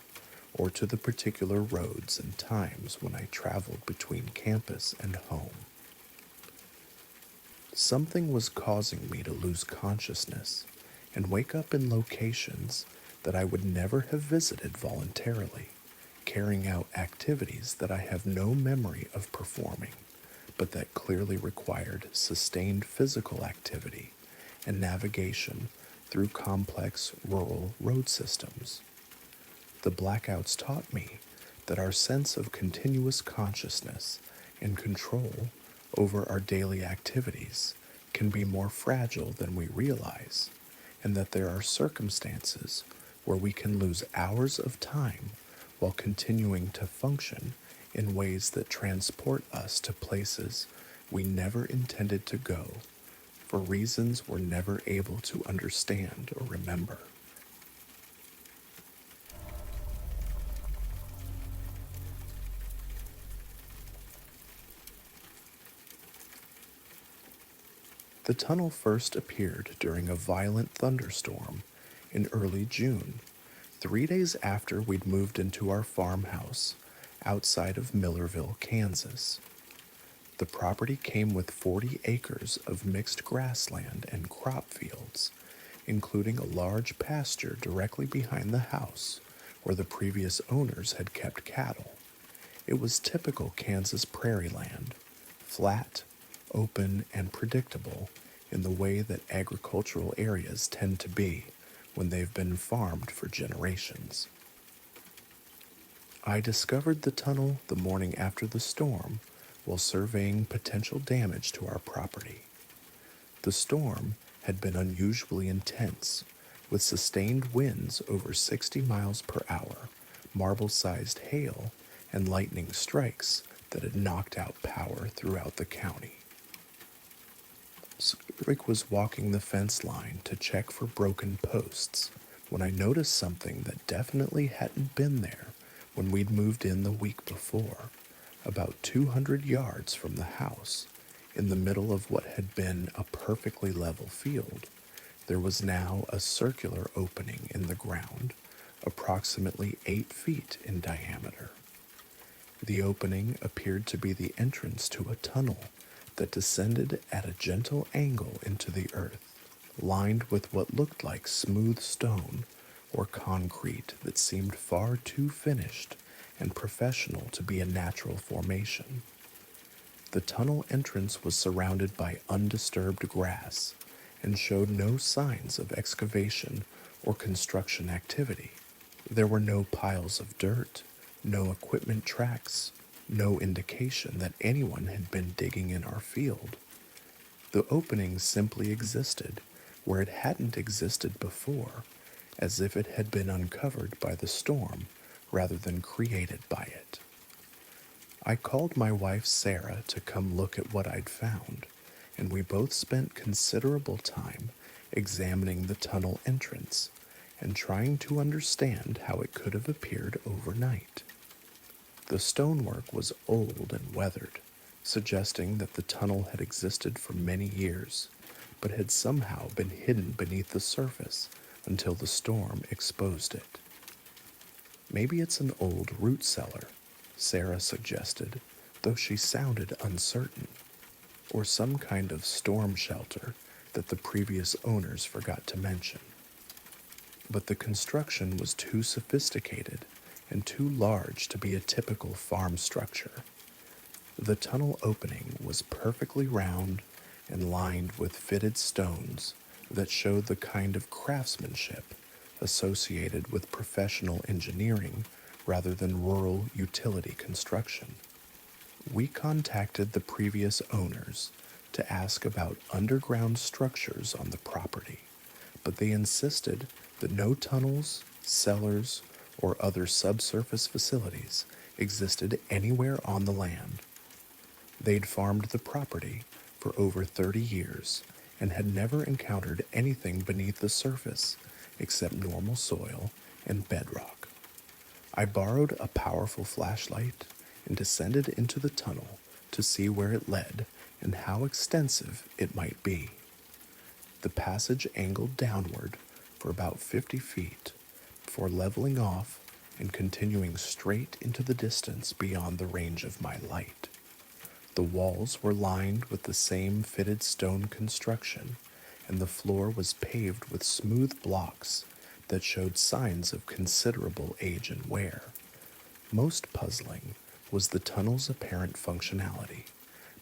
or to the particular roads and times when I traveled between campus and home. Something was causing me to lose consciousness and wake up in locations that I would never have visited voluntarily, carrying out activities that I have no memory of performing, but that clearly required sustained physical activity and navigation through complex rural road systems. The blackouts taught me that our sense of continuous consciousness and control over our daily activities can be more fragile than we realize, and that there are circumstances where we can lose hours of time while continuing to function in ways that transport us to places we never intended to go for reasons we're never able to understand or remember. The tunnel first appeared during a violent thunderstorm in early June, 3 days after we'd moved into our farmhouse outside of Millerville, Kansas. The property came with 40 acres of mixed grassland and crop fields, including a large pasture directly behind the house where the previous owners had kept cattle. It was typical Kansas prairie land, flat, open, and predictable in the way that agricultural areas tend to be when they've been farmed for generations. I discovered the tunnel the morning after the storm while surveying potential damage to our property. The storm had been unusually intense, with sustained winds over 60 miles per hour, marble-sized hail, and lightning strikes that had knocked out power throughout the county. Rick was walking the fence line to check for broken posts when I noticed something that definitely hadn't been there when we'd moved in the week before, about 200 yards from the house. In the middle of what had been a perfectly level field, there was now a circular opening in the ground, approximately 8 feet in diameter. The opening appeared to be the entrance to a tunnel that descended at a gentle angle into the earth, lined with what looked like smooth stone or concrete that seemed far too finished and professional to be a natural formation. The tunnel entrance was surrounded by undisturbed grass and showed no signs of excavation or construction activity. There were no piles of dirt, no equipment tracks, no indication that anyone had been digging in our field. The opening simply existed where it hadn't existed before, as if it had been uncovered by the storm rather than created by it. I called my wife Sarah to come look at what I'd found, and we both spent considerable time examining the tunnel entrance and trying to understand how it could have appeared overnight. The stonework was old and weathered, suggesting that the tunnel had existed for many years, but had somehow been hidden beneath the surface until the storm exposed it. Maybe it's an old root cellar, Sarah suggested, though she sounded uncertain, or some kind of storm shelter that the previous owners forgot to mention. But the construction was too sophisticated and too large to be a typical farm structure. The tunnel opening was perfectly round and lined with fitted stones that showed the kind of craftsmanship associated with professional engineering rather than rural utility construction. We contacted the previous owners to ask about underground structures on the property, but they insisted that no tunnels, cellars, or other subsurface facilities existed anywhere on the land. They'd farmed the property for over 30 years and had never encountered anything beneath the surface except normal soil and bedrock. I borrowed a powerful flashlight and descended into the tunnel to see where it led and how extensive it might be. The passage angled downward for about 50 feet before leveling off and continuing straight into the distance beyond the range of my light. The walls were lined with the same fitted stone construction, and the floor was paved with smooth blocks that showed signs of considerable age and wear. Most puzzling was the tunnel's apparent functionality.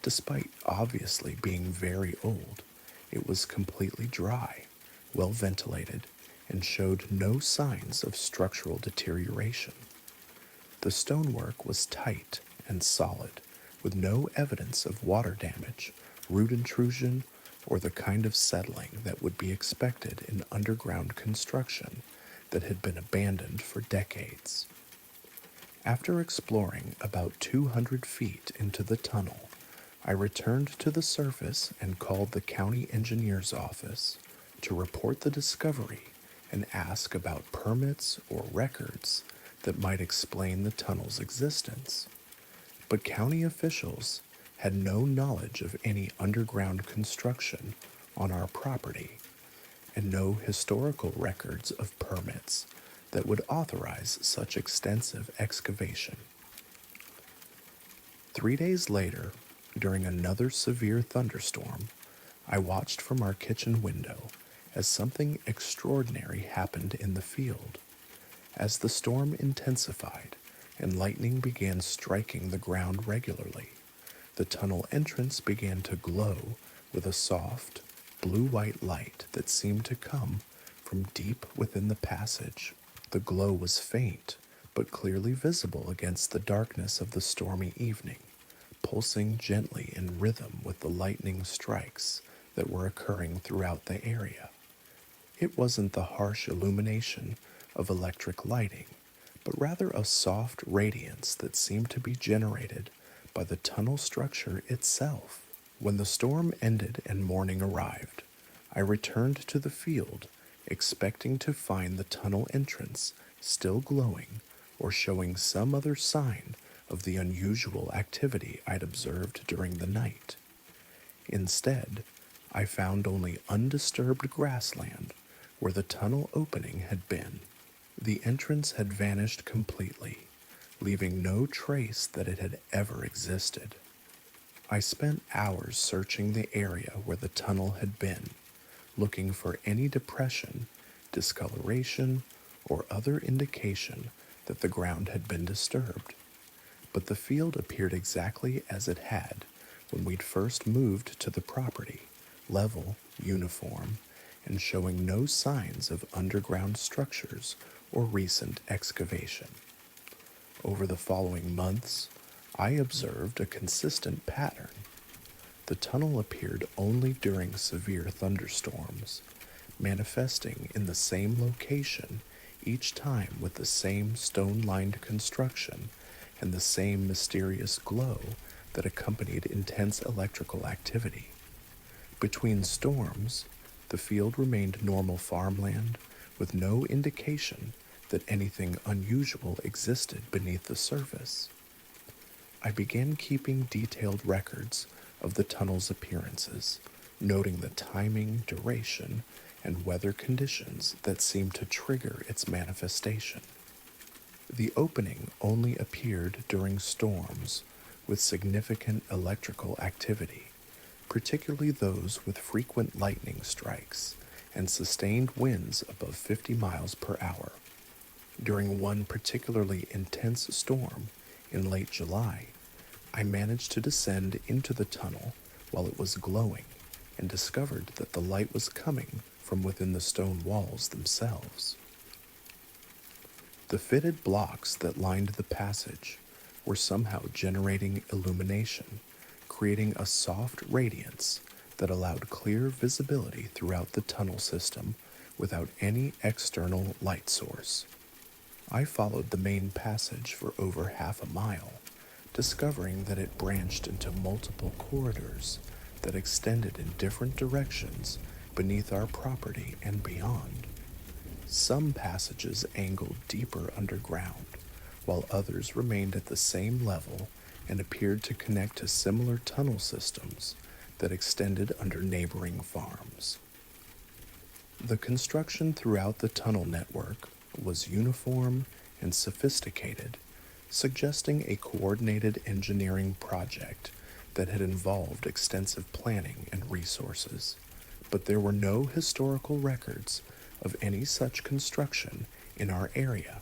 Despite obviously being very old, it was completely dry, well ventilated, and showed no signs of structural deterioration. The stonework was tight and solid, with no evidence of water damage, root intrusion, or the kind of settling that would be expected in underground construction that had been abandoned for decades. After exploring about 200 feet into the tunnel, I returned to the surface and called the county engineer's office to report the discovery and ask about permits or records that might explain the tunnel's existence. But county officials had no knowledge of any underground construction on our property and no historical records of permits that would authorize such extensive excavation. 3 days later, during another severe thunderstorm, I watched from our kitchen window as something extraordinary happened in the field. As the storm intensified and lightning began striking the ground regularly, the tunnel entrance began to glow with a soft, blue-white light that seemed to come from deep within the passage. The glow was faint, but clearly visible against the darkness of the stormy evening, pulsing gently in rhythm with the lightning strikes that were occurring throughout the area. It wasn't the harsh illumination of electric lighting, but rather a soft radiance that seemed to be generated by the tunnel structure itself. When the storm ended and morning arrived, I returned to the field, expecting to find the tunnel entrance still glowing or showing some other sign of the unusual activity I'd observed during the night. Instead, I found only undisturbed grassland where the tunnel opening had been. The entrance had vanished completely, leaving no trace that it had ever existed. I spent hours searching the area where the tunnel had been, looking for any depression, discoloration, or other indication that the ground had been disturbed. But the field appeared exactly as it had when we'd first moved to the property, level, uniform, and showing no signs of underground structures or recent excavation. Over the following months, I observed a consistent pattern. The tunnel appeared only during severe thunderstorms, manifesting in the same location each time with the same stone-lined construction and the same mysterious glow that accompanied intense electrical activity. Between storms, the field remained normal farmland with no indication that anything unusual existed beneath the surface. I began keeping detailed records of the tunnel's appearances, noting the timing, duration, and weather conditions that seemed to trigger its manifestation. The opening only appeared during storms with significant electrical activity, particularly those with frequent lightning strikes and sustained winds above 50 miles per hour. During one particularly intense storm in late July, I managed to descend into the tunnel while it was glowing and discovered that the light was coming from within the stone walls themselves. The fitted blocks that lined the passage were somehow generating illumination, creating a soft radiance that allowed clear visibility throughout the tunnel system without any external light source. I followed the main passage for over half a mile, discovering that it branched into multiple corridors that extended in different directions beneath our property and beyond. Some passages angled deeper underground, while others remained at the same level and appeared to connect to similar tunnel systems that extended under neighboring farms. The construction throughout the tunnel network was uniform and sophisticated, suggesting a coordinated engineering project that had involved extensive planning and resources. But there were no historical records of any such construction in our area,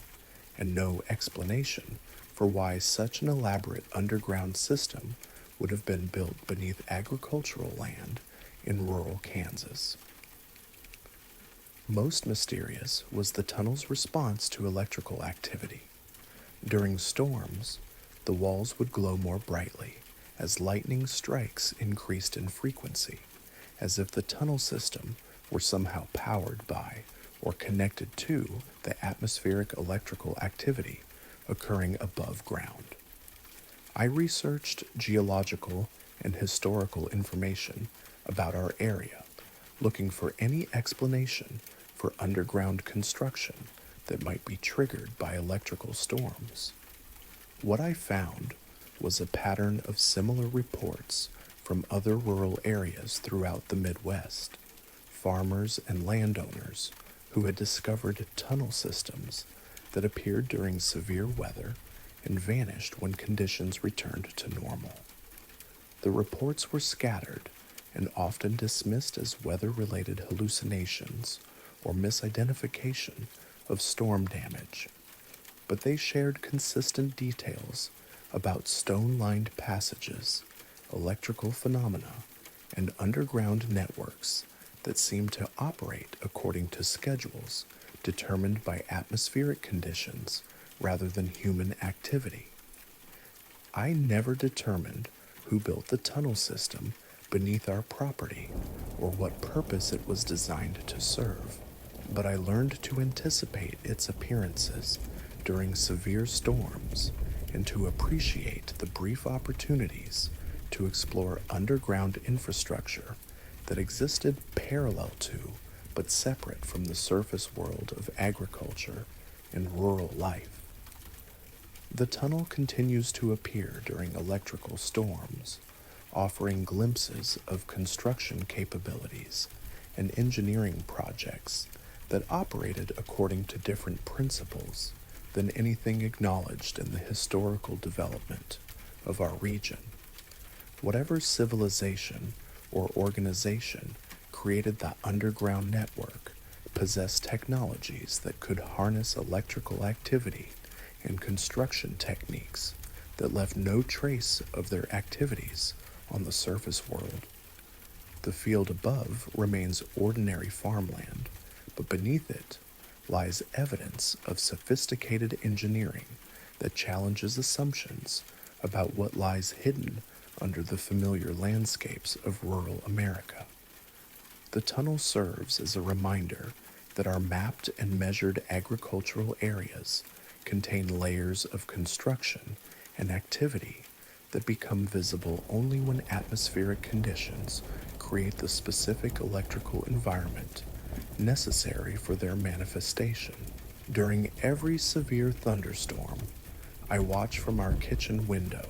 and no explanation for why such an elaborate underground system would have been built beneath agricultural land in rural Kansas. Most mysterious was the tunnel's response to electrical activity. During storms, the walls would glow more brightly as lightning strikes increased in frequency, as if the tunnel system were somehow powered by or connected to the atmospheric electrical activity occurring above ground. I researched geological and historical information about our area, looking for any explanation for underground construction that might be triggered by electrical storms. What I found was a pattern of similar reports from other rural areas throughout the Midwest. Farmers and landowners who had discovered tunnel systems that appeared during severe weather and vanished when conditions returned to normal. The reports were scattered and often dismissed as weather-related hallucinations or misidentification of storm damage, but they shared consistent details about stone-lined passages, electrical phenomena, and underground networks that seemed to operate according to schedules determined by atmospheric conditions rather than human activity. I never determined who built the tunnel system beneath our property or what purpose it was designed to serve, but I learned to anticipate its appearances during severe storms and to appreciate the brief opportunities to explore underground infrastructure that existed parallel to but separate from the surface world of agriculture and rural life. The tunnel continues to appear during electrical storms, offering glimpses of construction capabilities and engineering projects that operated according to different principles than anything acknowledged in the historical development of our region. Whatever civilization or organization created the underground network possessed technologies that could harness electrical activity and construction techniques that left no trace of their activities on the surface world. The field above remains ordinary farmland, but beneath it lies evidence of sophisticated engineering that challenges assumptions about what lies hidden under the familiar landscapes of rural America. The tunnel serves as a reminder that our mapped and measured agricultural areas contain layers of construction and activity that become visible only when atmospheric conditions create the specific electrical environment necessary for their manifestation. During every severe thunderstorm, I watch from our kitchen window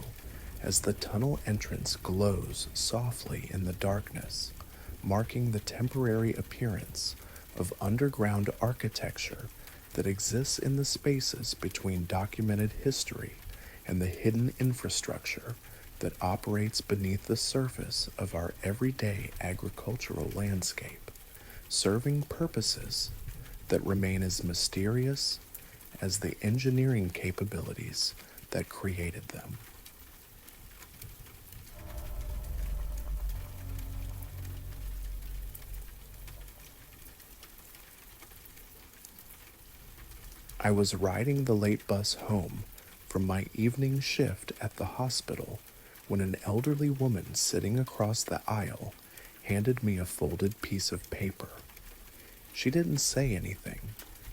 as the tunnel entrance glows softly in the darkness, marking the temporary appearance of underground architecture that exists in the spaces between documented history and the hidden infrastructure that operates beneath the surface of our everyday agricultural landscape, serving purposes that remain as mysterious as the engineering capabilities that created them. I was riding the late bus home from my evening shift at the hospital when an elderly woman sitting across the aisle handed me a folded piece of paper. She didn't say anything,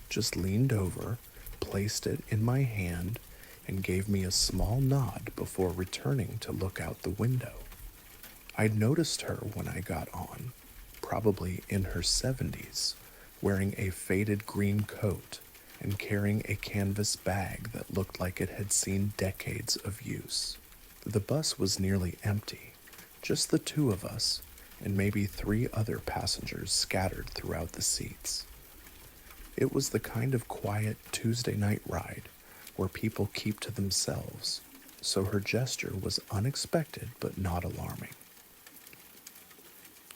just leaned over, placed it in my hand, and gave me a small nod before returning to look out the window. I'd noticed her when I got on, probably in her 70s, wearing a faded green coat and carrying a canvas bag that looked like it had seen decades of use. The bus was nearly empty, just the two of us, and maybe 3 other passengers scattered throughout the seats. It was the kind of quiet Tuesday night ride where people keep to themselves, so her gesture was unexpected but not alarming.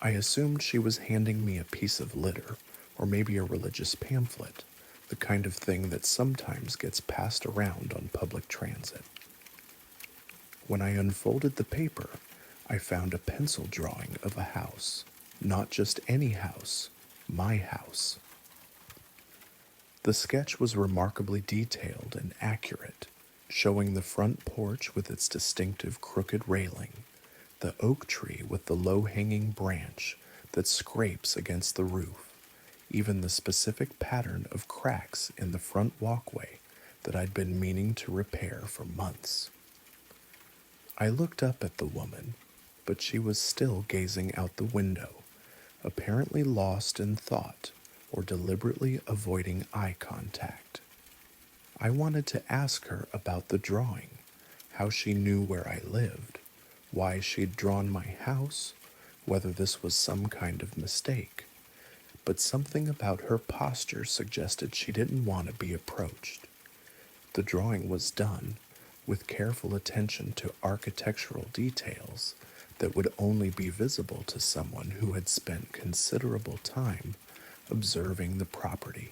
I assumed she was handing me a piece of litter or maybe a religious pamphlet, the kind of thing that sometimes gets passed around on public transit. When I unfolded the paper, I found a pencil drawing of a house. Not just any house, my house. The sketch was remarkably detailed and accurate, showing the front porch with its distinctive crooked railing, the oak tree with the low-hanging branch that scrapes against the roof, even the specific pattern of cracks in the front walkway that I'd been meaning to repair for months. I looked up at the woman, but she was still gazing out the window, apparently lost in thought or deliberately avoiding eye contact. I wanted to ask her about the drawing, how she knew where I lived, why she'd drawn my house, whether this was some kind of mistake, but something about her posture suggested she didn't want to be approached. The drawing was done with careful attention to architectural details that would only be visible to someone who had spent considerable time observing the property.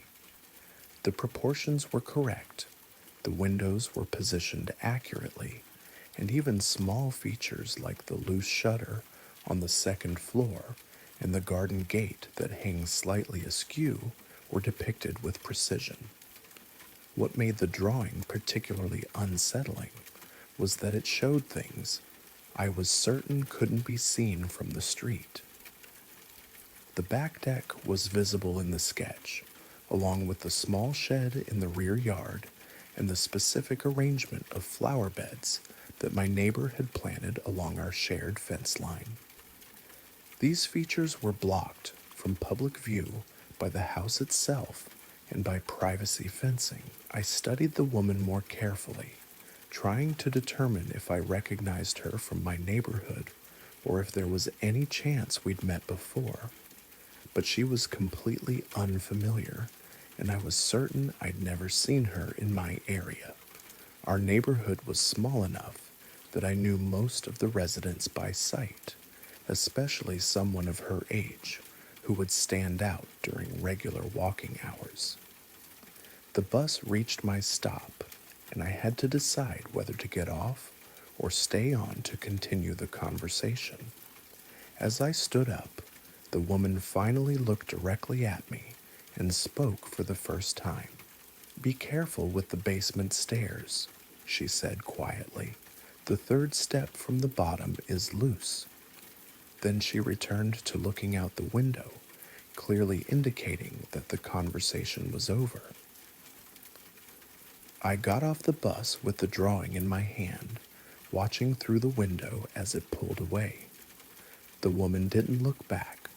The proportions were correct, the windows were positioned accurately, and even small features like the loose shutter on the second floor and the garden gate that hangs slightly askew were depicted with precision. What made the drawing particularly unsettling was that it showed things I was certain couldn't be seen from the street. The back deck was visible in the sketch, along with the small shed in the rear yard and the specific arrangement of flower beds that my neighbor had planted along our shared fence line. These features were blocked from public view by the house itself and by privacy fencing. I studied the woman more carefully, trying to determine if I recognized her from my neighborhood or if there was any chance we'd met before. But she was completely unfamiliar, and I was certain I'd never seen her in my area. Our neighborhood was small enough that I knew most of the residents by sight, especially someone of her age who would stand out during regular walking hours. The bus reached my stop, and I had to decide whether to get off or stay on to continue the conversation. As I stood up, the woman finally looked directly at me and spoke for the first time. "Be careful with the basement stairs," she said quietly. "The third step from the bottom is loose." Then she returned to looking out the window, clearly indicating that the conversation was over. I got off the bus with the drawing in my hand, watching through the window as it pulled away. The woman didn't look back.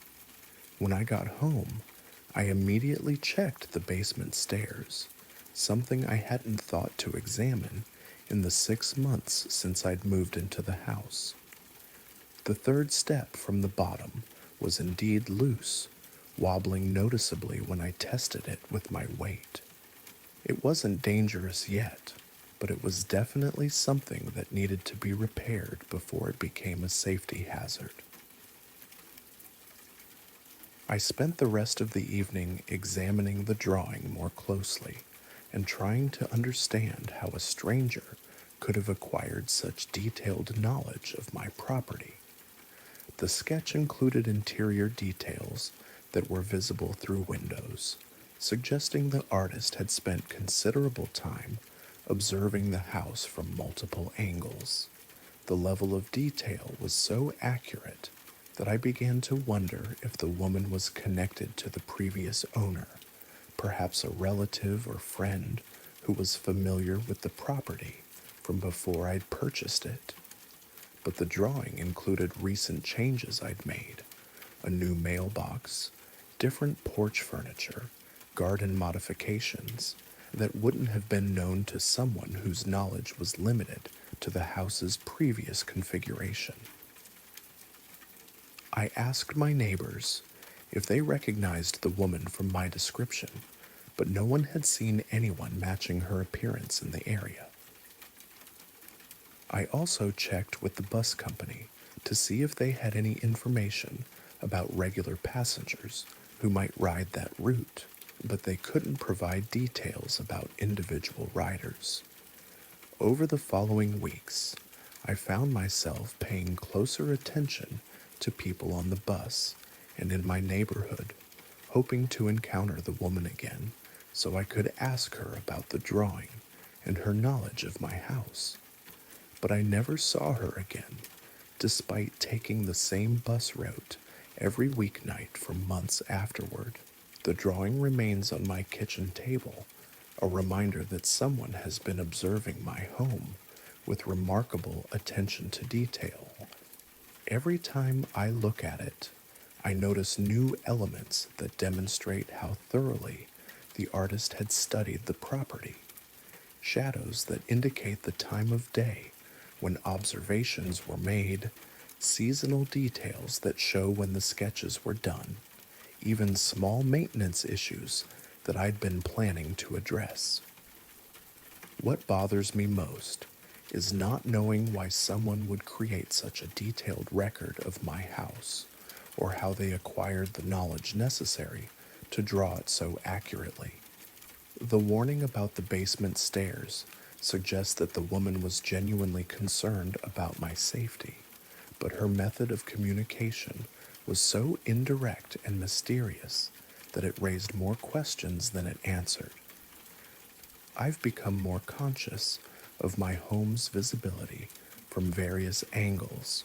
When I got home, I immediately checked the basement stairs, something I hadn't thought to examine in the 6 months since I'd moved into the house. The third step from the bottom was indeed loose, wobbling noticeably when I tested it with my weight. It wasn't dangerous yet, but it was definitely something that needed to be repaired before it became a safety hazard. I spent the rest of the evening examining the drawing more closely and trying to understand how a stranger could have acquired such detailed knowledge of my property. The sketch included interior details that were visible through windows, suggesting the artist had spent considerable time observing the house from multiple angles. The level of detail was so accurate that I began to wonder if the woman was connected to the previous owner, perhaps a relative or friend who was familiar with the property from before I'd purchased it. But the drawing included recent changes I'd made: a new mailbox, different porch furniture, garden modifications that wouldn't have been known to someone whose knowledge was limited to the house's previous configuration. I asked my neighbors if they recognized the woman from my description, but no one had seen anyone matching her appearance in the area. I also checked with the bus company to see if they had any information about regular passengers who might ride that route, but they couldn't provide details about individual riders. Over the following weeks, I found myself paying closer attention to people on the bus and in my neighborhood, hoping to encounter the woman again so I could ask her about the drawing and her knowledge of my house. But I never saw her again, despite taking the same bus route every weeknight for months afterward. The drawing remains on my kitchen table, a reminder that someone has been observing my home with remarkable attention to detail. Every time I look at it, I notice new elements that demonstrate how thoroughly the artist had studied the property. Shadows that indicate the time of day when observations were made, seasonal details that show when the sketches were done, even small maintenance issues that I'd been planning to address. What bothers me most is not knowing why someone would create such a detailed record of my house, or how they acquired the knowledge necessary to draw it so accurately. The warning about the basement stairs suggests that the woman was genuinely concerned about my safety, but her method of communication was so indirect and mysterious that it raised more questions than it answered. I've become more conscious of my home's visibility from various angles,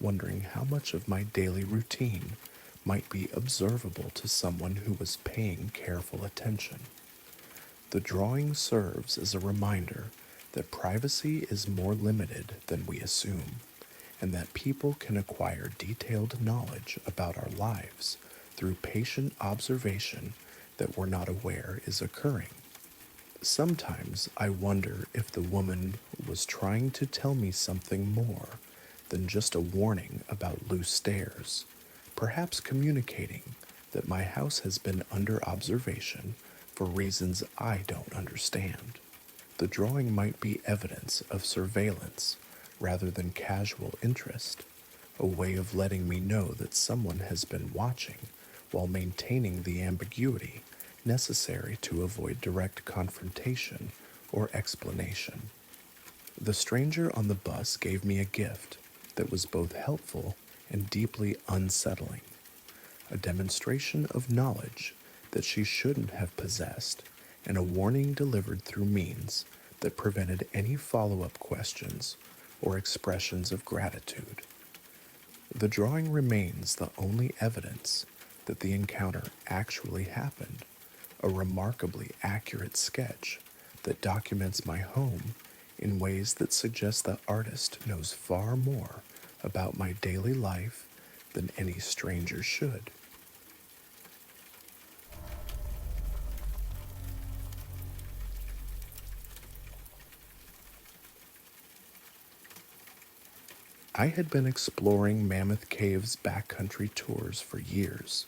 wondering how much of my daily routine might be observable to someone who was paying careful attention. The drawing serves as a reminder that privacy is more limited than we assume, and that people can acquire detailed knowledge about our lives through patient observation that we're not aware is occurring. Sometimes I wonder if the woman was trying to tell me something more than just a warning about loose stairs, perhaps communicating that my house has been under observation for reasons I don't understand. The drawing might be evidence of surveillance rather than casual interest, a way of letting me know that someone has been watching while maintaining the ambiguity necessary to avoid direct confrontation or explanation. The stranger on the bus gave me a gift that was both helpful and deeply unsettling, a demonstration of knowledge that she shouldn't have possessed, and a warning delivered through means that prevented any follow-up questions or expressions of gratitude. The drawing remains the only evidence that the encounter actually happened, a remarkably accurate sketch that documents my home in ways that suggest the artist knows far more about my daily life than any stranger should. I had been exploring Mammoth Cave's backcountry tours for years,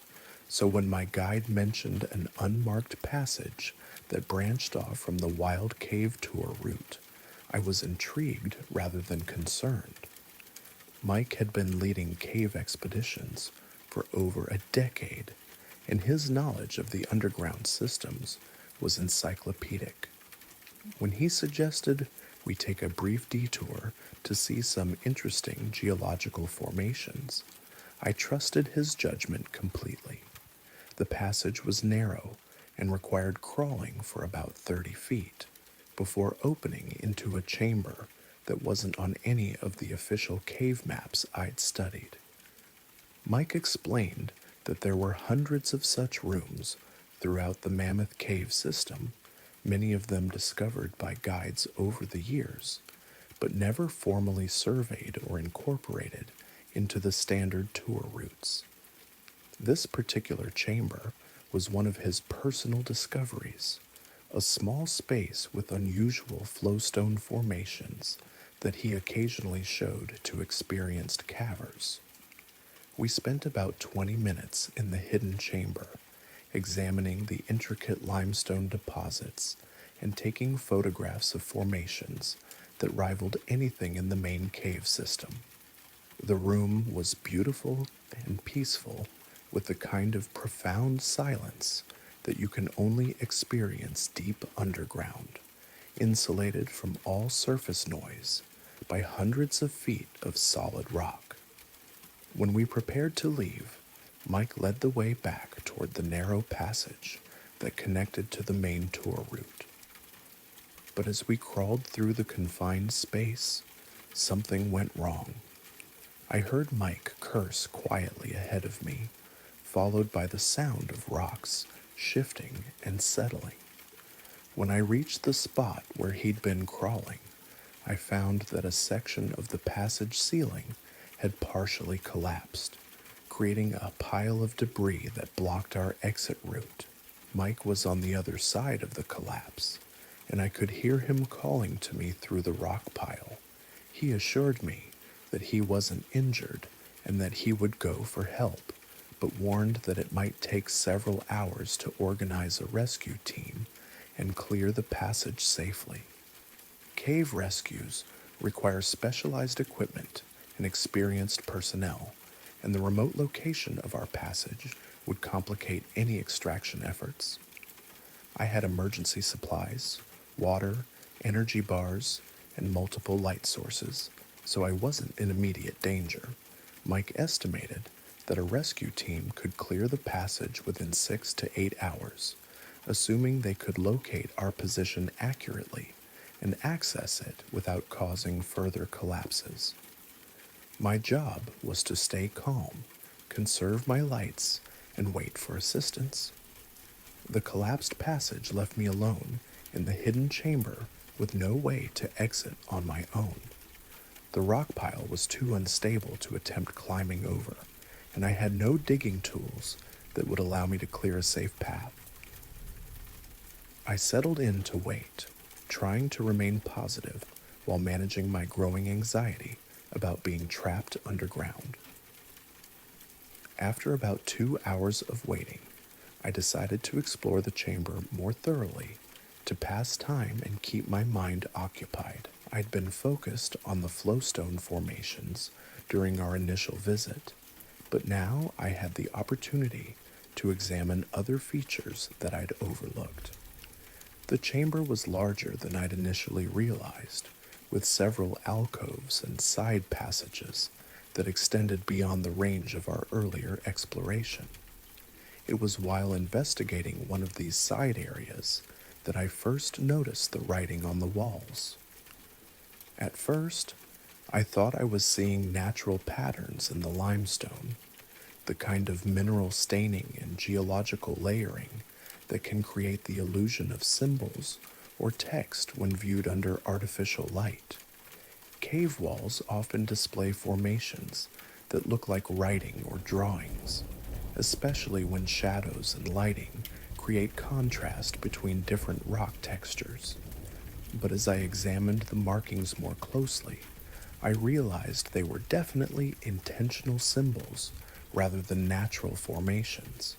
so when my guide mentioned an unmarked passage that branched off from the wild cave tour route, I was intrigued rather than concerned. Mike had been leading cave expeditions for over a decade, and his knowledge of the underground systems was encyclopedic. When he suggested we take a brief detour to see some interesting geological formations, I trusted his judgment completely. The passage was narrow and required crawling for about 30 feet before opening into a chamber that wasn't on any of the official cave maps I'd studied. Mike explained that there were hundreds of such rooms throughout the Mammoth Cave system, many of them discovered by guides over the years, but never formally surveyed or incorporated into the standard tour routes. This particular chamber was one of his personal discoveries, a small space with unusual flowstone formations that he occasionally showed to experienced cavers. We spent about 20 minutes in the hidden chamber, examining the intricate limestone deposits and taking photographs of formations that rivaled anything in the main cave system. The room was beautiful and peaceful, with the kind of profound silence that you can only experience deep underground, insulated from all surface noise by hundreds of feet of solid rock. When we prepared to leave, Mike led the way back toward the narrow passage that connected to the main tour route. But as we crawled through the confined space, something went wrong. I heard Mike curse quietly ahead of me, followed by the sound of rocks shifting and settling. When I reached the spot where he'd been crawling, I found that a section of the passage ceiling had partially collapsed, creating a pile of debris that blocked our exit route. Mike was on the other side of the collapse, and I could hear him calling to me through the rock pile. He assured me that he wasn't injured and that he would go for help, but warned that it might take several hours to organize a rescue team and clear the passage safely. Cave rescues require specialized equipment and experienced personnel, and the remote location of our passage would complicate any extraction efforts. I had emergency supplies, water, energy bars, and multiple light sources, so I wasn't in immediate danger. Mike estimated that a rescue team could clear the passage within 6 to 8 hours, assuming they could locate our position accurately and access it without causing further collapses. My job was to stay calm, conserve my lights, and wait for assistance. The collapsed passage left me alone in the hidden chamber with no way to exit on my own. The rock pile was too unstable to attempt climbing over, and I had no digging tools that would allow me to clear a safe path. I settled in to wait, trying to remain positive while managing my growing anxiety about being trapped underground. After about 2 hours of waiting, I decided to explore the chamber more thoroughly to pass time and keep my mind occupied. I'd been focused on the flowstone formations during our initial visit, but now I had the opportunity to examine other features that I'd overlooked. The chamber was larger than I'd initially realized, with several alcoves and side passages that extended beyond the range of our earlier exploration. It was while investigating one of these side areas that I first noticed the writing on the walls. At first, I thought I was seeing natural patterns in the limestone, the kind of mineral staining and geological layering that can create the illusion of symbols or text when viewed under artificial light. Cave walls often display formations that look like writing or drawings, especially when shadows and lighting create contrast between different rock textures. But as I examined the markings more closely, I realized they were definitely intentional symbols rather than natural formations.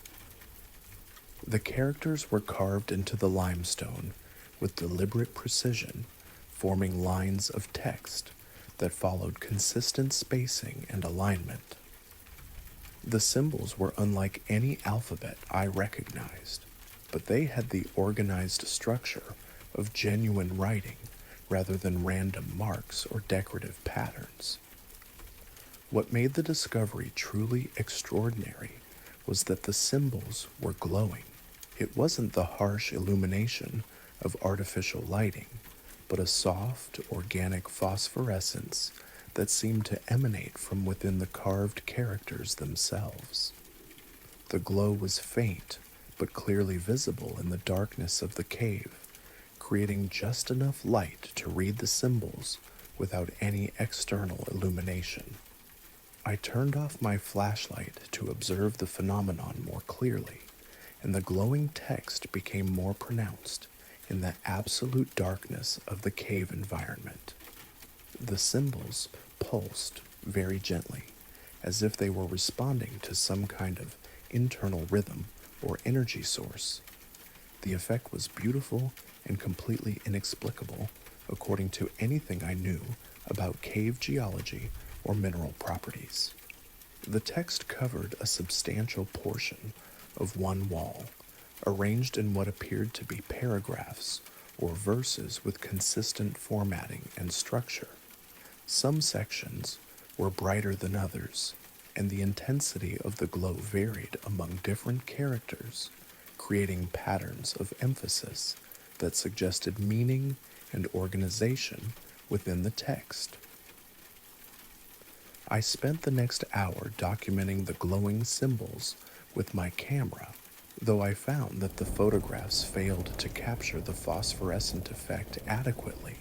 The characters were carved into the limestone with deliberate precision, forming lines of text that followed consistent spacing and alignment. The symbols were unlike any alphabet I recognized, but they had the organized structure of genuine writing rather than random marks or decorative patterns. What made the discovery truly extraordinary was that the symbols were glowing. It wasn't the harsh illumination of artificial lighting, but a soft, organic phosphorescence that seemed to emanate from within the carved characters themselves. The glow was faint, but clearly visible in the darkness of the cave, creating just enough light to read the symbols without any external illumination. I turned off my flashlight to observe the phenomenon more clearly, and the glowing text became more pronounced in the absolute darkness of the cave environment. The symbols pulsed very gently, as if they were responding to some kind of internal rhythm or energy source. The effect was beautiful and completely inexplicable according to anything I knew about cave geology or mineral properties. The text covered a substantial portion of one wall, arranged in what appeared to be paragraphs or verses with consistent formatting and structure. Some sections were brighter than others, and the intensity of the glow varied among different characters, creating patterns of emphasis that suggested meaning and organization within the text. I spent the next hour documenting the glowing symbols with my camera, though I found that the photographs failed to capture the phosphorescent effect adequately.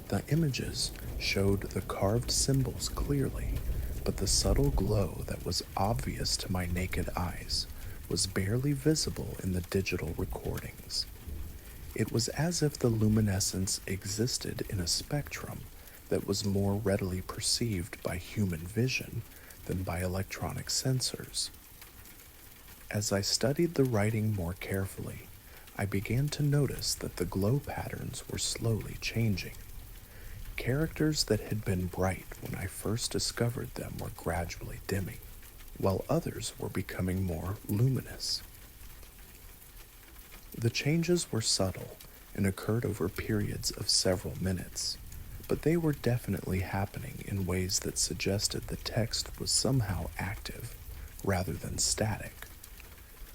The images showed the carved symbols clearly, but the subtle glow that was obvious to my naked eyes was barely visible in the digital recordings. It was as if the luminescence existed in a spectrum that was more readily perceived by human vision than by electronic sensors. As I studied the writing more carefully, I began to notice that the glow patterns were slowly changing. Characters that had been bright when I first discovered them were gradually dimming, while others were becoming more luminous. The changes were subtle and occurred over periods of several minutes, but they were definitely happening in ways that suggested the text was somehow active rather than static.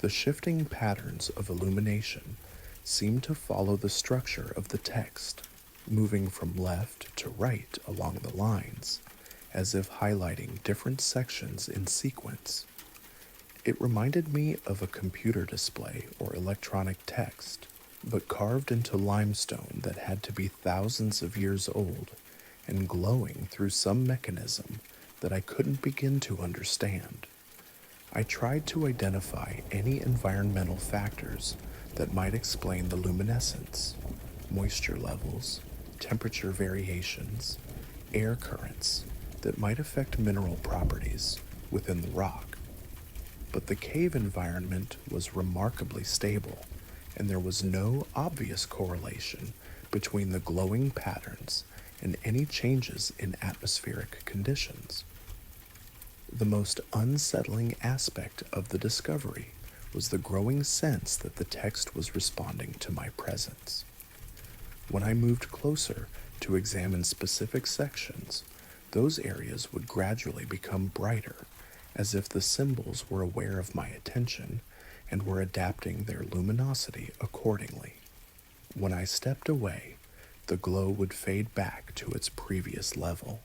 The shifting patterns of illumination seemed to follow the structure of the text, moving from left to right along the lines, as if highlighting different sections in sequence. It reminded me of a computer display or electronic text, but carved into limestone that had to be thousands of years old and glowing through some mechanism that I couldn't begin to understand. I tried to identify any environmental factors that might explain the luminescence: moisture levels, temperature variations, air currents that might affect mineral properties within the rock. But the cave environment was remarkably stable, and there was no obvious correlation between the glowing patterns and any changes in atmospheric conditions. The most unsettling aspect of the discovery was the growing sense that the text was responding to my presence. When I moved closer to examine specific sections, those areas would gradually become brighter, as if the symbols were aware of my attention and were adapting their luminosity accordingly. When I stepped away, the glow would fade back to its previous level.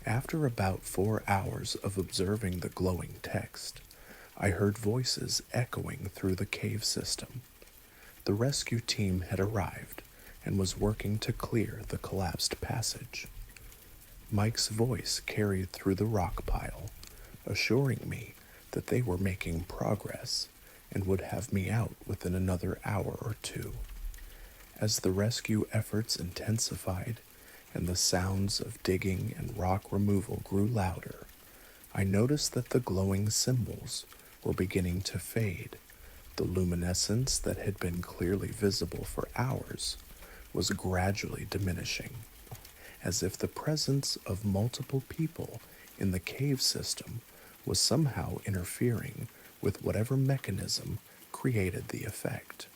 After about 4 hours of observing the glowing text, I heard voices echoing through the cave system. The rescue team had arrived and was working to clear the collapsed passage. Mike's voice carried through the rock pile, assuring me that they were making progress and would have me out within another hour or two. As the rescue efforts intensified and the sounds of digging and rock removal grew louder, I noticed that the glowing symbols were beginning to fade. The luminescence that had been clearly visible for hours was gradually diminishing, as if the presence of multiple people in the cave system was somehow interfering with whatever mechanism created the effect.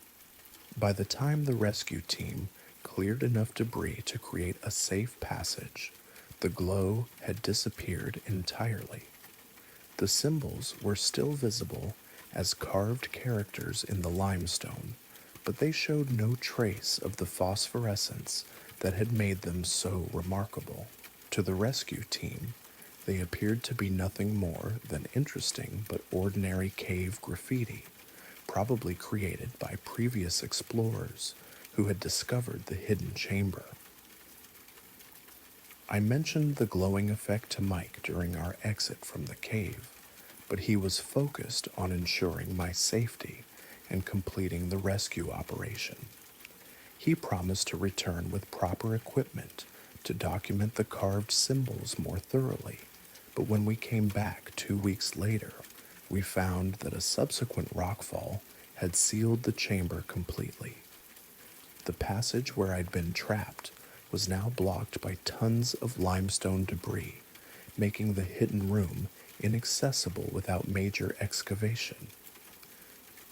By the time the rescue team cleared enough debris to create a safe passage, the glow had disappeared entirely. The symbols were still visible as carved characters in the limestone, but they showed no trace of the phosphorescence that had made them so remarkable. To the rescue team, they appeared to be nothing more than interesting but ordinary cave graffiti, probably created by previous explorers who had discovered the hidden chamber. I mentioned the glowing effect to Mike during our exit from the cave, but he was focused on ensuring my safety and completing the rescue operation. He promised to return with proper equipment to document the carved symbols more thoroughly, but when we came back 2 weeks later, we found that a subsequent rockfall had sealed the chamber completely. The passage where I'd been trapped was now blocked by tons of limestone debris, making the hidden room inaccessible without major excavation.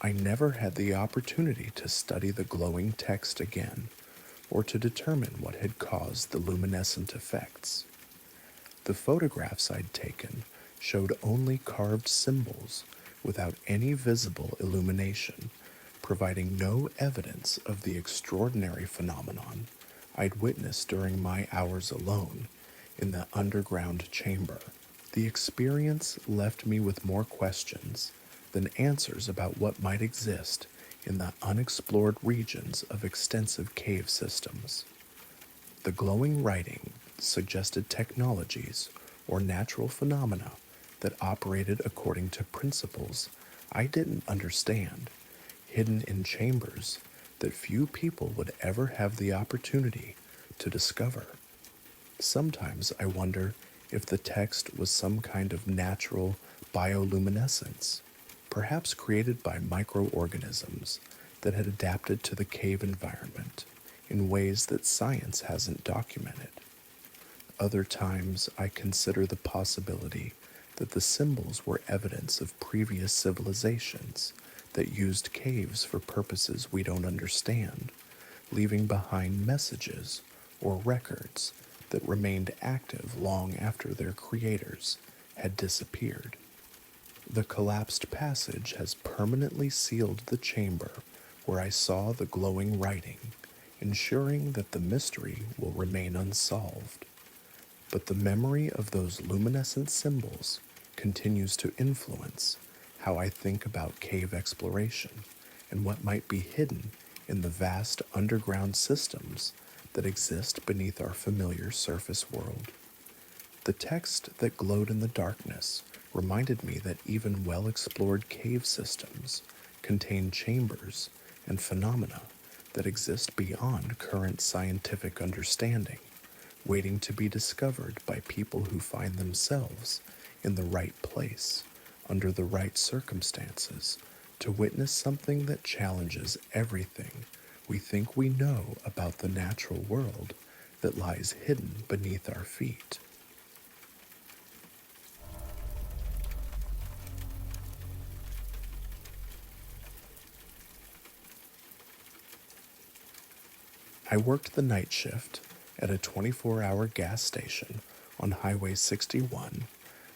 I never had the opportunity to study the glowing text again, or to determine what had caused the luminescent effects. The photographs I'd taken showed only carved symbols without any visible illumination, providing no evidence of the extraordinary phenomenon I'd witnessed during my hours alone in the underground chamber. The experience left me with more questions than answers about what might exist in the unexplored regions of extensive cave systems. The glowing writing suggested technologies or natural phenomena that operated according to principles I didn't understand, hidden in chambers that few people would ever have the opportunity to discover. Sometimes I wonder if the text was some kind of natural bioluminescence, perhaps created by microorganisms that had adapted to the cave environment in ways that science hasn't documented. Other times I consider the possibility that the symbols were evidence of previous civilizations that used caves for purposes we don't understand, leaving behind messages or records that remained active long after their creators had disappeared. The collapsed passage has permanently sealed the chamber where I saw the glowing writing, ensuring that the mystery will remain unsolved. But the memory of those luminescent symbols continues to influence how I think about cave exploration and what might be hidden in the vast underground systems that exist beneath our familiar surface world. The text that glowed in the darkness reminded me that even well-explored cave systems contain chambers and phenomena that exist beyond current scientific understanding, waiting to be discovered by people who find themselves in the right place, under the right circumstances, to witness something that challenges everything we think we know about the natural world that lies hidden beneath our feet. I worked the night shift at a 24-hour gas station on Highway 61,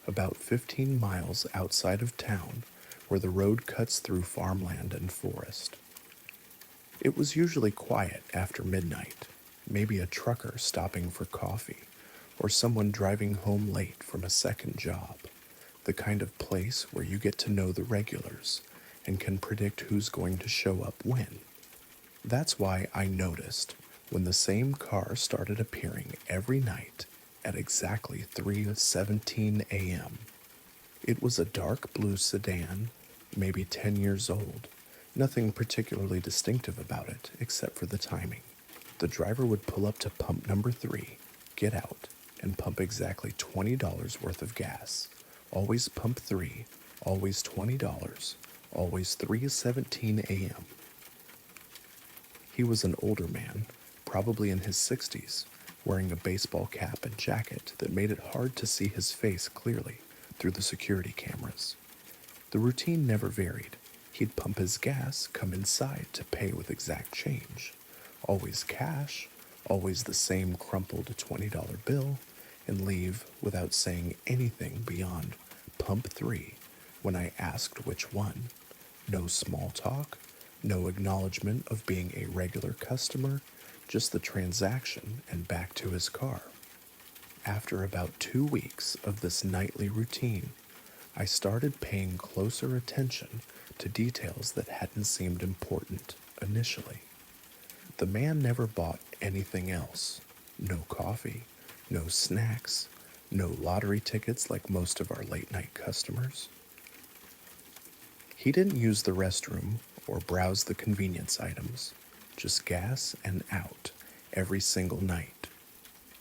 about 15 miles outside of town, where the road cuts through farmland and forest. It was usually quiet after midnight, maybe a trucker stopping for coffee, or someone driving home late from a second job, the kind of place where you get to know the regulars and can predict who's going to show up when. That's why I noticed when the same car started appearing every night at exactly 3:17 a.m. It was a dark blue sedan, maybe 10 years old. Nothing particularly distinctive about it except for the timing. The driver would pull up to pump number 3, get out, and pump exactly $20 worth of gas. Always pump 3, always $20, always 3:17 a.m. He was an older man, probably in his 60s, wearing a baseball cap and jacket that made it hard to see his face clearly through the security cameras. The routine never varied. He'd pump his gas, come inside to pay with exact change. Always cash, always the same crumpled $20 bill, and leave without saying anything beyond pump 3 when I asked which one. No small talk, no acknowledgement of being a regular customer, just the transaction and back to his car. After about 2 weeks of this nightly routine, I started paying closer attention to details that hadn't seemed important initially. The man never bought anything else. No coffee, no snacks, no lottery tickets like most of our late night customers. He didn't use the restroom or browse the convenience items, just gas and out every single night.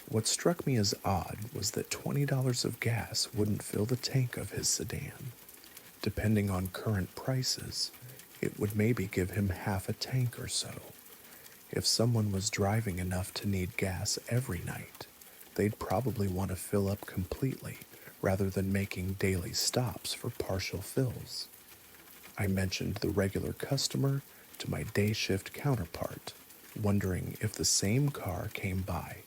What struck me as odd was that $20 of gas wouldn't fill the tank of his sedan. Depending on current prices, it would maybe give him half a tank or so. If someone was driving enough to need gas every night, they'd probably want to fill up completely rather than making daily stops for partial fills. I mentioned the regular customer to my day shift counterpart, wondering if the same car came by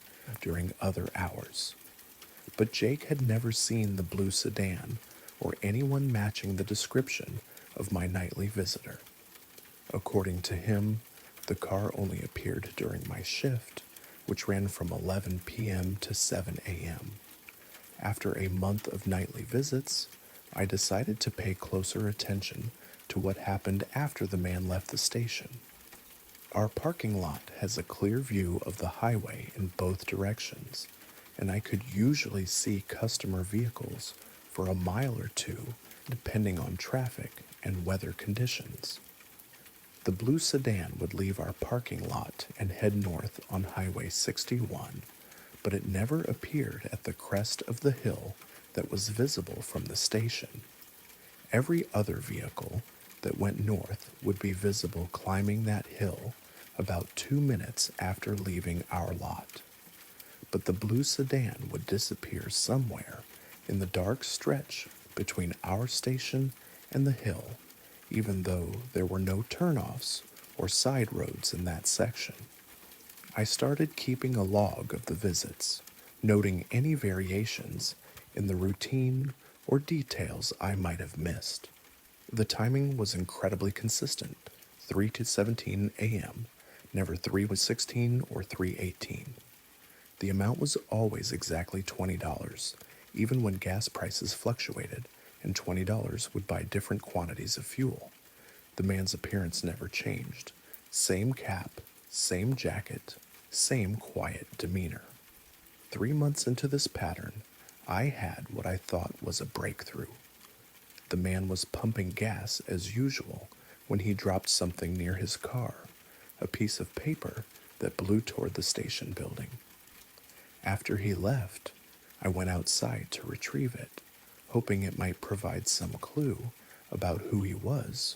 during other hours. But Jake had never seen the blue sedan or anyone matching the description of my nightly visitor. According to him, the car only appeared during my shift, which ran from 11 p.m. to 7 a.m. After a month of nightly visits, I decided to pay closer attention to what happened after the man left the station. Our parking lot has a clear view of the highway in both directions, and I could usually see customer vehicles for a mile or two, depending on traffic and weather conditions. The blue sedan would leave our parking lot and head north on Highway 61, but it never appeared at the crest of the hill that was visible from the station. Every other vehicle that went north would be visible climbing that hill about 2 minutes after leaving our lot. But the blue sedan would disappear somewhere in the dark stretch between our station and the hill, even though there were no turnoffs or side roads in that section. I started keeping a log of the visits, noting any variations in the routine or details I might have missed. The timing was incredibly consistent, 3 to 17 a.m., never 3 was 16 or 3:18. The amount was always exactly $20, even when gas prices fluctuated, and $20 would buy different quantities of fuel. The man's appearance never changed. Same cap, same jacket, same quiet demeanor. 3 months into this pattern, I had what I thought was a breakthrough. The man was pumping gas as usual when he dropped something near his car, a piece of paper that blew toward the station building. After he left, I went outside to retrieve it, hoping it might provide some clue about who he was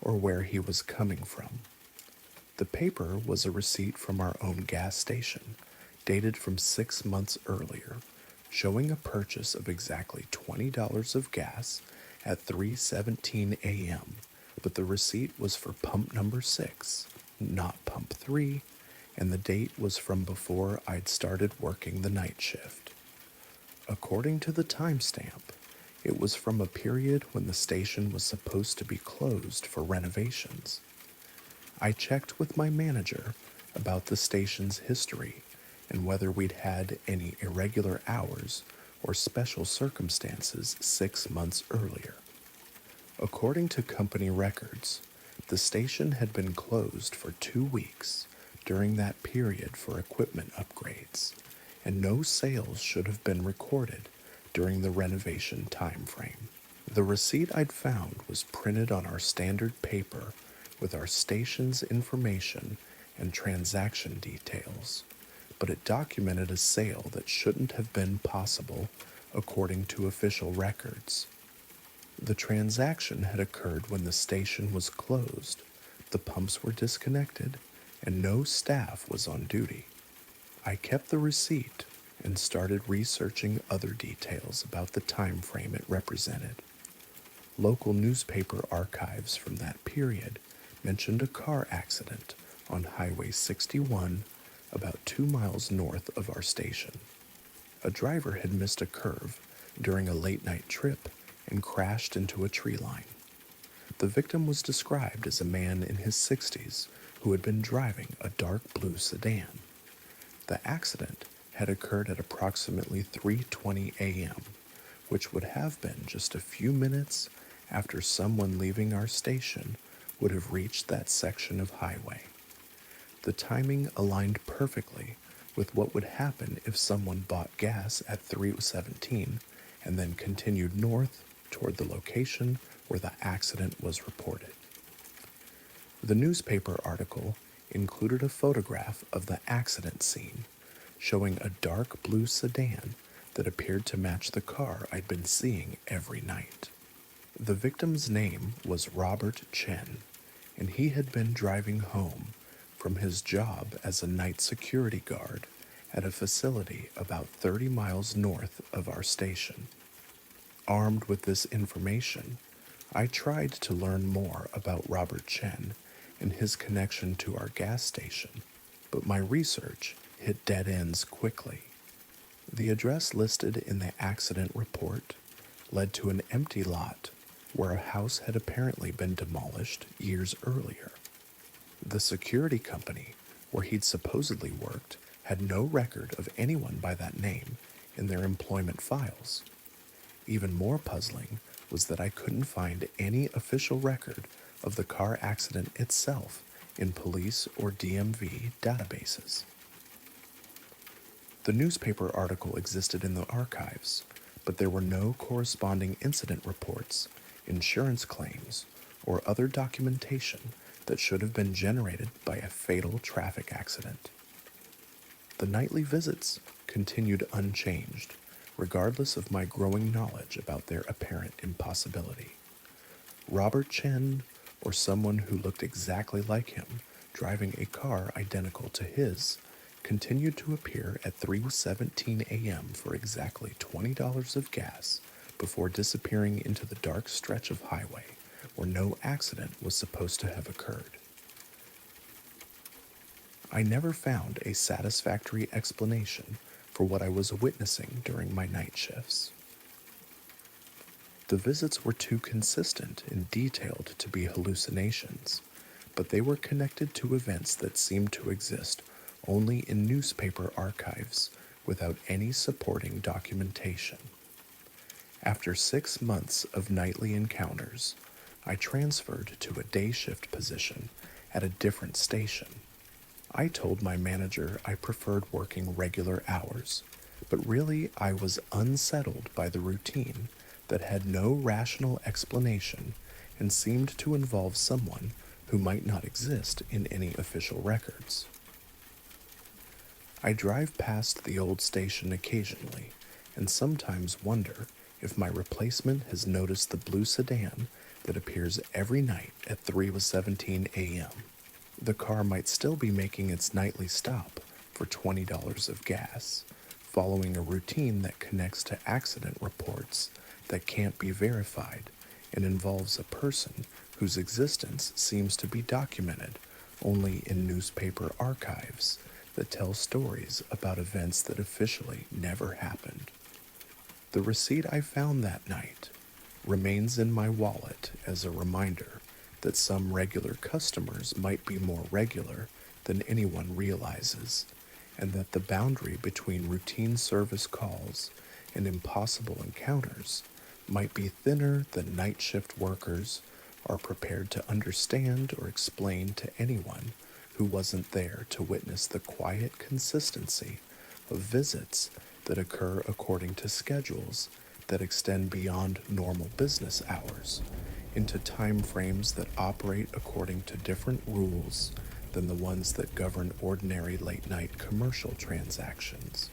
or where he was coming from. The paper was a receipt from our own gas station, dated from 6 months earlier, showing a purchase of exactly $20 of gas at 3:17 a.m., but the receipt was for pump number 6, not pump 3, and the date was from before I'd started working the night shift. According to the timestamp, it was from a period when the station was supposed to be closed for renovations. I checked with my manager about the station's history and whether we'd had any irregular hours or special circumstances 6 months earlier. According to company records, the station had been closed for 2 weeks during that period for equipment upgrades, and no sales should have been recorded during the renovation time frame. The receipt I'd found was printed on our standard paper with our station's information and transaction details, but it documented a sale that shouldn't have been possible according to official records. The transaction had occurred when the station was closed, the pumps were disconnected, and no staff was on duty. I kept the receipt and started researching other details about the time frame it represented. Local newspaper archives from that period mentioned a car accident on Highway 61 about 2 miles north of our station. A driver had missed a curve during a late-night trip and crashed into a tree line. The victim was described as a man in his 60s who had been driving a dark blue sedan. The accident had occurred at approximately 3:20 a.m., which would have been just a few minutes after someone leaving our station would have reached that section of highway. The timing aligned perfectly with what would happen if someone bought gas at 3:17 and then continued north toward the location where the accident was reported. The newspaper article included a photograph of the accident scene, showing a dark blue sedan that appeared to match the car I'd been seeing every night. The victim's name was Robert Chen, and he had been driving home from his job as a night security guard at a facility about 30 miles north of our station. Armed with this information, I tried to learn more about Robert Chen and his connection to our gas station, but my research hit dead ends quickly. The address listed in the accident report led to an empty lot where a house had apparently been demolished years earlier. The security company where he'd supposedly worked had no record of anyone by that name in their employment files. Even more puzzling was that I couldn't find any official record of the car accident itself in police or DMV databases. The newspaper article existed in the archives, but there were no corresponding incident reports, insurance claims, or other documentation that should have been generated by a fatal traffic accident. The nightly visits continued unchanged, regardless of my growing knowledge about their apparent impossibility. Robert Chen, or someone who looked exactly like him, driving a car identical to his, continued to appear at 3:17 a.m. for exactly $20 of gas before disappearing into the dark stretch of highway where no accident was supposed to have occurred. I never found a satisfactory explanation for what I was witnessing during my night shifts. The visits were too consistent and detailed to be hallucinations, but they were connected to events that seemed to exist only in newspaper archives without any supporting documentation. After 6 months of nightly encounters, I transferred to a day shift position at a different station. I told my manager I preferred working regular hours, but really I was unsettled by the routine that had no rational explanation and seemed to involve someone who might not exist in any official records. I drive past the old station occasionally and sometimes wonder if my replacement has noticed the blue sedan that appears every night at 3:17 a.m. The car might still be making its nightly stop for $20 of gas, following a routine that connects to accident reports that can't be verified and involves a person whose existence seems to be documented only in newspaper archives that tell stories about events that officially never happened. The receipt I found that night remains in my wallet as a reminder that some regular customers might be more regular than anyone realizes, and that the boundary between routine service calls and impossible encounters might be thinner than night shift workers are prepared to understand or explain to anyone who wasn't there to witness the quiet consistency of visits that occur according to schedules that extend beyond normal business hours into time frames that operate according to different rules than the ones that govern ordinary late-night commercial transactions.